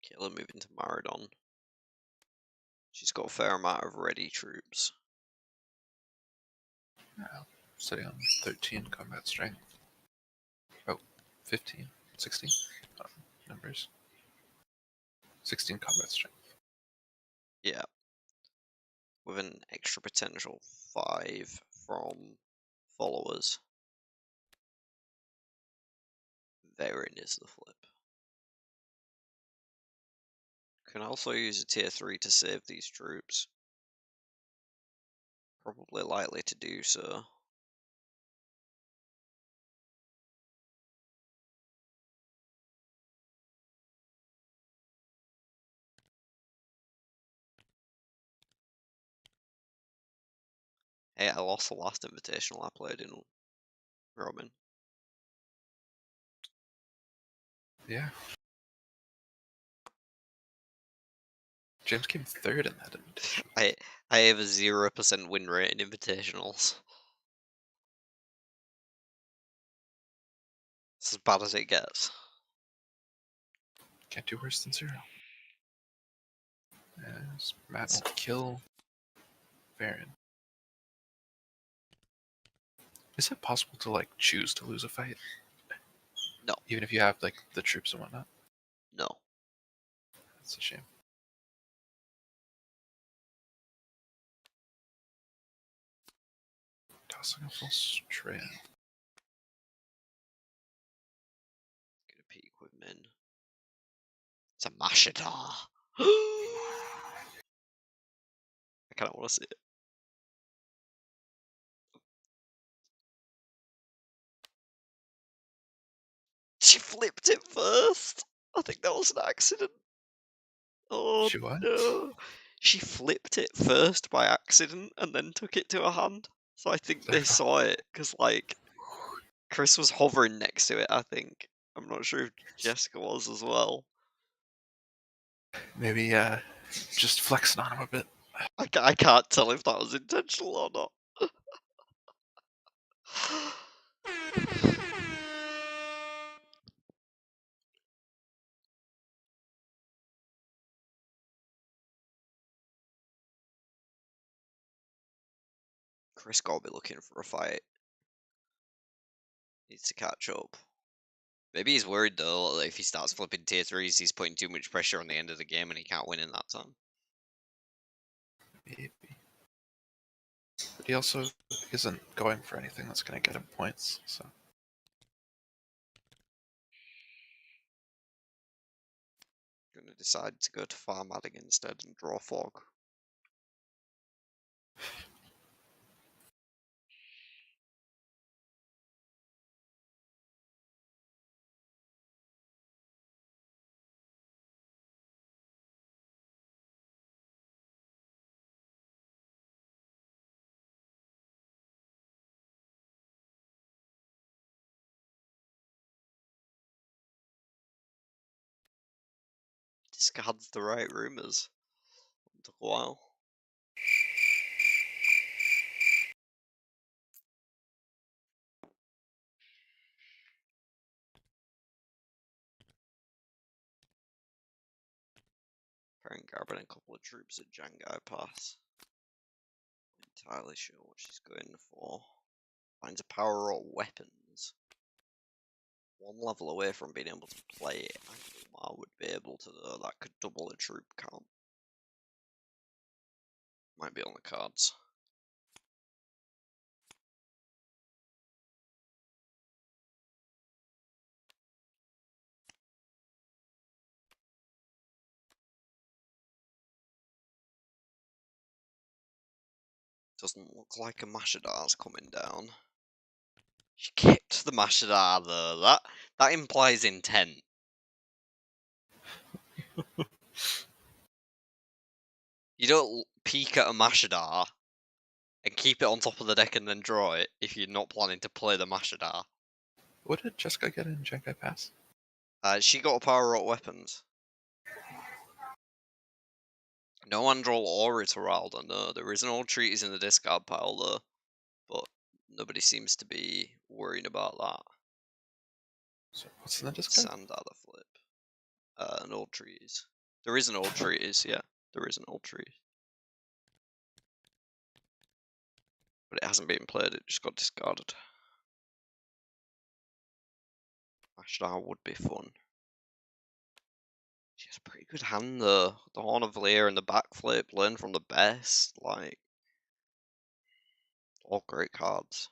Killer moving to Maradon. She's got a fair amount of ready troops. Sitting on 13 combat strength. Oh, 15, 16 numbers. 16 combat strength. Yeah. With an extra potential 5 from followers. Therein is the flip. Can also use a tier 3 to save these troops. Probably likely to do so. Hey, I lost the last invitational I played in Roman. Yeah. James came third in that invitation. I have a 0% win rate in invitationals. It's as bad as it gets. Can't do worse than 0. As Matt will kill Baron. Is it possible to like choose to lose a fight? No. Even if you have like the troops and whatnot? No. That's a shame. Tossing a false trail. Get a peek with men. It's a Mashadar. I kind of want to see it. She flipped it first. I think that was an accident. Oh She what? no. She flipped it first by accident and then took it to her hand. So I think they saw it because, like, Chris was hovering next to it, I think. I'm not sure if Jessica was as well. Maybe just flexing on him a bit. I can't tell if that was intentional or not. Chris gotta be looking for a fight. Needs to catch up. Maybe he's worried though that if he starts flipping tier threes, he's putting too much pressure on the end of the game and he can't win in that time. Maybe. But he also isn't going for anything that's going to get him points, so. Gonna decide to go to farm adding instead and draw fog. Discards the right rumors. Took a while. Pairing grabbing a couple of troops at Jangai Pass. Not entirely sure what she's going for. Finds a power or weapons. One level away from being able to play it. I would be able to though. That could double a troop count. Might be on the cards. Doesn't look like a Mashadar's coming down. She kept the Mashadar though. That implies intent. You don't peek at a Mashadar and keep it on top of the deck and then draw it if you're not planning to play the Mashadar. What did Jessica get in Jankai Pass? She got a power up weapons. No Androl or Ituralda, no. There is an old treatise in the discard pile though, but nobody seems to be worrying about that. So what's in the discard? Sandala flip. An old treatise. There is an old treatise, yeah. There is an old treatise. But it hasn't been played, it just got discarded. Ashtar would be fun. She has a pretty good hand though. The Horn of Lear and the backflip, learn from the best, like all great cards.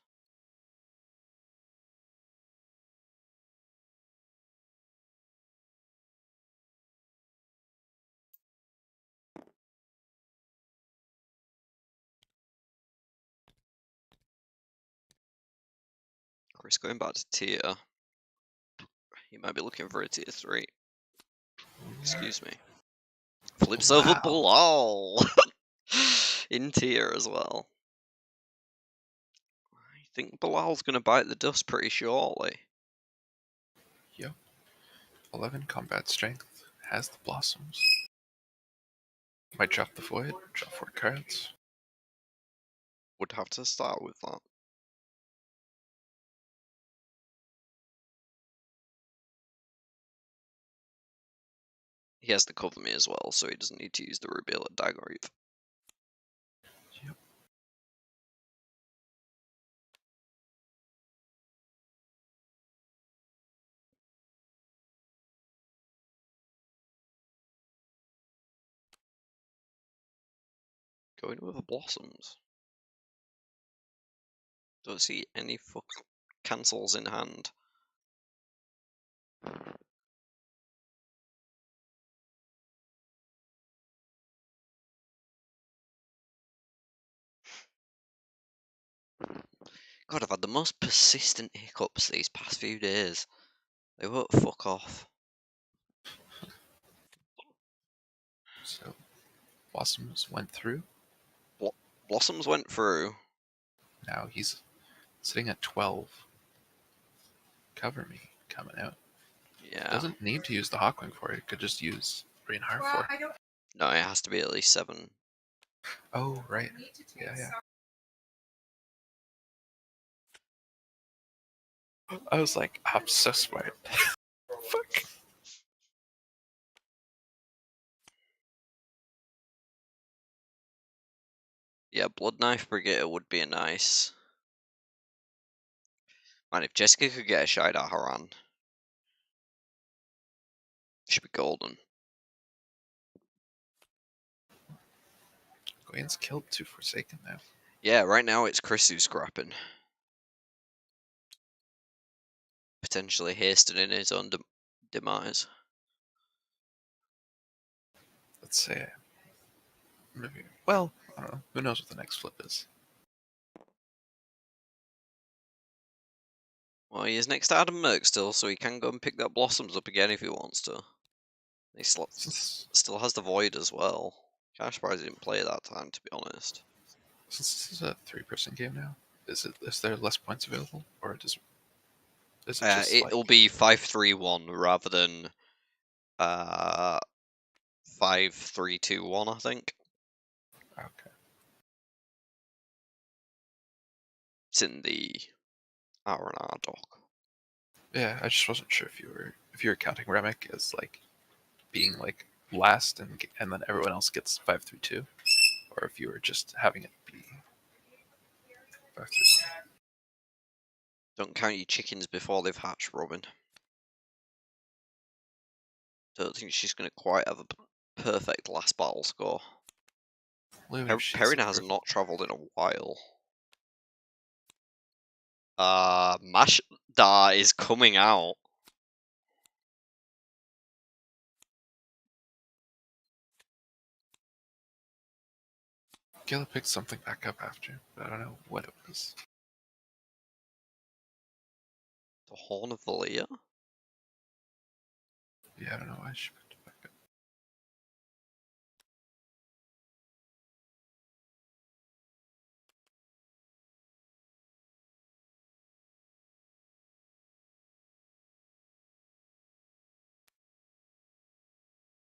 Chris going back to tier. He might be looking for a tier 3. Excuse me. Flips over Bilal. In tier as well. I think Bilal's going to bite the dust pretty shortly. Yep. 11 combat strength. Has the blossoms. Might drop the void. Drop 4 cards. Would have to start with that. He has to cover me as well, so he doesn't need to use the reveal at Dagger either. Yep. Going with the blossoms. Don't see any fuck cancels in hand. God, I've had the most persistent hiccups these past few days. They won't fuck off. So, blossoms went through. Blossoms went through. Now he's sitting at 12. Cover me coming out. Yeah. Doesn't need to use the Hawkwing for it. Could just use Reinhardt for it. No, it has to be at least 7. Oh, right. Yeah. I was like, I'm so smart. Fuck. Yeah, Blood Knife Brigadier would be a nice. Man, if Jessica could get a shot at Haran. Should be golden. Gwen's killed 2 Forsaken now. Yeah, right now it's Chris who's scrapping. Potentially hastening his own demise. Let's say, maybe. Well, I don't know. Who knows what the next flip is? Well, he is next to Adam Merck still, so he can go and pick that Blossoms up again if he wants to. He still has the Void as well. Kind of surprised he didn't play that time, to be honest. Since this is a 3-person game now, is there less points available, or is it just It'll be 5-3-1 rather than 5-3-2-1, I think. Okay. It's in the R&R doc. Yeah, I just wasn't sure if you were counting Remick as like being like last and then everyone else gets 5-3-2, or if you were just having it be 5-3-1. Don't count your chickens before they've hatched, Robin. Don't think she's going to quite have a perfect last battle score. Perrin has not travelled in a while. Mashda is coming out. Gila picked something back up after, but I don't know what it was. The Horn of Valia? Yeah, I don't know why she picked it back up.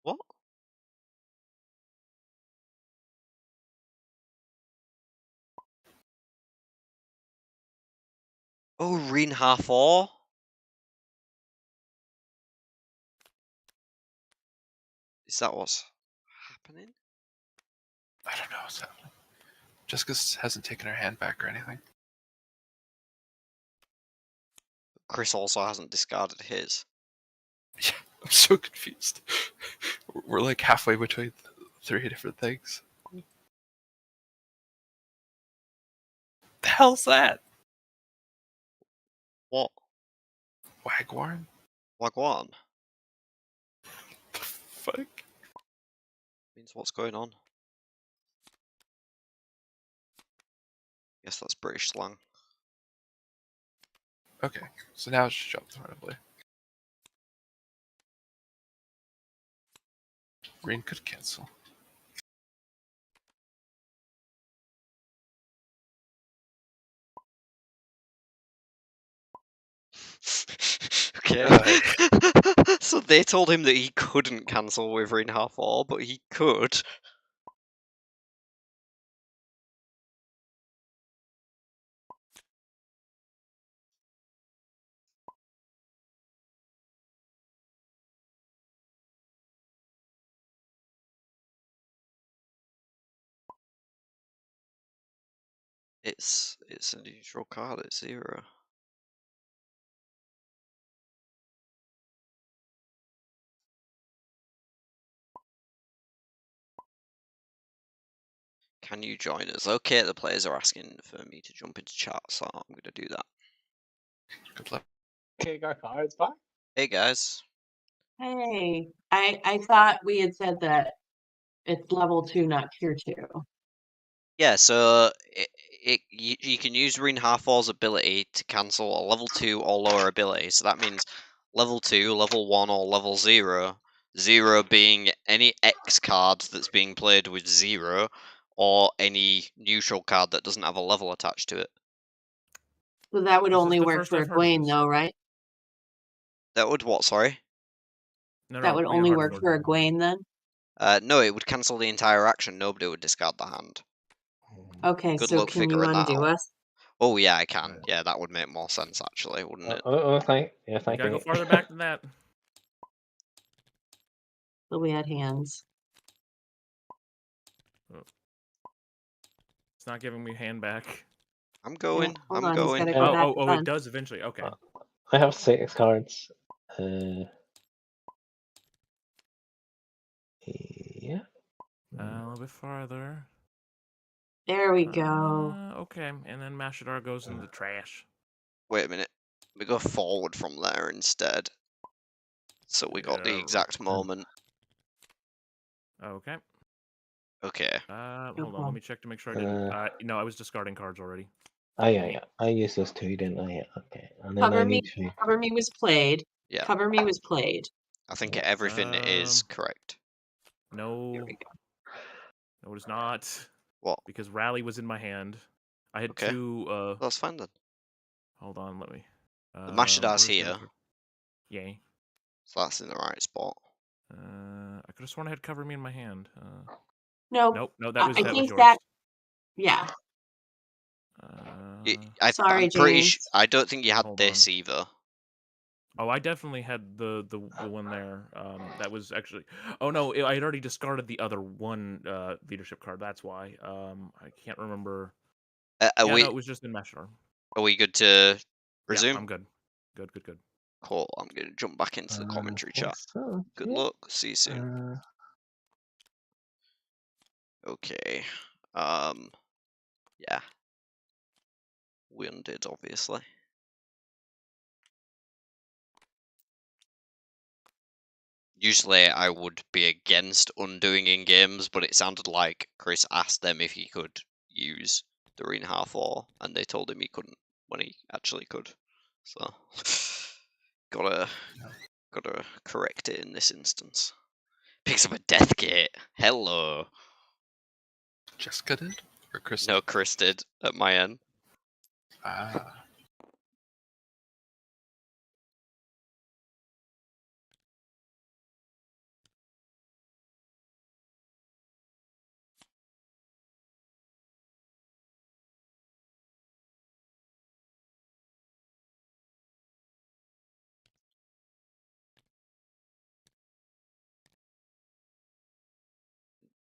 What? Oh, Reinhar 4? Is that what's happening? I don't know what's happening. Jessica hasn't taken her hand back or anything. Chris also hasn't discarded his. Yeah, I'm so confused. We're like halfway between 3 different things. The hell's that? What? Wagwarn? Wagwan? The fuck? Means what's going on? Guess that's British slang. Okay, so now it's just jumped randomly. Green could cancel. Okay. So they told him that he couldn't cancel with Reinhar 4, but he could. It's a neutral card, it's 0. Can you join us? Okay, the players are asking for me to jump into chat, so I'm going to do that. Good luck. Okay, got cards back. Hey guys. Hey, I thought we had said that it's level 2, not tier 2. Yeah, so you can use Reinhar 4's ability to cancel a level 2 or lower ability. So that means level 2, level 1, or level 0. 0 being any X card that's being played with 0, or any neutral card that doesn't have a level attached to it. So that would This is only the work first for I've heard of Egwene, this. though, right? That would what, sorry? No, That no, would we have only heard work of for it. Egwene then? No, it would cancel the entire action. Nobody would discard the hand. Okay, Good so luck can you figuring that undo out. us? Oh yeah, I can. Right. Yeah, that would make more sense actually, wouldn't it? Thank You you. Gotta go me. farther back than that. So we had hands. It's not giving me hand back. I'm going. hold I'm on, he's going. gotta go back Oh, to it fun. does eventually. Okay. I have 6 cards. Yeah. A little bit farther. There we go. Okay, and then Mashadar goes in the trash. Wait a minute. We go forward from there instead. So we got the Yeah, exact moment. Okay. Okay. Hold on. Let me check to make sure I didn't. No, I was discarding cards already. Oh yeah. I use those two, didn't I? Yeah. Okay. And then I Cover me. need to. Cover me was played. Yeah. Cover me was played. I think everything is correct. There No, we go. no, it is not. What? Because Rally was in my hand. I had Okay. two. That's fine then. Hold on. Let me. The Mashadar's where's the here, other card? Yay. so that's in the right spot. I could have sworn I had Cover Me in my hand. No. Nope. No, that was I that was think yours. that. Yeah. Sorry, I'm pretty. James. I don't think you had Hold this on. either. Oh, I definitely had the one there. That was actually. Oh no, I had already discarded the other one leadership card. That's why. I can't remember. Are Yeah, we? no, it was just in Mashadar. Are we good to Yeah, resume? I'm good. Good. Cool. I'm gonna jump back into the commentary chat. So, Good yeah. luck. See you soon. Okay. Yeah. We undid, obviously. Usually I would be against undoing in games, but it sounded like Chris asked them if he could use the Arena Half 4, and they told him he couldn't when he actually could. So gotta correct it in this instance. Picks up a Death Gate. Hello. Jessica did? Or Chris? No, Chris did at my end. Ah.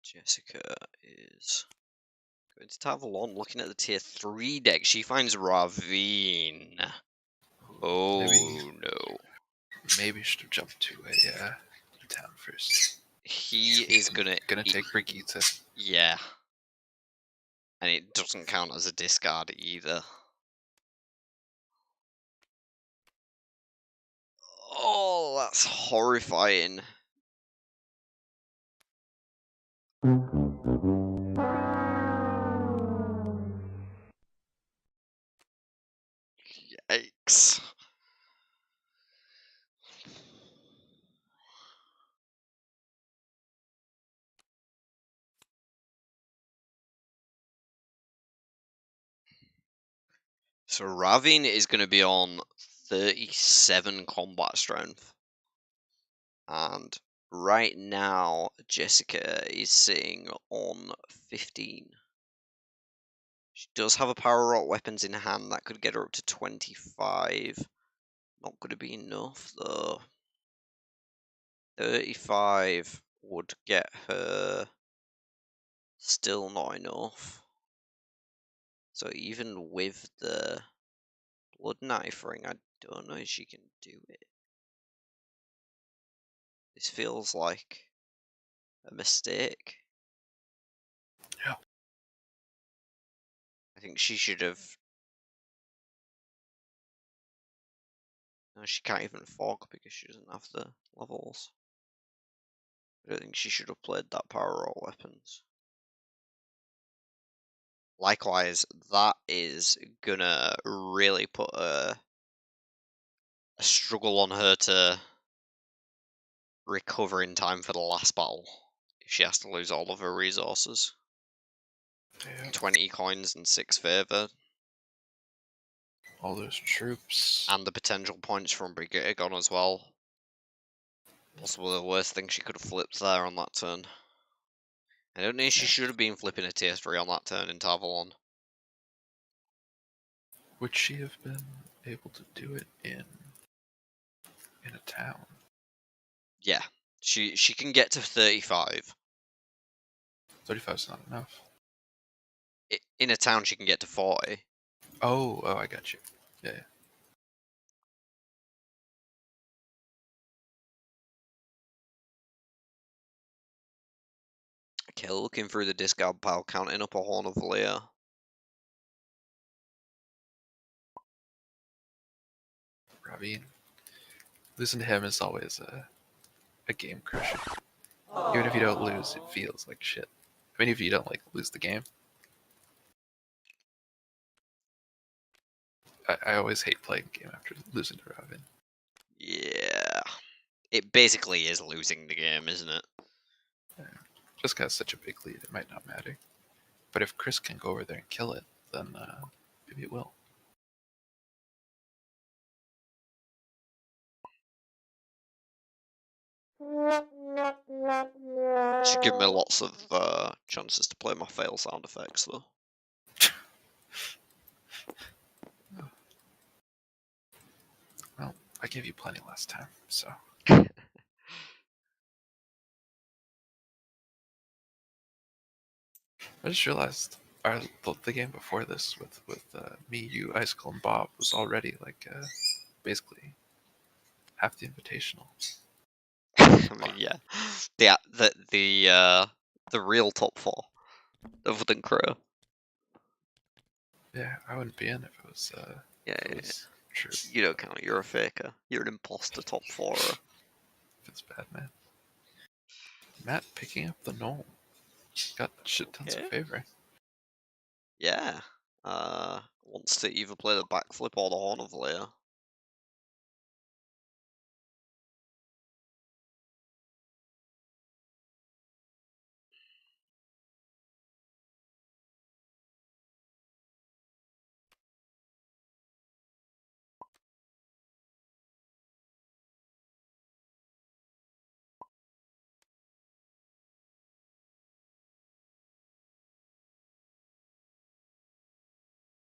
Jessica is going to Tavalon, looking at the tier 3 deck. She finds Ravine. Oh no. Maybe should have jumped to a town first. He is gonna take Brigitte. Yeah. And it doesn't count as a discard either. Oh, that's horrifying. Yikes. So Ravine is going to be on 37 combat strength. And right now, Jessica is sitting on 15. She does have a power rock weapons in hand that could get her up to 25. Not going to be enough though. 35 would get her still not enough. So even with the blood knife ring, I don't know if she can do it. This feels like a mistake. Yeah. I think she should have. No, she can't even fog because she doesn't have the levels. I don't think she should have played that power roll weapons. Likewise, that is gonna really put a struggle on her to recover in time for the last battle if she has to lose all of her resources. Yeah. 20 coins and 6 favor. All those troops. And the potential points from Brigitte gone as well. Possibly the worst thing she could have flipped there on that turn. I don't think she should have been flipping a tier 3 on that turn in Tavalon. Would she have been able to do it in a town? Yeah, she can get to 35. 35 is not enough. In a town, she can get to 40. Oh, I got you. Yeah. Okay, looking through the discard pile, counting up a Horn of Lear. Ravine. Losing to him is always a game crusher. Even if you don't lose, it feels like shit. I mean, if you don't like lose the game. I always hate playing a game after losing to Ravine. Yeah. It basically is losing the game, isn't it? Yeah. Just got such a big lead, it might not matter. But if Chris can go over there and kill it, then maybe it will. Should give me lots of chances to play my fail sound effects, though. Well, I gave you plenty last time, so. I just realized the game before this with me, you, Icicle, and Bob was already like basically half the invitational. I mean, yeah. The real top 4, other than Crow. Yeah, I wouldn't be in if it was Yeah, if it was true. you don't count. You're a faker. You're an imposter top 4. If it's bad, man. Matt picking up the gnome. Got shit tons Okay. of favor. Yeah. Wants to either play the backflip or the Horn of Lear.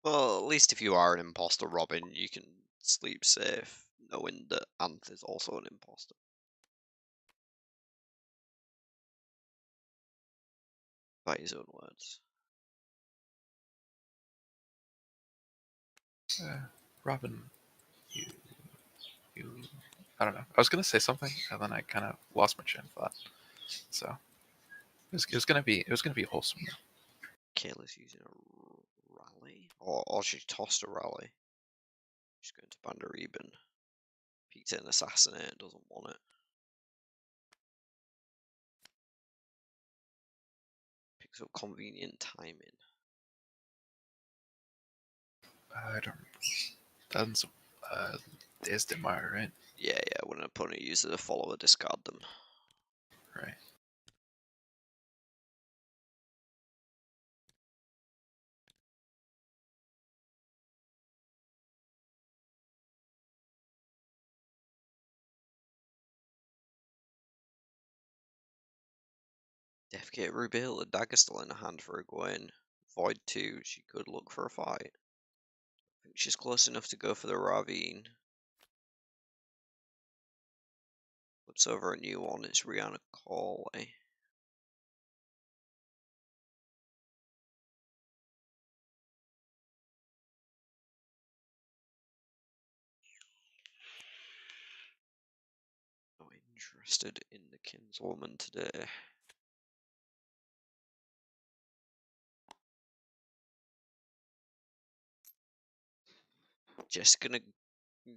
Well, at least if you are an imposter, Robin, you can sleep safe knowing that Anth is also an imposter. By his own words. Robin, you, I don't know. I was gonna say something, and then I kind of lost my train of thought. So it was gonna be wholesome. Kayla's using a rally, or she tossed a rally. She's going to Bander Eben. Peeked at an assassinate, doesn't want it. Picks up convenient timing. I don't. That's Days Demar, right? Yeah, when an opponent uses a follower, discard them. Right. Defgate Rubil, a dagger still in her hand for a Gwen. Void 2, she could look for a fight. I think she's close enough to go for the Ravine. Flips over a new one, it's Rihanna Corley. Not interested in the kinswoman today. Just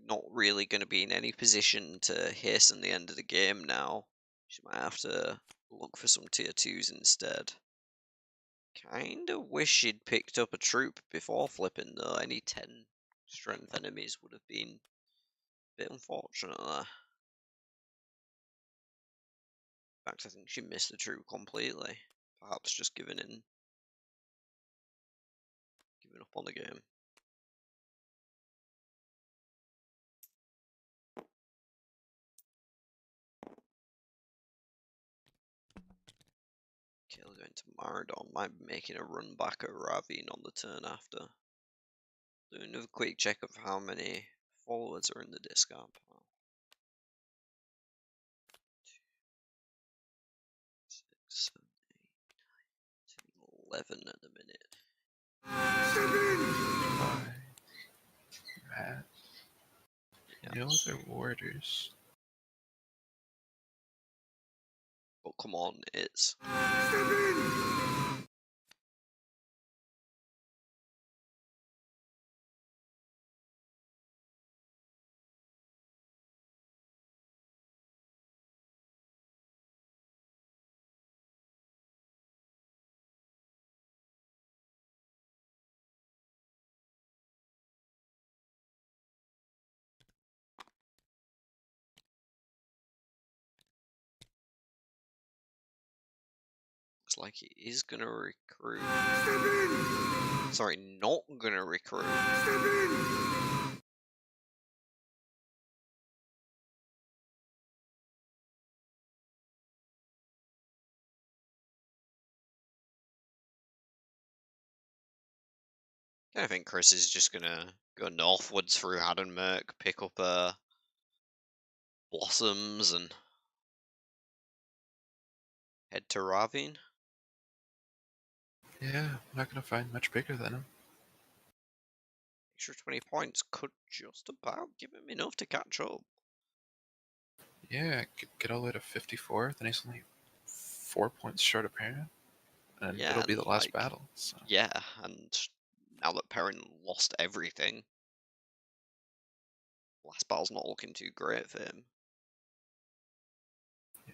not really gonna be in any position to hasten the end of the game now. She might have to look for some tier 2s instead. Kinda wish she'd picked up a troop before flipping though. Any 10 strength enemies would have been a bit unfortunate there. In fact, I think she missed the troop completely. Perhaps just giving up on the game. Kayla going to Maradon, might be making a run back at Ravine on the turn after. Doing another quick check of how many followers are in the discard pile. 6, 7, 8, 9, 10, 11 at the minute. Matt. Yeah. You know they're warders. Oh, come on, it's... Looks like he is gonna recruit. Sorry, not gonna recruit. I think Chris is just gonna go northwards through Haddonmerk, pick up Blossoms, and head to Ravine. Yeah, I'm not gonna find much bigger than him. Extra 20 points could just about give him enough to catch up. Yeah, get all the way to 54. Then he's only 4 points short of Perrin, and Yeah, it'll be and the last like, battle. So yeah, and now that Perrin lost everything, last battle's not looking too great for him. yeah,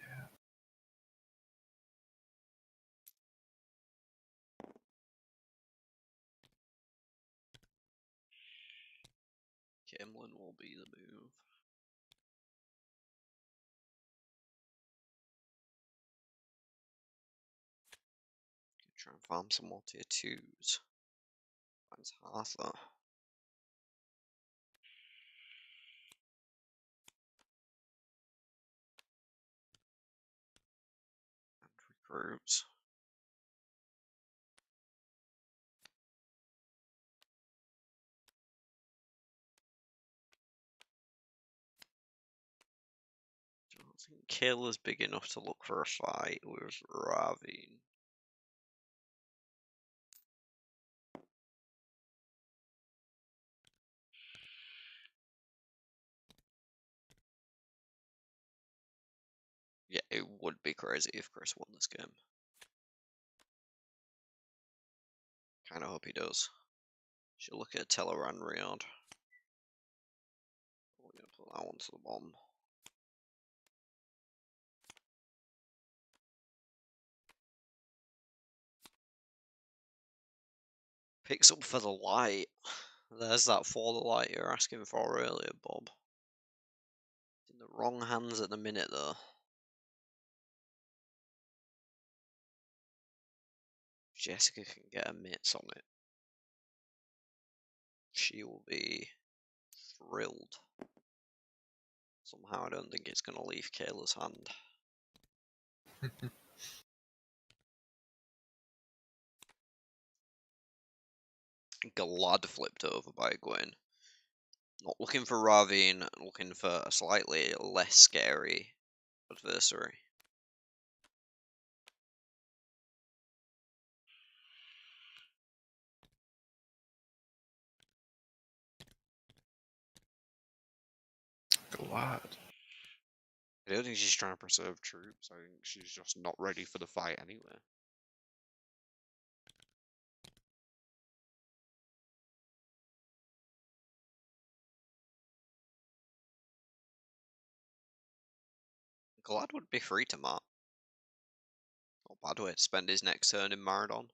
Kimlin will be the move. Try and farm some more tier 2s. Finds Arthur. And recruits. I don't think Kill is big enough to look for a fight with Ravine. Yeah, it would be crazy if Chris won this game. Kinda hope he does. Should look at Teleran Riyadh. We're gonna put that one to the bottom. Picks up for the light. There's that for the light you're asking for earlier, Bob. In the wrong hands at the minute, though. Jessica can get her mitts on it. She will be thrilled. Somehow I don't think it's going to leave Kayla's hand. Glad flipped over by Gwen. Not looking for Ravine, looking for a slightly less scary adversary. Glad. I don't think she's trying to preserve troops. I think she's just not ready for the fight anyway. Glad would be free to Matt. Not a bad way to spend his next turn in Maradon.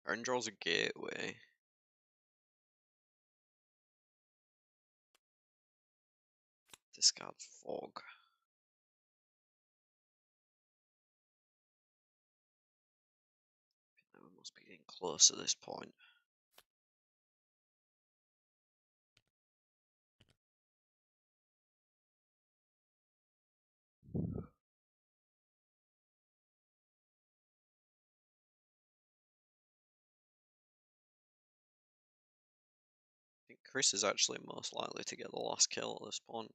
Aaron draws a gateway. Discard fog. We must be getting close at this point. I think Chris is actually most likely to get the last kill at this point.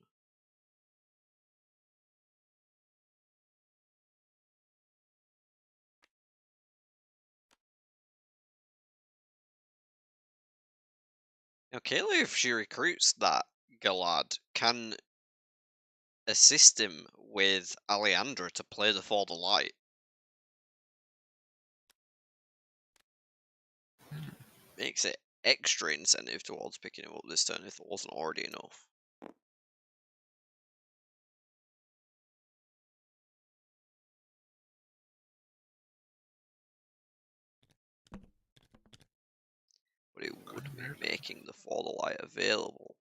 Now, Kayla, if she recruits that Galad, can assist him with Alejandra to play the For the Light. Makes it extra incentive towards picking him up this turn if it wasn't already enough. But it would be making the For the Light available.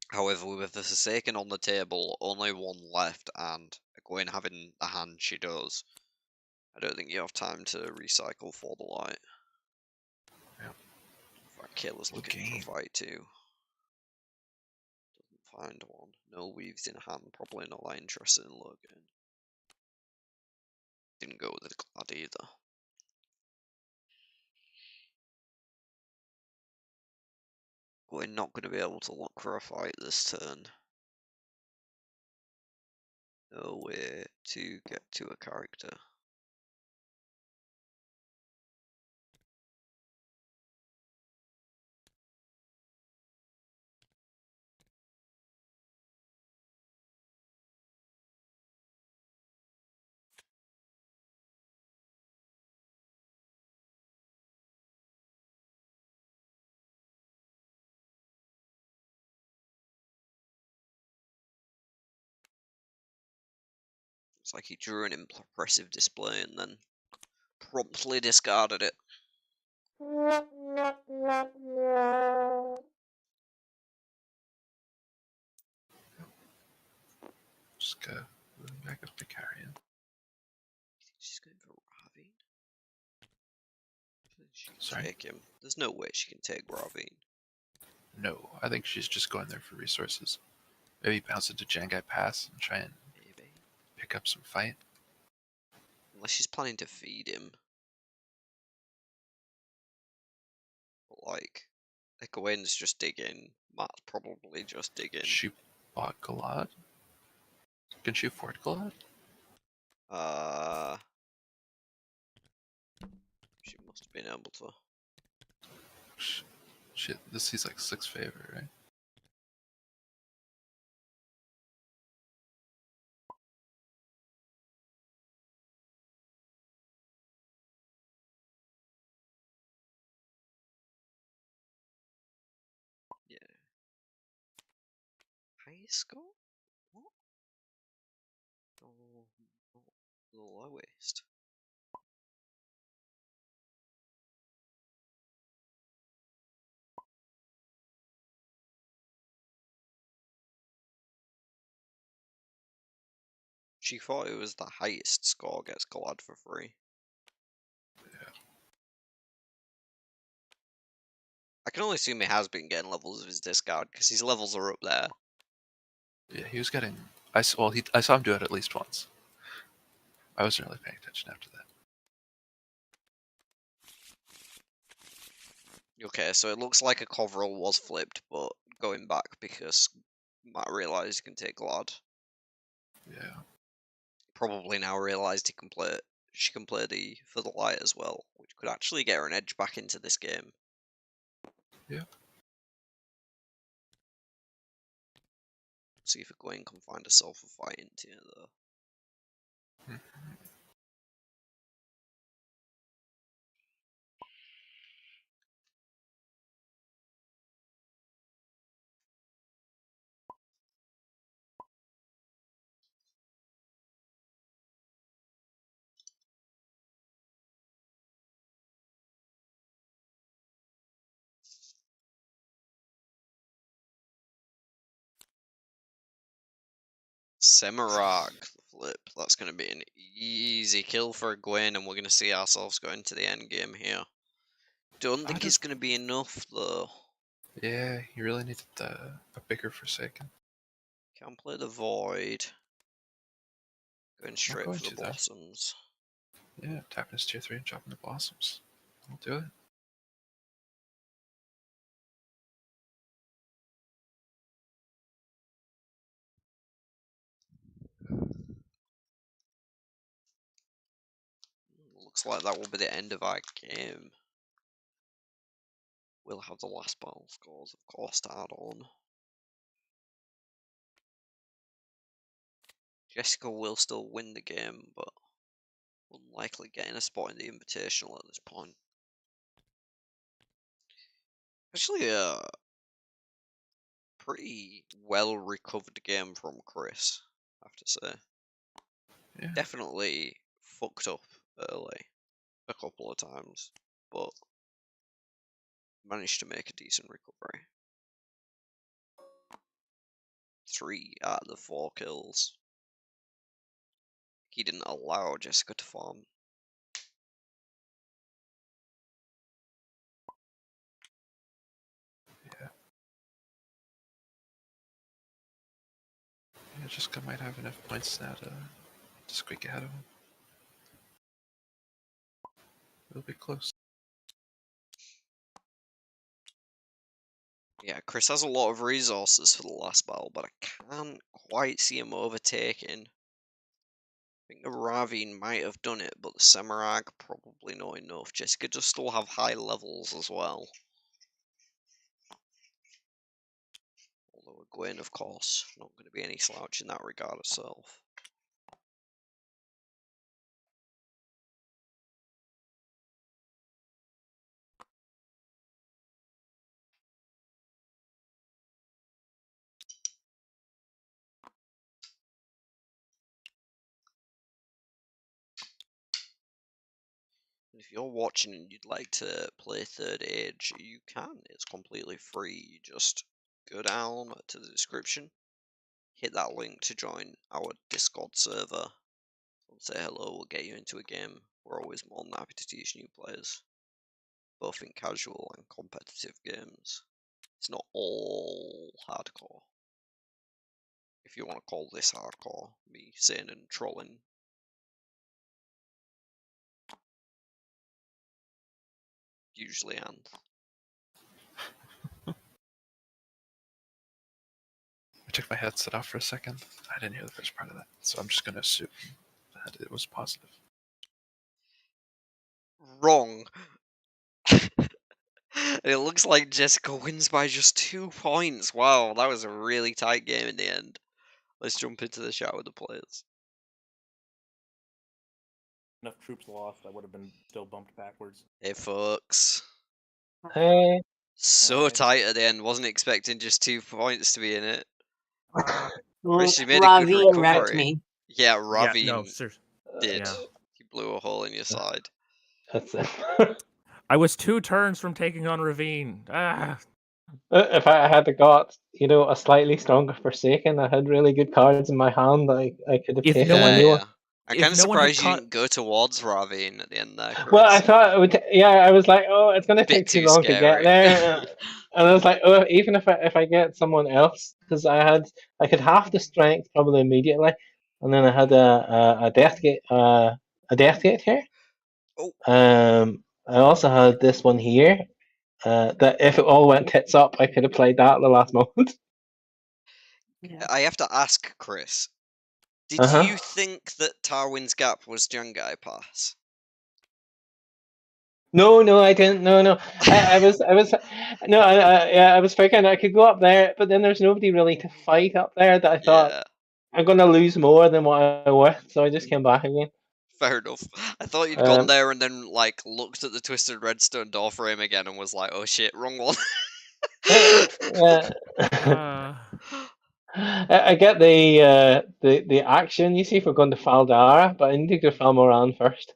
However, with the Forsaken on the table, only one left, and Egwene having the hand she does, I don't think you have time to recycle For the Light. Yeah. In fact, Kayla's looking for a fight too. Doesn't find one. No weaves in hand, probably not that interested in Logan. Didn't go with the Glad either. We're not going to be able to look for a fight this turn. No way to get to a character. It's like he drew an impressive display and then promptly discarded it. Just go back up to Carrion. She's going for Ravine. She can Sorry? take him. There's no way she can take Ravine. No, I think she's just going there for resources. Maybe bounce into Jangai Pass and try and Maybe. pick up some fight. Unless she's planning to feed him. But like, Egwene's just digging. Matt's probably just digging. She bought Galad? Can she afford Galad? She must have been able to. Shit, this is like 6 favor, right? Yeah. Highest score? What? Oh, not the lowest. She thought it was the highest score gets Galad for free. Yeah. I can only assume he has been getting levels of his discard because his levels are up there. Yeah, he was getting. I saw him do it at least once. I wasn't really paying attention after that. Okay, so it looks like a Coverall was flipped, but going back because Matt realised he can take Glad. Yeah. Probably now realised she can play the For the Light as well, which could actually get her an edge back into this game. Yeah. See if Egwene can find herself a fight into it though. Semirog flip. That's going to be an easy kill for Egwene, and we're going to see ourselves going to the end game here. Don't think it's going to be enough though. Yeah, he really needed a bigger Forsaken. Can't play the Void. Going straight going for the to, though. Blossoms. Yeah, tapping his tier 3 and chopping the Blossoms. I'll do it. Looks like that will be the end of our game. We'll have the last battle scores, of course, to add on. Jessica will still win the game, but unlikely getting a spot in the Invitational at this point. Actually, pretty well recovered game from Chris, I have to say. Yeah. Definitely fucked up early a couple of times, but managed to make a decent recovery. 3 out of the 4 kills. He didn't allow Jessica to farm. Yeah, Jessica might have enough points now to squeak ahead of him. It'll be close. Yeah, Chris has a lot of resources for the last battle, but I can't quite see him overtaking. I think the Ravine might have done it, but the Semirag probably not enough. Jessica does still have high levels as well. Although Egwene, of course, not going to be any slouch in that regard herself. If you're watching and you'd like to play Third Age, you can. It's completely free. You just go down to the description, hit that link to join our Discord server, and say hello. We'll get you into a game. We're always more than happy to teach new players, both in casual and competitive games. It's not all hardcore. If you want to call this hardcore, me saying and trolling. Usually and. I took my headset off for a second. I didn't hear the first part of that, so I'm just going to assume that it was positive. Wrong. It looks like Jessica wins by just 2 points. Wow, that was a really tight game in the end. Let's jump into the chat with the players. Enough troops lost, I would have been still bumped backwards. Hey, folks. Hey. So Hi. tight at the end. Wasn't expecting just 2 points to be in it. Well, Chris, you made a good Ravine wrecked recovery. me. Yeah, Yeah, Ravine no, seriously. did. Yeah. He blew a hole in your side. That's it. I was 2 turns from taking on Ravine. Ah. If I had got, a slightly stronger Forsaken, I had really good cards in my hand. I could have If taken no one on had- you. Yeah. I'm if kind of no one had surprised you caught- didn't go towards Ravine at the end there, Chris. Well, I thought it would. Yeah, I was like, oh, it's gonna Bit take too too long to scary. get there, and I was like, oh, even if I get someone else, because I could half the strength probably immediately, and then I had a death gate here. Oh. I also had this one here. That if it all went tits up, I could have played that at the last moment. Yeah. I have to ask, Chris. Did Uh-huh. you think that Tarwin's Gap was Jangai Pass? No, I didn't. No. I was no, I was figuring I could go up there, but then there's nobody really to fight up there that I thought Yeah, I'm gonna lose more than what I worth, so I just came back again. fair enough. I thought you'd gone Um, there and then like looked at the Twisted Redstone door frame again and was like, "Oh shit, wrong one." yeah. I get the action you see for going to Faldara, but I need to go Falmoran first,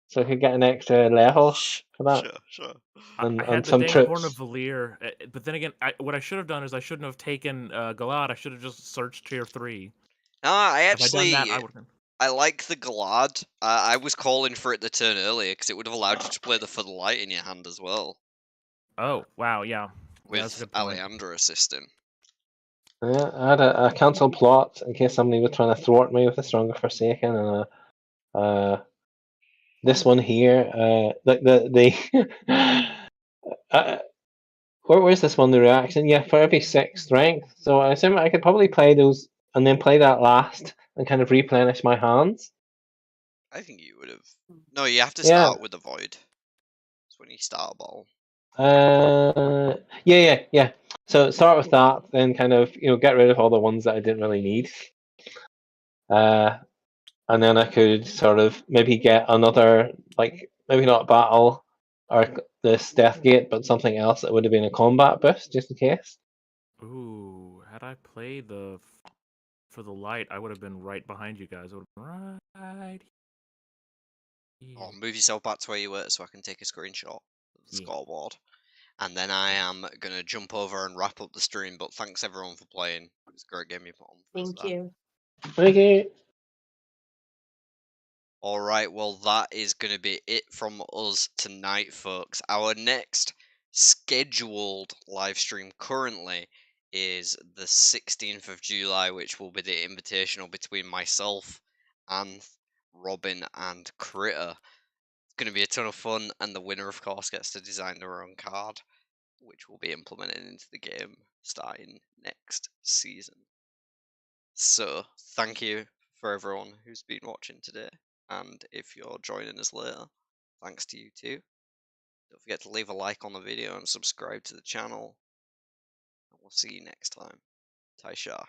so I could get an extra level for that. Sure. And I had the some dang troops. Horn of Valir, but then again, what I should have done is I shouldn't have taken Galad. I should have just searched tier 3. I If I'd done that, actually, I would have. I like the Glad. I was calling for it to turn earlier because it would have allowed you to play the For the Light in your hand as well, Oh, wow, yeah. with that's a good point. Aleandra assisting. Yeah, I had a cancel plot in case somebody was trying to thwart me with a stronger Forsaken, and this one here, where's this one? The reaction, yeah, for every 6 strength. So I assume I could probably play those and then play that last and kind of replenish my hands. I think you would have. No, you have to Yeah. start with the Void. It's when you start a ball. Yeah. So start with that, then kind of get rid of all the ones that I didn't really need. And then I could sort of maybe get another, like maybe not battle or this death gate, but something else that would have been a combat boost just in case. Ooh, had I played for the light, I would have been right behind you guys. I would have been right Oh, here. move yourself back to where you were so I can take a screenshot of the Yeah. scoreboard. And then I am going to jump over and wrap up the stream, but thanks everyone for playing. It was a great game you put on for us Thank there. you. Okay. Alright, well that is going to be it from us tonight, folks. Our next scheduled live stream currently is the 16th of July, which will be the invitational between myself, Anth, Robin and Critter. It's going to be a ton of fun, and the winner of course gets to design their own card, which will be implemented into the game starting next season. So, thank you for everyone who's been watching today, and if you're joining us later, thanks to you too. Don't forget to leave a like on the video and subscribe to the channel, and we'll see you next time. Tai'Shar.